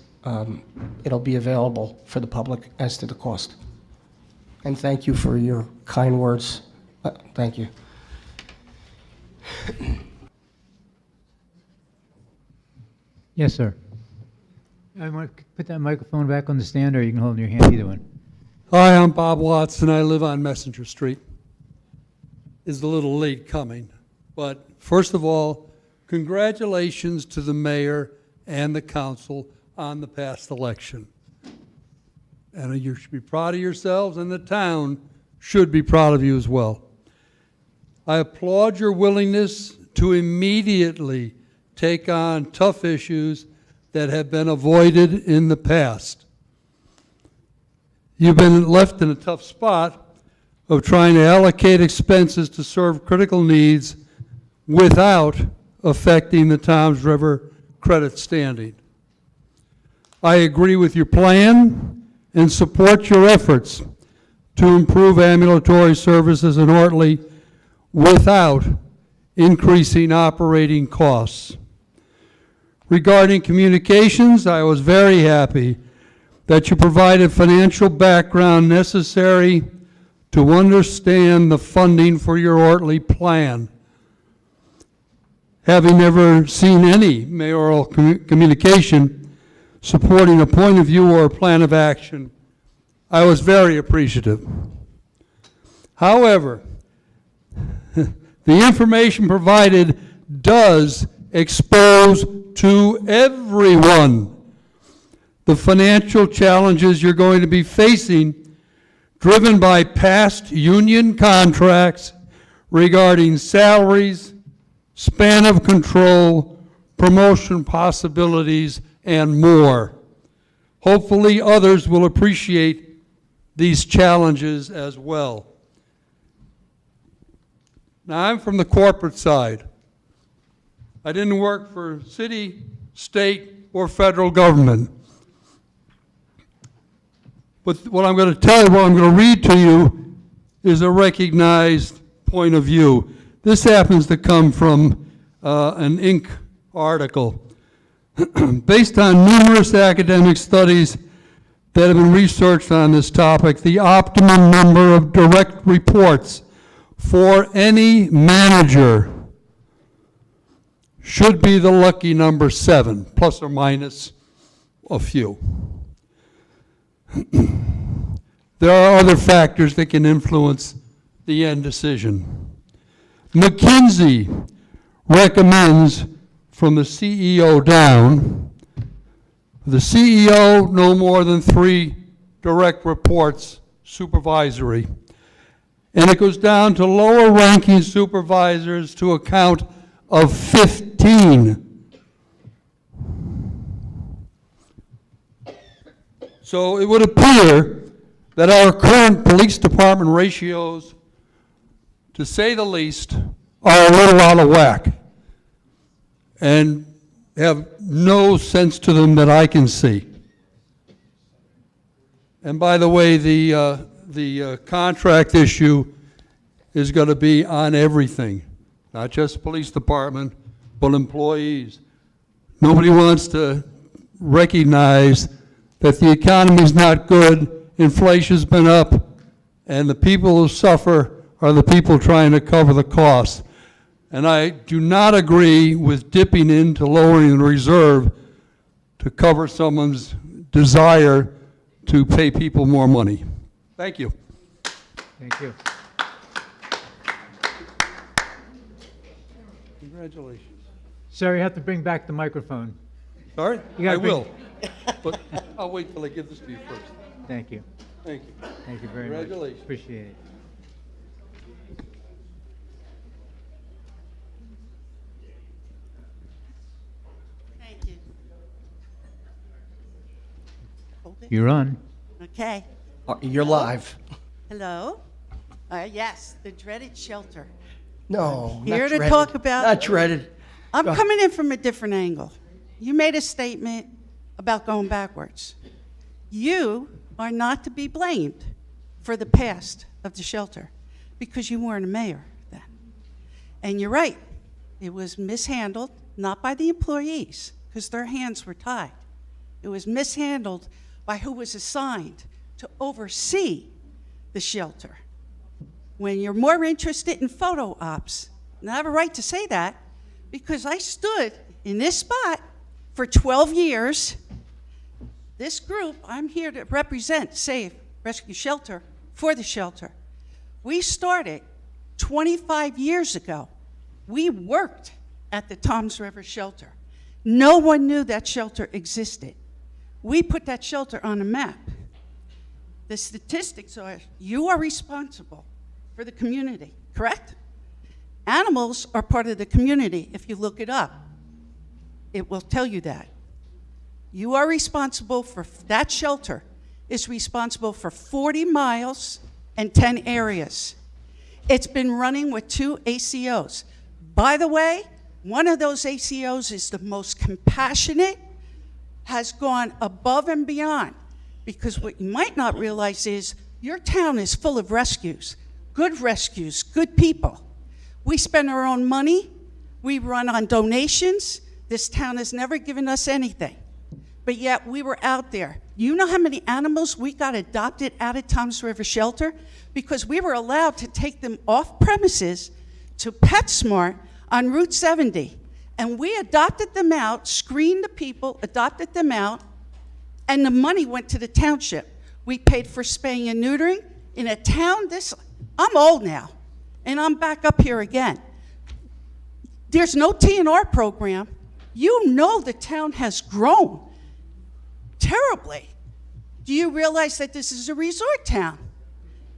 it'll be available for the public as to the cost. And thank you for your kind words. Thank you. Yes, sir. I want to put that microphone back on the stand, or you can hold it in your hand, either one. Hi, I'm Bob Watson. I live on Messenger Street. It's a little late coming, but first of all, congratulations to the mayor and the council on the past election. And you should be proud of yourselves, and the town should be proud of you as well. I applaud your willingness to immediately take on tough issues that have been avoided in the past. You've been left in a tough spot of trying to allocate expenses to serve critical needs without affecting the Toms River credit standing. I agree with your plan and support your efforts to improve ambulatory services in Ortley without increasing operating costs. Regarding communications, I was very happy that you provided financial background necessary to understand the funding for your Ortley plan. Having never seen any mayoral communication supporting a point of view or a plan of action, I was very appreciative. However, the information provided does expose to everyone the financial challenges you're going to be facing, driven by past union contracts regarding salaries, span of control, promotion possibilities, and more. Hopefully others will appreciate these challenges as well. Now, I'm from the corporate side. I didn't work for city, state, or federal government. But what I'm going to tell you, what I'm going to read to you, is a recognized point of view. This happens to come from an Inc. article. Based on numerous academic studies that have been researched on this topic, the optimum number of direct reports for any manager should be the lucky number 7, plus or minus a few. There are other factors that can influence the end decision. McKinsey recommends from the CEO down, the CEO no more than 3 direct reports supervisory. And it goes down to lower ranking supervisors to a count of 15. So it would appear that our current police department ratios, to say the least, are a little out of whack and have no sense to them that I can see. And by the way, the contract issue is going to be on everything, not just police department, but employees. Nobody wants to recognize that the economy's not good, inflation's been up, and the people who suffer are the people trying to cover the costs. And I do not agree with dipping into lowering the reserve to cover someone's desire to pay people more money. Thank you. Thank you. Congratulations. Sir, you have to bring back the microphone. Sorry? You gotta I will. But I'll wait till I give this to you first. Thank you. Thank you. Thank you very much. Congratulations. Appreciate it. Thank you. Hold it. You're on. Okay. You're live. Hello? Yes, the dreaded shelter. No, Here not to dreaded. talk about. Not dreaded. I'm Go- coming in from a different angle. You made a statement about going backwards. You are not to be blamed for the past of the shelter because you weren't a mayor then. And you're right, it was mishandled, not by the employees, because their hands were tied. It was mishandled by who was assigned to oversee the shelter. When you're more interested in photo ops, and I have a right to say that because I stood in this spot for 12 years. This group, I'm here to represent Save Rescue Shelter for the shelter. We started 25 years ago. We worked at the Toms River Shelter. No one knew that shelter existed. We put that shelter on the map. The statistics are you are responsible for the community, correct? Animals are part of the community. If you look it up, it will tell you that. You are responsible for, that shelter is responsible for 40 miles and 10 areas. It's been running with 2 ACOs. By the way, one of those ACOs is the most compassionate, has gone above and beyond, because what you might not realize is your town is full of rescues, good people. We spend our own money, we run on donations. This town has never given us anything, but yet we were out there. You know how many animals we got adopted out of Toms River Shelter? Because we were allowed to take them off premises to PetSmart on Route 70. And we adopted them out, screened the people, adopted them out, and the money went to the township. We paid for spaying and neutering in a town I'm old now, and I'm back up here again. There's no TNR program. You know the town has grown terribly. Do you realize that this is a resort town?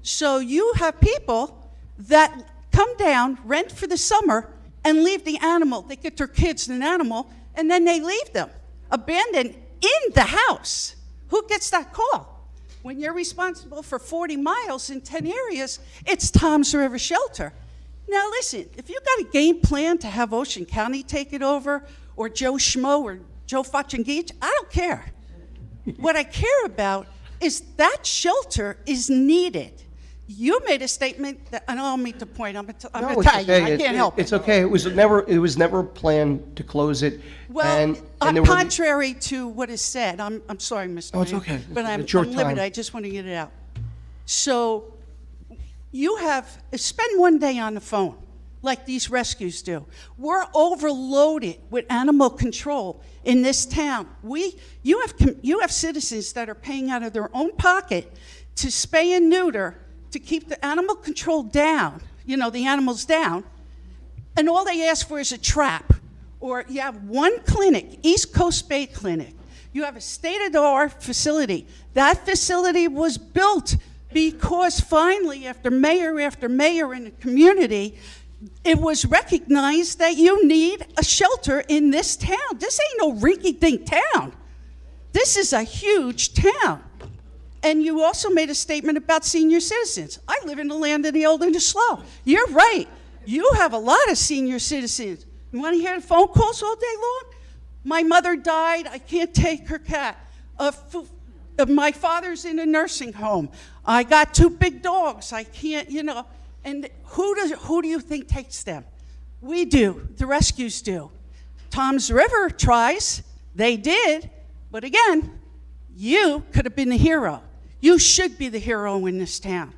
So you have people that come down, rent for the summer, and leave the animal. They get their kids an animal, and then they leave them abandoned in the house. Who gets that call? When you're responsible for 40 miles in 10 areas, it's Toms River Shelter. Now listen, if you've got a game plan to have Ocean County take it over, or Joe Schmo, or Joe Fachengich, I don't care. What I care about is that shelter is needed. You made a statement that, I don't mean to point, I'm No, it's Italian, okay. I can't help it. It's okay. It was never planned to close it. Well, and there were- contrary to what is said, I'm sorry, Mr. No, it's Mayor, okay. but I'm It's your limited, time. I just want to get it out. So, you spend one day on the phone, like these rescues do. We're overloaded with animal control in this town. You have citizens that are paying out of their own pocket to spay and neuter, to keep the animal control down, the animals down, and all they ask for is a trap. Or you have one clinic, East Coast Spade Clinic. You have a state-of-the-art facility. That facility was built because finally, after mayor in the community, it was recognized that you need a shelter in this town. This ain't no rinky-dink town. This is a huge town. And you also made a statement about senior citizens. I live in the land of the old and the slow. You're right. You have a lot of senior citizens. You want to hear the phone calls all day long? My mother died. I can't take her cat. My father's in a nursing home. I got 2 big dogs. I can't, And who do you think takes them? We do. The rescues do. Tom's River tries. They did. But again, you could have been the hero. You should be the hero in this town.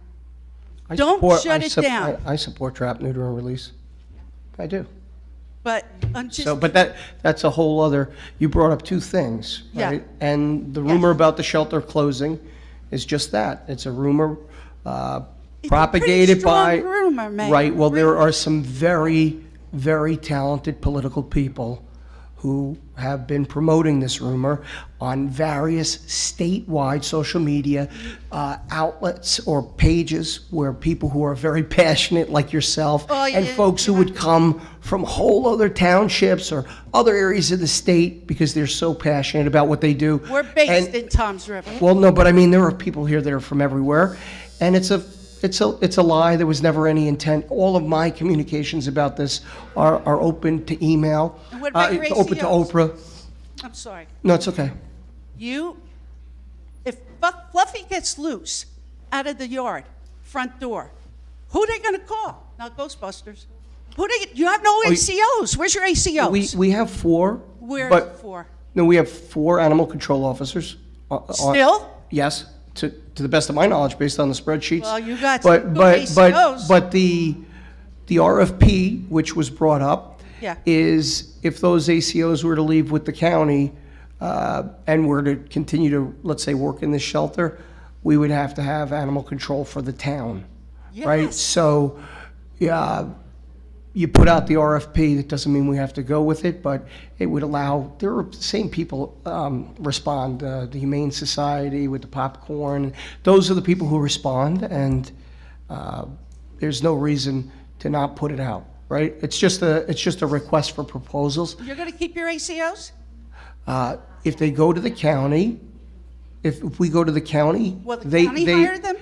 Don't shut it down. I support trap, neuter, and release. I do. But I'm just. So, but that's a whole other, you brought up 2 things, Yeah. right? And the rumor about the shelter closing is just that. It's a rumor propagated by. Strong rumor, Mayor. Right, well, there are some very, very talented political people who have been promoting this rumor on various statewide social media outlets or pages where people who are very passionate, like yourself, and folks who would come from whole other townships or other areas of the state because they're so passionate about what they do. We're based in Tom's River. Well, no, but I mean, there are people here that are from everywhere, and it's a lie. There was never any intent. All of my communications about this are open to email. And what about your open to ACOs? Oprah. I'm sorry. No, it's okay. If Fluffy gets loose out of the yard, front door, who they gonna call? Not Ghostbusters. You have no ACOs. Where's your ACOs? We have 4. Where's but- 4? No, we have 4 animal control officers. Still? Yes, to the best of my knowledge, based on the spreadsheets. Well, you got But some good but ACOs. but the RFP, which was brought up, Yeah. is if those ACOs were to leave with the county and were to continue to, let's say, work in this shelter, we would have to have animal control for the town, right? Yes. So, yeah, you put out the RFP, that doesn't mean we have to go with it, but it would allow, there are the same people respond, the Humane Society with the popcorn. Those are the people who respond, and there's no reason to not put it out, right? It's just a request for proposals. You're gonna keep your ACOs? If they go to the county, if we go to the county, Will the they county hire them?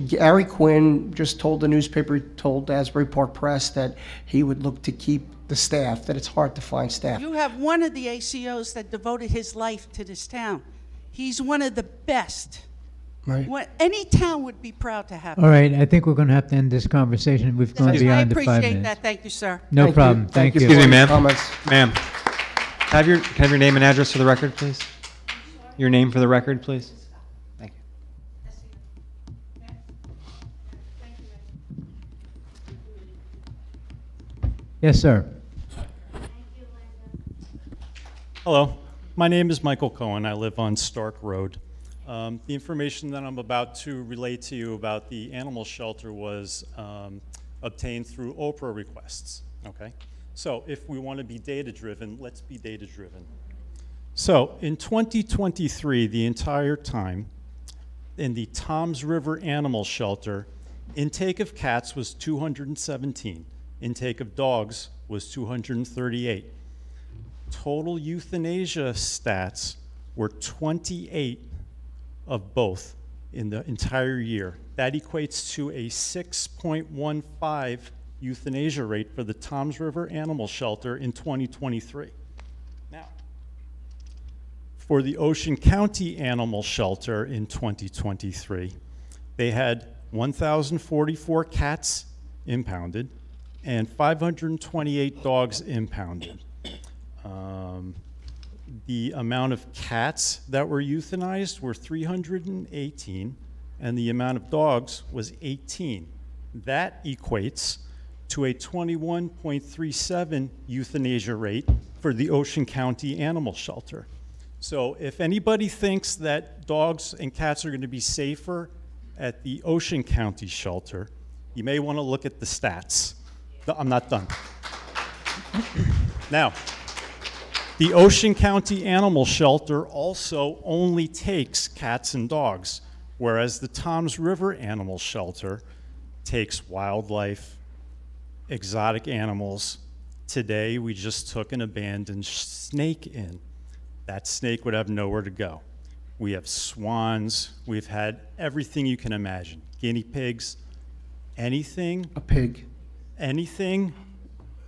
Gary Quinn just told the newspaper, told Asbury Park Press that he would look to keep the staff, that it's hard to find staff. You have one of the ACOs that devoted his life to this town. He's one of the best. Right. Any town would be proud to have him. All right, I think we're going to have to end this conversation. We've gone I beyond the 5 appreciate minutes. that. Thank you, sir. No problem. Thank you. Excuse me, for your ma'am. comments. Ma'am, can I have your name and address for the record, please? Your name for the record, please? Thank you. Yes, sir. Hello, my name is Michael Cohen. I live on Stark Road. The information that I'm about to relate to you about the animal shelter was obtained through Oprah requests, okay? So if we want to be data-driven, let's be data-driven. So in 2023, the entire time, in the Toms River Animal Shelter, intake of cats was 217. Intake of dogs was 238. Total euthanasia stats were 28 of both in the entire year. That equates to a 6.15 euthanasia rate for the Toms River Animal Shelter in 2023. Now, for the Ocean County Animal Shelter in 2023, they had 1,044 cats impounded, and 528 dogs impounded. The amount of cats that were euthanized were 318, and the amount of dogs was 18. That equates to a 21.37 euthanasia rate for the Ocean County Animal Shelter. So if anybody thinks that dogs and cats are going to be safer at the Ocean County Shelter, you may want to look at the stats. No, I'm not done. Now, the Ocean County Animal Shelter also only takes cats and dogs, whereas the Toms River Animal Shelter takes wildlife, exotic animals. Today, we just took an abandoned snake in. That snake would have nowhere to go. We have swans. We've had everything you can imagine. Guinea pigs, anything. A pig. Anything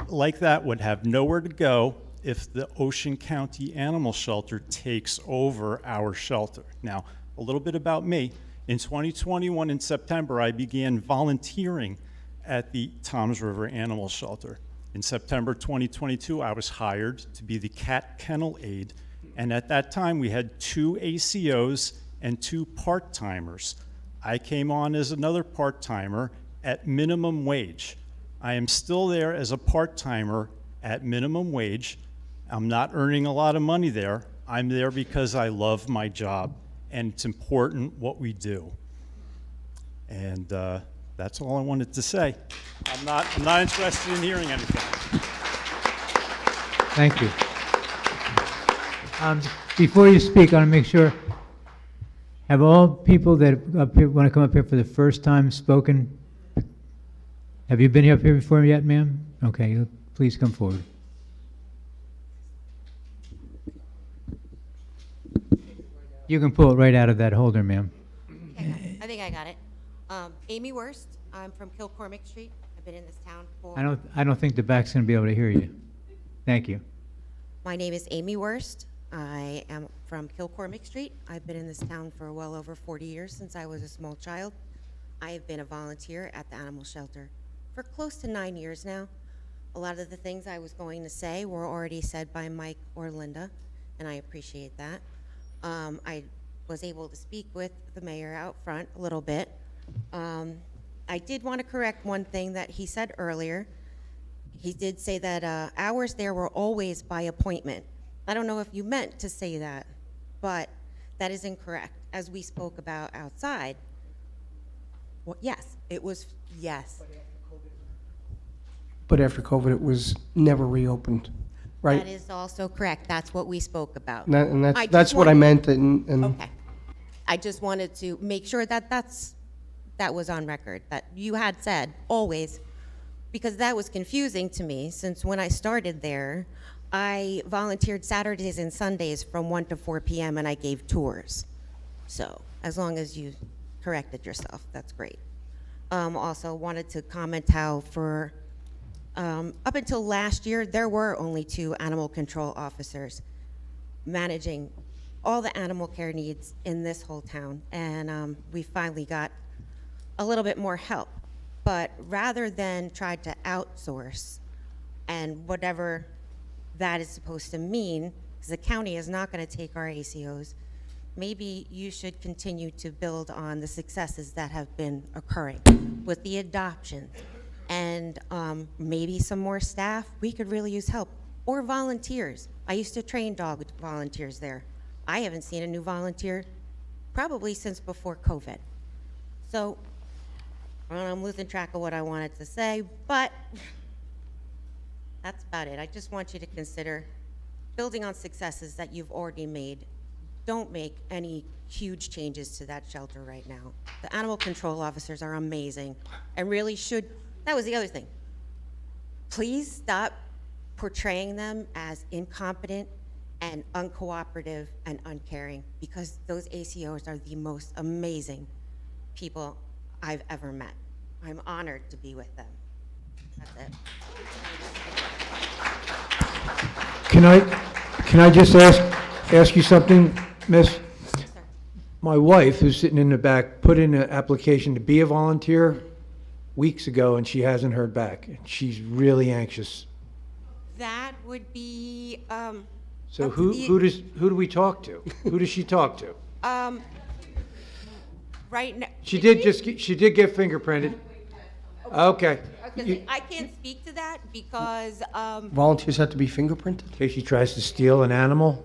like that would have nowhere to go if the Ocean County Animal Shelter takes over our shelter. Now, a little bit about me. In 2021, in September, I began volunteering at the Toms River Animal Shelter. In September 2022, I was hired to be the cat kennel aide, and at that time, we had 2 ACOs and 2 part-timers. I came on as another part-timer at minimum wage. I am still there as a part-timer at minimum wage. I'm not earning a lot of money there. I'm there because I love my job, and it's important what we do. And that's all I wanted to say. I'm not interested in hearing anything. Thank you. Before you speak, I want to make sure, have all people that want to come up here for the first time spoken? Have you been up here before yet, ma'am? Okay, please come forward. You can pull it right out of that holder, ma'am. I think I got it. Amy Worst. I'm from Kilcormick Street. I've been in this town for. I don't think the back's going to be able to hear you. Thank you. My name is Amy Worst. I am from Kilcormick Street. I've been in this town for well over 40 years since I was a small child. I have been a volunteer at the animal shelter for close to 9 years now. A lot of the things I was going to say were already said by Mike or Linda, and I appreciate that. I was able to speak with the mayor out front a little bit. I did want to correct one thing that he said earlier. He did say that hours there were always by appointment. I don't know if you meant to say that, but that is incorrect. As we spoke about outside, well, yes, it was, yes. But after COVID, it was never reopened, right? That is also correct. That's what we spoke about. And I that's just what I wanted- meant, and Okay. I just wanted to make sure that that was on record, that you had said always, because that was confusing to me, since when I started there, I volunteered Saturdays and Sundays from 1 to 4 p.m. and I gave tours. So as long as you corrected yourself, that's great. Also wanted to comment how for up until last year, there were only 2 animal control officers managing all the animal care needs in this whole town, and we finally got a little bit more help. But rather than try to outsource and whatever that is supposed to mean, because the county is not going to take our ACOs, maybe you should continue to build on the successes that have been occurring with the adoptions, and maybe some more staff. We could really use help, or volunteers. I used to train dog volunteers there. I haven't seen a new volunteer probably since before COVID. So I don't know, I'm losing track of what I wanted to say, but that's about it. I just want you to consider building on successes that you've already made. Don't make any huge changes to that shelter right now. The animal control officers are amazing and really should. That was the other thing. Please stop portraying them as incompetent and uncooperative and uncaring, because those ACOs are the most amazing people I've ever met. I'm honored to be with them. That's it. Can I just ask you something, Miss? My wife, who's sitting in the back, put in an application to be a volunteer weeks ago, and she hasn't heard back. And she's really anxious. That would be, So up to who do we talk to? Who does she talk to? right now. She did get fingerprinted. Okay. I can't speak to that because, Volunteers have to be fingerprinted? In case she tries to steal an animal.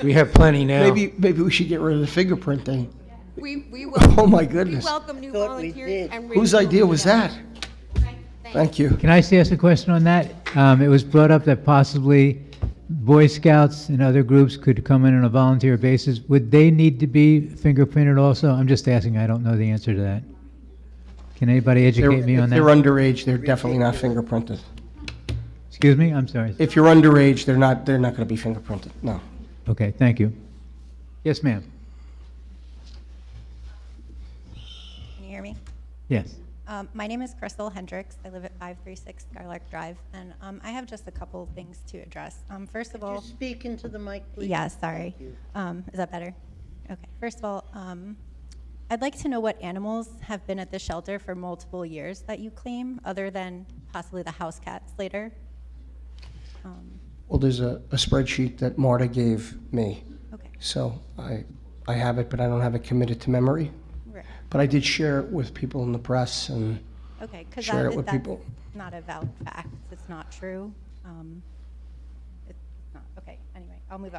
We have plenty now. Maybe we should get rid of the fingerprinting. we Oh, my goodness. We welcome new volunteers and. Whose idea was that? Thank you. Can I just ask a question on that? It was brought up that possibly Boy Scouts and other groups could come in on a volunteer basis. Would they need to be fingerprinted also? I'm just asking, I don't know the answer to that. Can anybody educate me on If that? they're underage, they're definitely not fingerprinted. Excuse me, I'm sorry. If you're underage, they're not going to be fingerprinted, no. Okay, thank you. Yes, ma'am. Can you hear me? Yes. My name is Crystal Hendricks. I live at 536 Skylark Drive, and I have just a couple of things to address. First of all, Speak into the mic, please. yeah, sorry. Is that better? Okay. First of all, I'd like to know what animals have been at the shelter for multiple years that you claim, other than possibly the house cats later. Well, there's a spreadsheet that Marta gave me. Okay. So I have it, but I don't have it committed to memory. Right. But I did share it with people in the press and Okay, because shared it with that's people. not a valid fact. It's not true. It's not. Okay. Anyway, I'll move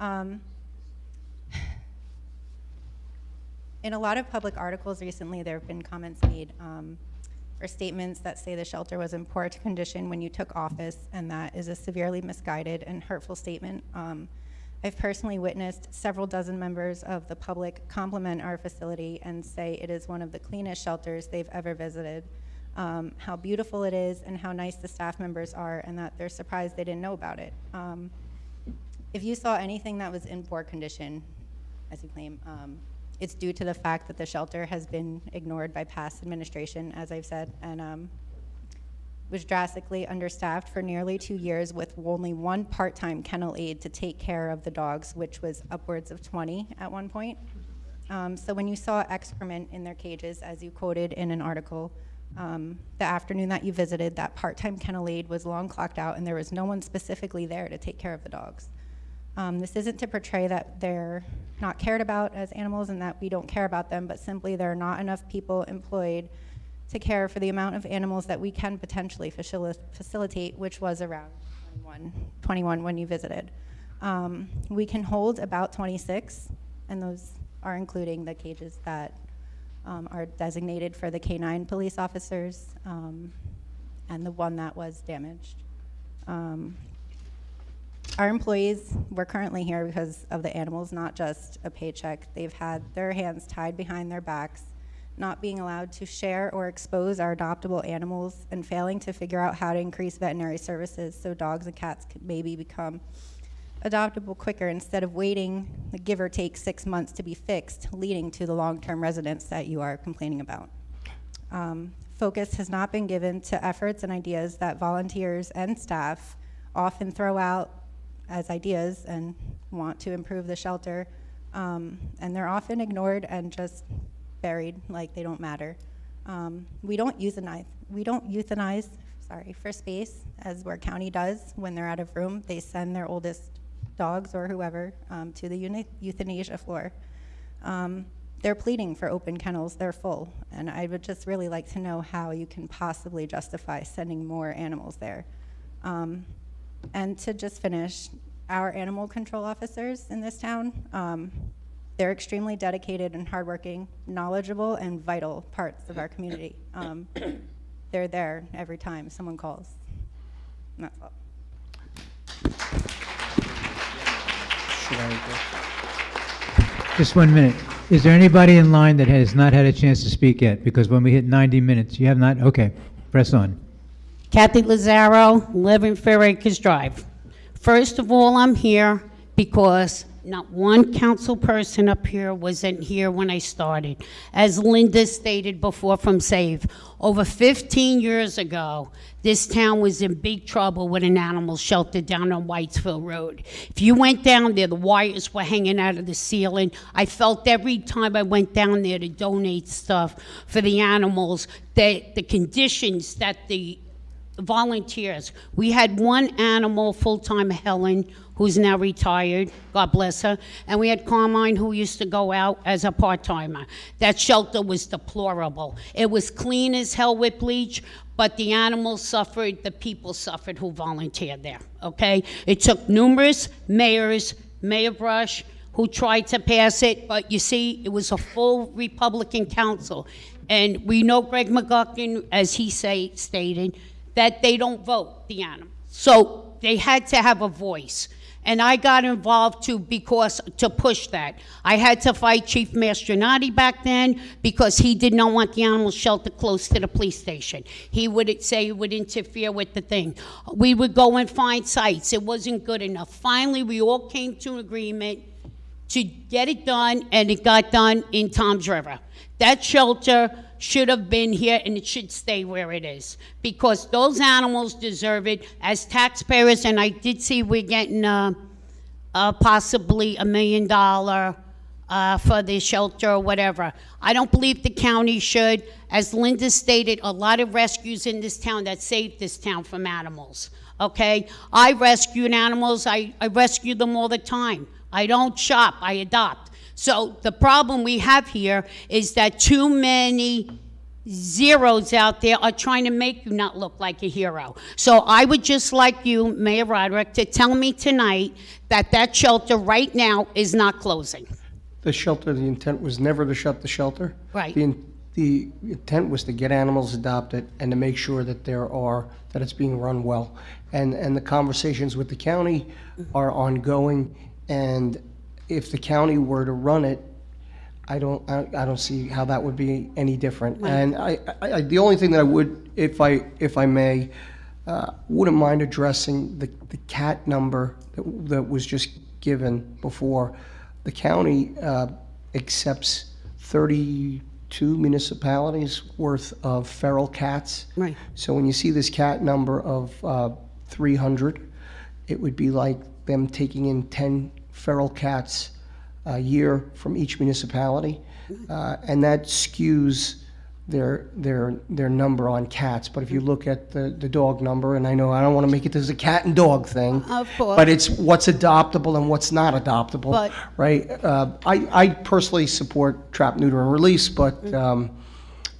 on. In a lot of public articles recently, there have been comments made or statements that say the shelter was in poor condition when you took office, and that is a severely misguided and hurtful statement. I've personally witnessed several dozen members of the public compliment our facility and say it is one of the cleanest shelters they've ever visited, how beautiful it is and how nice the staff members are, and that they're surprised they didn't know about it. If you saw anything that was in poor condition, as you claim, it's due to the fact that the shelter has been ignored by past administration, as I've said, and was drastically understaffed for nearly 2 years with only one part-time kennel aide to take care of the dogs, which was upwards of 20 at one point. So when you saw excrement in their cages, as you quoted in an article, the afternoon that you visited, that part-time kennel aide was long clocked out and there was no one specifically there to take care of the dogs. This isn't to portray that they're not cared about as animals and that we don't care about them, but simply there are not enough people employed to care for the amount of animals that we can potentially facilitate, which was around 21 when you visited. We can hold about 26, and those are including the cages that are designated for the K-9 police officers and the one that was damaged. Our employees were currently here because of the animals, not just a paycheck. They've had their hands tied behind their backs, not being allowed to share or expose our adoptable animals, and failing to figure out how to increase veterinary services so dogs and cats could maybe become adoptable quicker instead of waiting, give or take 6 months to be fixed, leading to the long-term residents that you are complaining about. Focus has not been given to efforts and ideas that volunteers and staff often throw out as ideas and want to improve the shelter, and they're often ignored and just buried like they don't matter. We don't euthanize for space, as Ware County does when they're out of room. They send their oldest dogs or whoever to the euthanasia floor. They're pleading for open kennels. They're full, and I would just really like to know how you can possibly justify sending more animals there. And to just finish, our animal control officers in this town, they're extremely dedicated and hardworking, knowledgeable, and vital parts of our community. They're there every time someone calls. And that's all. Just 1 minute. Is there anybody in line that has not had a chance to speak yet? Because when we hit 90 minutes, you have not? Okay, press on. Kathy Lazaro, 11 Fair Acres Drive. First of all, I'm here because not one council person up here wasn't here when I started. As Linda stated before from SAVE, over 15 years ago, this town was in big trouble with an animal shelter down on Whitesville Road. If you went down there, the wires were hanging out of the ceiling. I felt every time I went down there to donate stuff for the animals, that the conditions that the volunteers, we had one animal full-time, Helen, who's now retired, God bless her, and we had Carmine, who used to go out as a part-timer. That shelter was deplorable. It was clean as hell with bleach, but the animals suffered, the people suffered who volunteered there, okay? It took numerous mayors, Mayor Brush, who tried to pass it, but you see, it was a full Republican council. And we know Greg McGuckin, as he stated, that they don't vote the animals. So they had to have a voice. And I got involved too because to push that. I had to fight Chief Mastronati back then because he did not want the animal shelter close to the police station. He would say it would interfere with the thing. We would go and find sites. It wasn't good enough. Finally, we all came to an agreement to get it done, and it got done in Toms River. That shelter should have been here, and it should stay where it is, because those animals deserve it. As taxpayers, and I did see we're getting possibly $1 million for the shelter or whatever. I don't believe the county should. As Linda stated, a lot of rescues in this town that saved this town from animals, okay? I rescued animals. I rescue them all the time. I don't shop, I adopt. So the problem we have here is that too many zeros out there are trying to make you not look like a hero. So I would just like you, Mayor Roderick, to tell me tonight that that shelter right now is not closing. The shelter, the intent was never to shut the shelter. Right. The intent was to get animals adopted and to make sure that that it's being run well. And the conversations with the county are ongoing, and if the county were to run it, I don't see how that would be any different. Right. And I the only thing that I would, if I may, wouldn't mind addressing the cat number that was just given before. The county accepts 32 municipalities worth of feral cats. Right. So when you see this cat number of 300, it would be like them taking in 10 feral cats a year from each municipality, and that skews their number on cats. But if you look at the dog number, and I know I don't want to make it as a cat and dog thing, Of course. but it's what's adoptable and what's not adoptable, But- right? I personally support trap, neuter, and release, but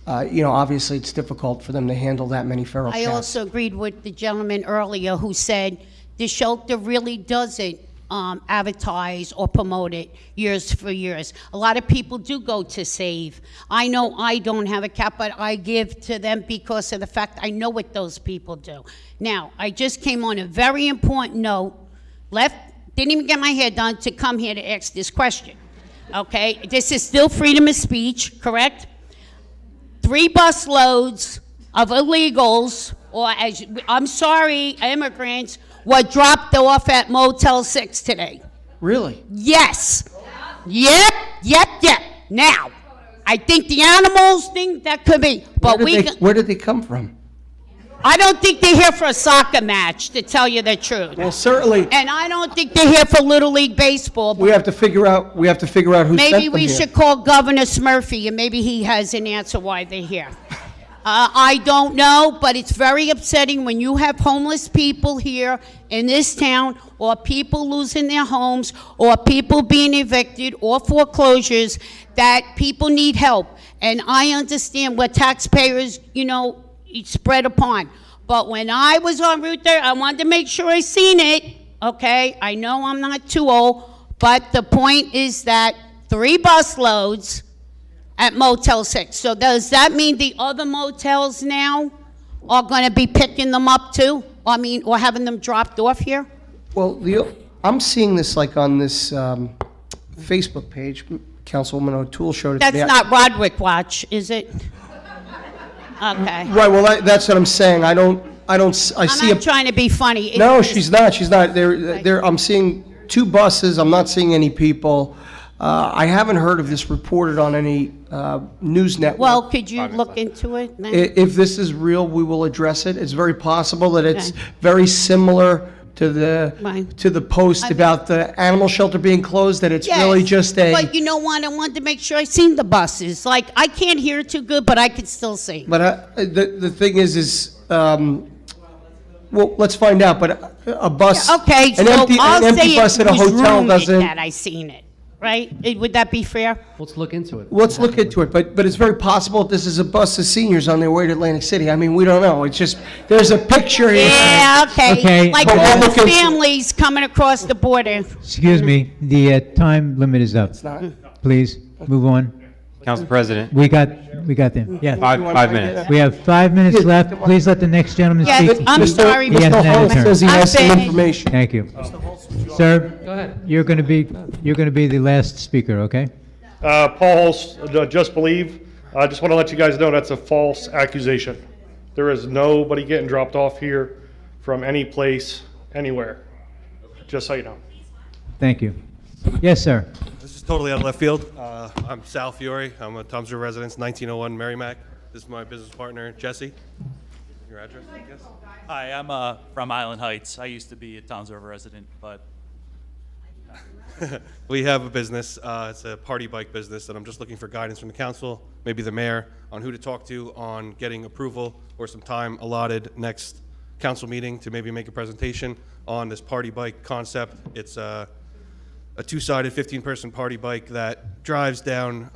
obviously it's difficult for them to handle that many feral I cats. also agreed with the gentleman earlier who said the shelter really doesn't advertise or promote it years for years. A lot of people do go to SAVE. I know I don't have a cat, but I give to them because of the fact I know what those people do. Now, I just came on a very important note, didn't even get my hair done to come here to ask this question, okay? This is still freedom of speech, correct? 3 busloads of illegals, or I'm sorry, immigrants, were dropped off at Motel 6 today. Really? Yes. Yep. Now, I think the animals think that could be, but Where did they come from? I don't think they're here for a soccer match, to tell you the truth. Well, certainly, And I don't think they're here for Little League Baseball. we have to figure out who sent them Maybe here. we should call Governor Smurfy, and maybe he has an answer why they're here. I don't know, but it's very upsetting when you have homeless people here in this town, or people losing their homes, or people being evicted, or foreclosures, that people need help. And I understand what taxpayers, spread upon. But when I was on Route 30, I wanted to make sure I seen it, okay? I know I'm not too old, but the point is that 3 busloads at Motel 6. So does that mean the other motels now are going to be picking them up too? Or having them dropped off here? Well, I'm seeing this like on this Facebook page. Councilwoman O'Toole showed it. That's to me. not Roderick Watch, is it? Okay. Right. Well, that's what I'm saying. I see I'm not trying to be funny. No, she's not. I'm seeing 2 buses, I'm not seeing any people. I haven't heard of this reported on any news network. Well, could you look into it then? If this is real, we will address it. It's very possible that it's Okay. very similar to the, Right. to the post about the animal shelter being closed, that it's really Yes, just a, But you know what, I wanted to make sure I seen the buses. Like, I can't hear too good, but I could still see. but the thing is, well, let's find out, but a bus, Okay, so an empty I'll say bus it at a was hotel rumored doesn't. that I seen it, right? Would that be fair? Let's look into it. Let's look into it, but it's very possible this is a bus of seniors on their way to Atlantic City. I mean, we don't know. It's just, there's a picture here. Yeah, okay. Okay. Like But we'll all the look into it. families coming across the border. Excuse me, the time limit is up. Please, move on. Council President, We got them, yes. 5 minutes. We have 5 minutes left. Please let the next gentleman Yes, speak. I'm sorry, He has Mr. an Holmes turn. Says he has some I'm finished. information. Thank you. Sir, Go ahead. you're going to be the last speaker, okay? Paul Hulse, Just Believe. I just want to let you guys know that's a false accusation. There is nobody getting dropped off here from any place, anywhere. Just so you know. Thank you. Yes, sir. This is totally out of left field. I'm Sal Fiore. I'm a Toms River resident, 1901 Merrimack. This is my business partner, Jesse. Your address, I guess? Hi, I'm from Island Heights. I used to be a Toms River resident, but We have a business. It's a party bike business, and I'm just looking for guidance from the council, maybe the mayor, on who to talk to on getting approval or some time allotted next council meeting to maybe make a presentation on this party bike concept. It's a 2-sided 15-person party bike that drives down,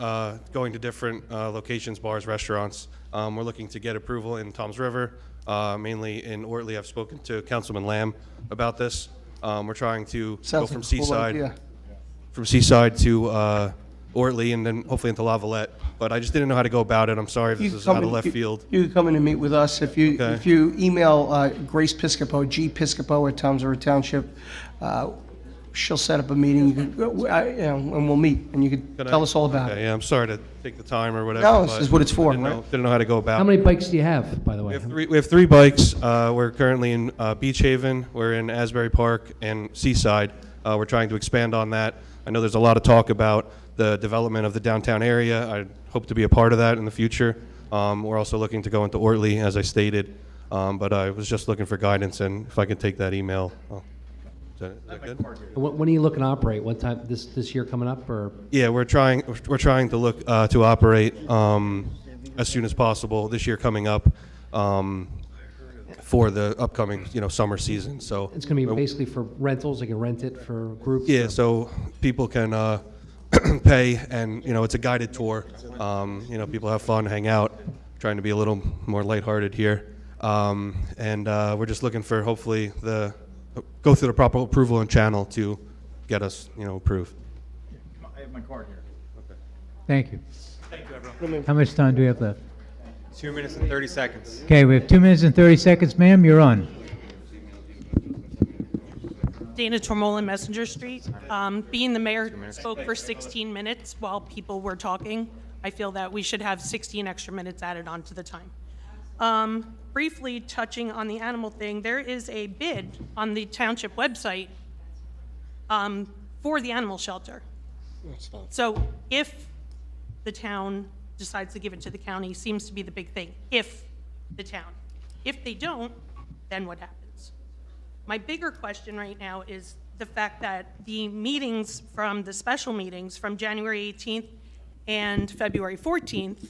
going to different locations, bars, restaurants. We're looking to get approval in Toms River, mainly in Ortley. I've spoken to Councilman Lamb about this. We're trying to go Sounds from like a cool Seaside, idea. to Ortley, and then hopefully into Lavalette. But I just didn't know how to go about it. I'm sorry if this is out of left field. You can come in and meet with us. If you, Okay. if you email Grace Piscopo, gpiscopo at Toms River Township, she'll set up a meeting, you can, and we'll meet, and you can Can I- tell us all about okay, it. Yeah, I'm sorry to take the time or whatever. No, this but is what it's for, Didn't know, right? didn't know how to go about How it. many bikes do you have, by the way? We have 3 bikes. We're currently in Beach Haven, we're in Asbury Park, and Seaside. We're trying to expand on that. I know there's a lot of talk about the development of the downtown area. I hope to be a part of that in the future. We're also looking to go into Ortley, as I stated. But I was just looking for guidance, and if I could take that email. Is that good? When are you looking to operate? What time, this year coming up, or? Yeah, we're trying to look to operate as soon as possible this year coming up for the upcoming summer season. So It's going to be basically for rentals, they can rent it for groups? yeah, or- so people can pay, and it's a guided tour. People have fun, hang out, trying to be a little more lighthearted here, and we're just looking for hopefully go through the proper approval and channel to get us approved. I have my card here. Thank you. Thank you, everyone. How much time do we have left? 2 minutes and 30 seconds. Okay, we have 2 minutes and 30 seconds, ma'am, you're on. Dana Tormola, Messenger Street. Being the mayor spoke for 16 minutes while people were talking, I feel that we should have 16 extra minutes added onto the time. Briefly touching on the animal thing, there is a bid on the township website for the animal shelter. So if the town decides to give it to the county, seems to be the big thing, if the town. If they don't, then what happens? My bigger question right now is the fact that the meetings from the special meetings from January 18th and February 14th,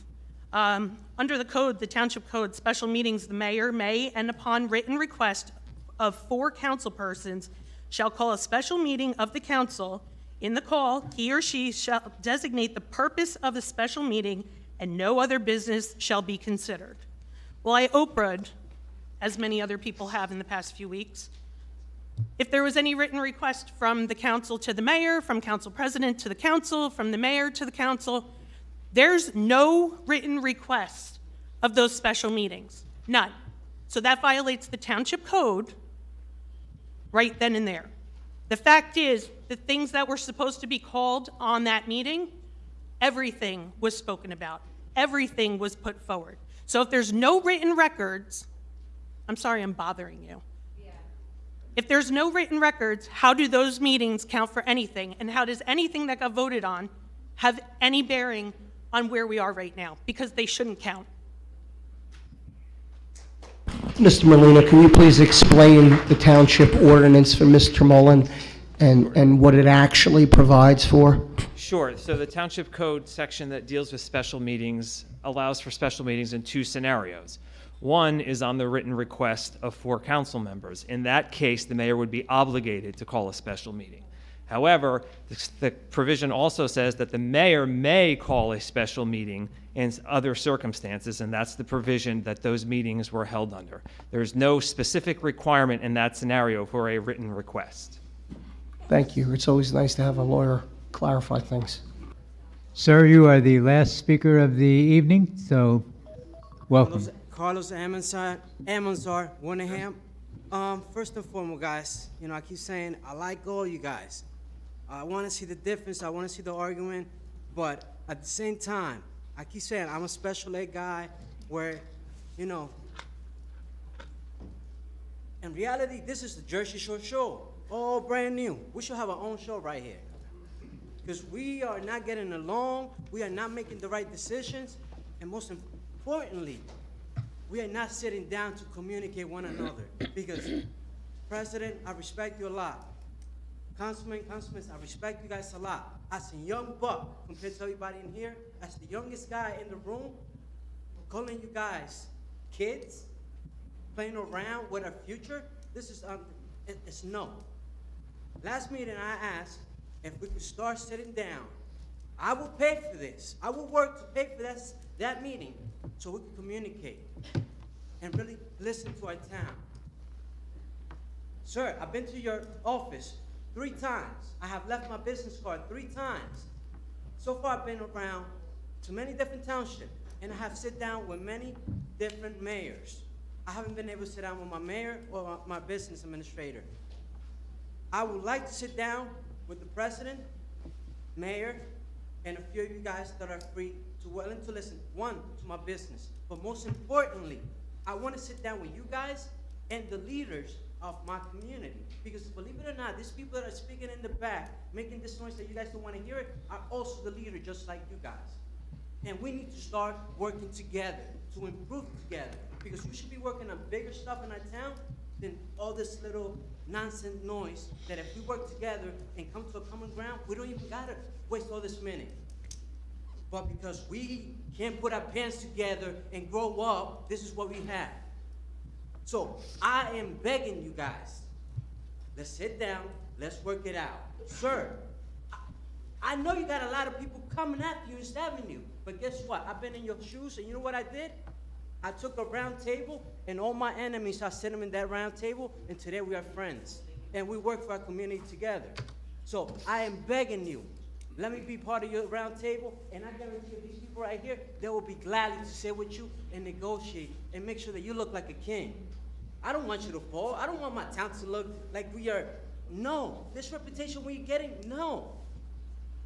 under the code, the township code, special meetings, the mayor may, and upon written request of 4 council persons, shall call a special meeting of the council. In the call, he or she shall designate the purpose of the special meeting, and no other business shall be considered. Well, I Oprah'd, as many other people have in the past few weeks. If there was any written request from the council to the mayor, from council president to the council, from the mayor to the council, there's no written request of those special meetings, none. So that violates the township code right then and there. The fact is, the things that were supposed to be called on that meeting, everything was spoken about. Everything was put forward. So if there's no written records, I'm sorry I'm bothering you. If there's no written records, how do those meetings count for anything? And how does anything that got voted on have any bearing on where we are right now? Because they shouldn't count. Mr. Molina, can you please explain the township ordinance for Mr. Mullen and what it actually provides for? Sure. So the Township Code section that deals with special meetings allows for special meetings in two scenarios. One is on the written request of 4 council members. In that case, the mayor would be obligated to call a special meeting. However, the provision also says that the mayor may call a special meeting in other circumstances, and that's the provision that those meetings were held under. There's no specific requirement in that scenario for a written request. Thank you. It's always nice to have a lawyer clarify things. Sir, you are the last speaker of the evening, so welcome. Carlos Amonsar, Winningham. First and foremost, guys, I keep saying I like all you guys. I want to see the difference. I want to see the argument, but at the same time, I keep saying I'm a special ed guy where, in reality, this is the Jersey Shore show, all brand new. We should have our own show right here. Because we are not getting along, we are not making the right decisions, and most importantly, we are not sitting down to communicate one another. Because, President, I respect you a lot. Councilmen, I respect you guys a lot. As a young buck, compared to everybody in here, as the youngest guy in the room, calling you guys kids, playing around with our future, this is, it's no. Last meeting I asked if we could start sitting down. I will pay for this. I will work to pay for that meeting so we can communicate and really listen to our town. Sir, I've been to your office 3 times. I have left my business card 3 times. So far, I've been around to many different townships, and I have sit down with many different mayors. I haven't been able to sit down with my mayor or my business administrator. I would like to sit down with the president, mayor, and a few of you guys that are free to willing to listen. One, to my business, but most importantly, I want to sit down with you guys and the leaders of my community. Because believe it or not, these people that are speaking in the back, making this noise that you guys don't want to hear it, are also the leader just like you guys. And we need to start working together to improve together. Because we should be working on bigger stuff in our town than all this little nonsense noise that if we work together and come to a common ground, we don't even gotta waste all this minute. But because we can't put our pants together and grow up, this is what we have. So I am begging you guys, let's sit down, let's work it out. Sir, I know you got a lot of people coming after you and stabbing you, but guess what? I've been in your shoes, and you know what I did? I took a round table, and all my enemies, I set them in that round table, and today we are friends. And we work for our community together. So I am begging you, let me be part of your round table, and I guarantee you these people right here, they will be glad to sit with you and negotiate and make sure that you look like a king. I don't want you to fall. I don't want my town to look like we are, no. This reputation we're getting, no.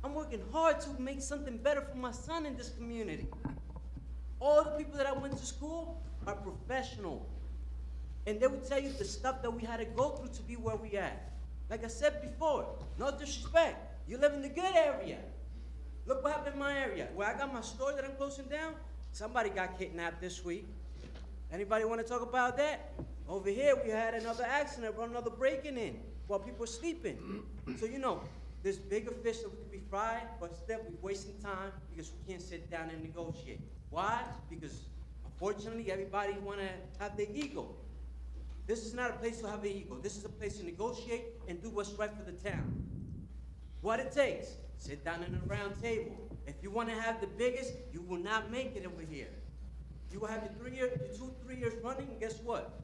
I'm working hard to make something better for my son in this community. All the people that I went to school are professional. And they would tell you the stuff that we had to go through to be where we at. Like I said before, no disrespect. You live in the good area. Look what happened in my area. Where I got my store that I'm closing down, somebody got kidnapped this week. Anybody want to talk about that? Over here, we had another accident, another breaking in while people were sleeping. So, there's bigger fish that we could be fried, but instead we're wasting time because we can't sit down and negotiate. Why? Because, unfortunately, everybody want to have their ego. This is not a place to have an ego. This is a place to negotiate and do what's right for the town. What it takes, sit down at a round table. If you want to have the biggest, you will not make it over here. You will have your 2-3 years running, and guess what?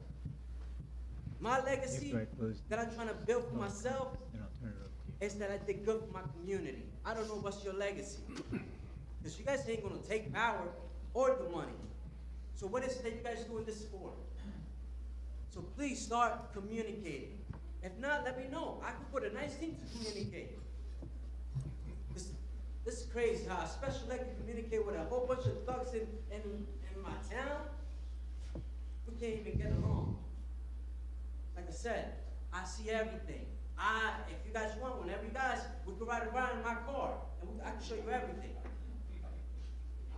My legacy that I'm trying to build for myself is that I did good for my community. I don't know what's your legacy. Because you guys ain't going to take power or the money. So what is it that you guys doing this for? So please start communicating. If not, let me know. I can put a nice team to communicate. This is crazy how a special ed can communicate with a whole bunch of thugs in my town. We can't even get along. Like I said, I see everything. If you guys want, whenever you guys, we could ride around in my car, and I can show you everything.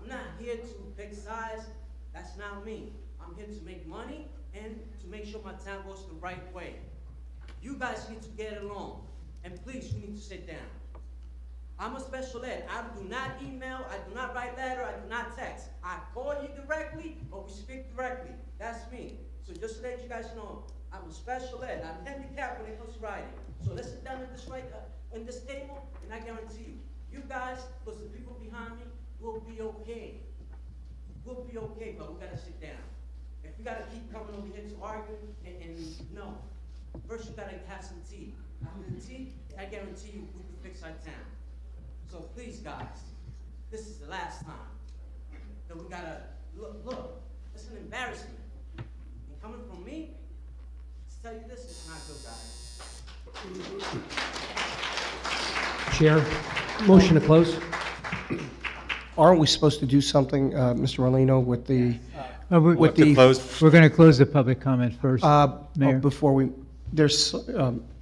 I'm not here to pick sides. That's not me. I'm here to make money and to make sure my town goes the right way. You guys need to get along, and please, you need to sit down. I'm a special ed. I do not email, I do not write letter, I do not text. I call you directly, or we speak directly. That's me. So just to let you guys know, I'm a special ed. I'm handicapped when it comes to writing. So let's sit down at this table, and I guarantee you, you guys, plus the people behind me, will be okay. We'll be okay, but we gotta sit down. If we gotta keep coming over here to argue, and no. First, you gotta have some tea. After the tea, I guarantee you, we can fix our town. So please, guys, this is the last time that we gotta, look, it's an embarrassment. And coming from me, to tell you this, it's not good, guys. Chair, motion to close? Aren't we supposed to do something, Mr. Merlino, with the, We're with the, going to close the public comment first, Mayor. before we, there's,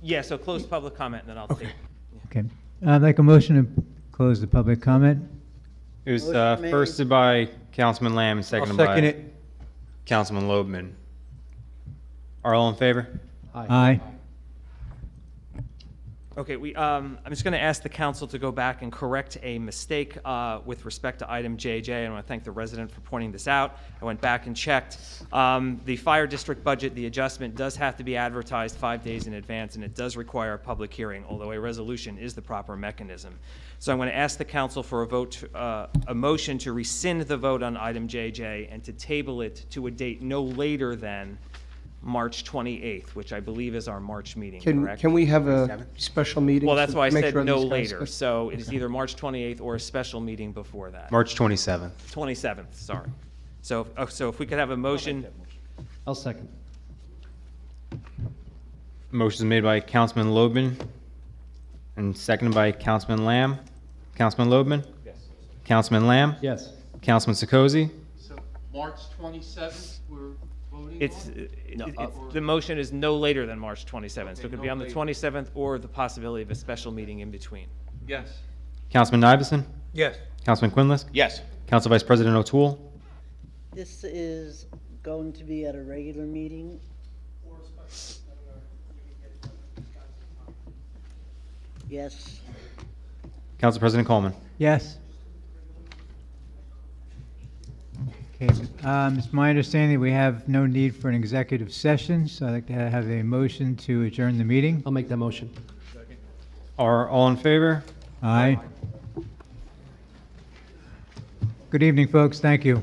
Yeah, so close public comment, and then I'll take. Okay. I'd like a motion to close the public comment. It was Motion made. firsted by Councilman Lamb and seconded by second it. Councilman Loebman. Are all in favor? Aye. Okay, I'm just going to ask the council to go back and correct a mistake with respect to item JJ. I want to thank the resident for pointing this out. I went back and checked. The fire district budget, the adjustment does have to be advertised 5 days in advance, and it does require a public hearing, although a resolution is the proper mechanism. So I'm going to ask the council for a motion to rescind the vote on item JJ and to table it to a date no later than March 28th, which I believe is our March meeting, correct? can we have a special meeting? Well, that's to why I make said sure no these guys later. get- So it is either March 28th or a special meeting before that. March 27th. 27th, sorry. So if we could have a motion, I'll second. Motion is made by Councilman Loebman and seconded by Councilman Lamb. Councilman Loebman? Yes. Councilman Lamb? Yes. Councilman Sikosi? So March 27th, we're voting the motion is no later than March 27th. So it could be on the 27th or the possibility of a special meeting in between. Yes. Councilman Iveson? Yes. Councilman Quinlisk? Yes. Council Vice President O'Toole? This is going to be at a regular meeting? Yes. Council President Coleman? Yes. Okay, it's my understanding we have no need for an executive session, so I'd like to have a motion to adjourn the meeting. I'll make that motion. Are all in favor? Aye. Good evening, folks. Thank you.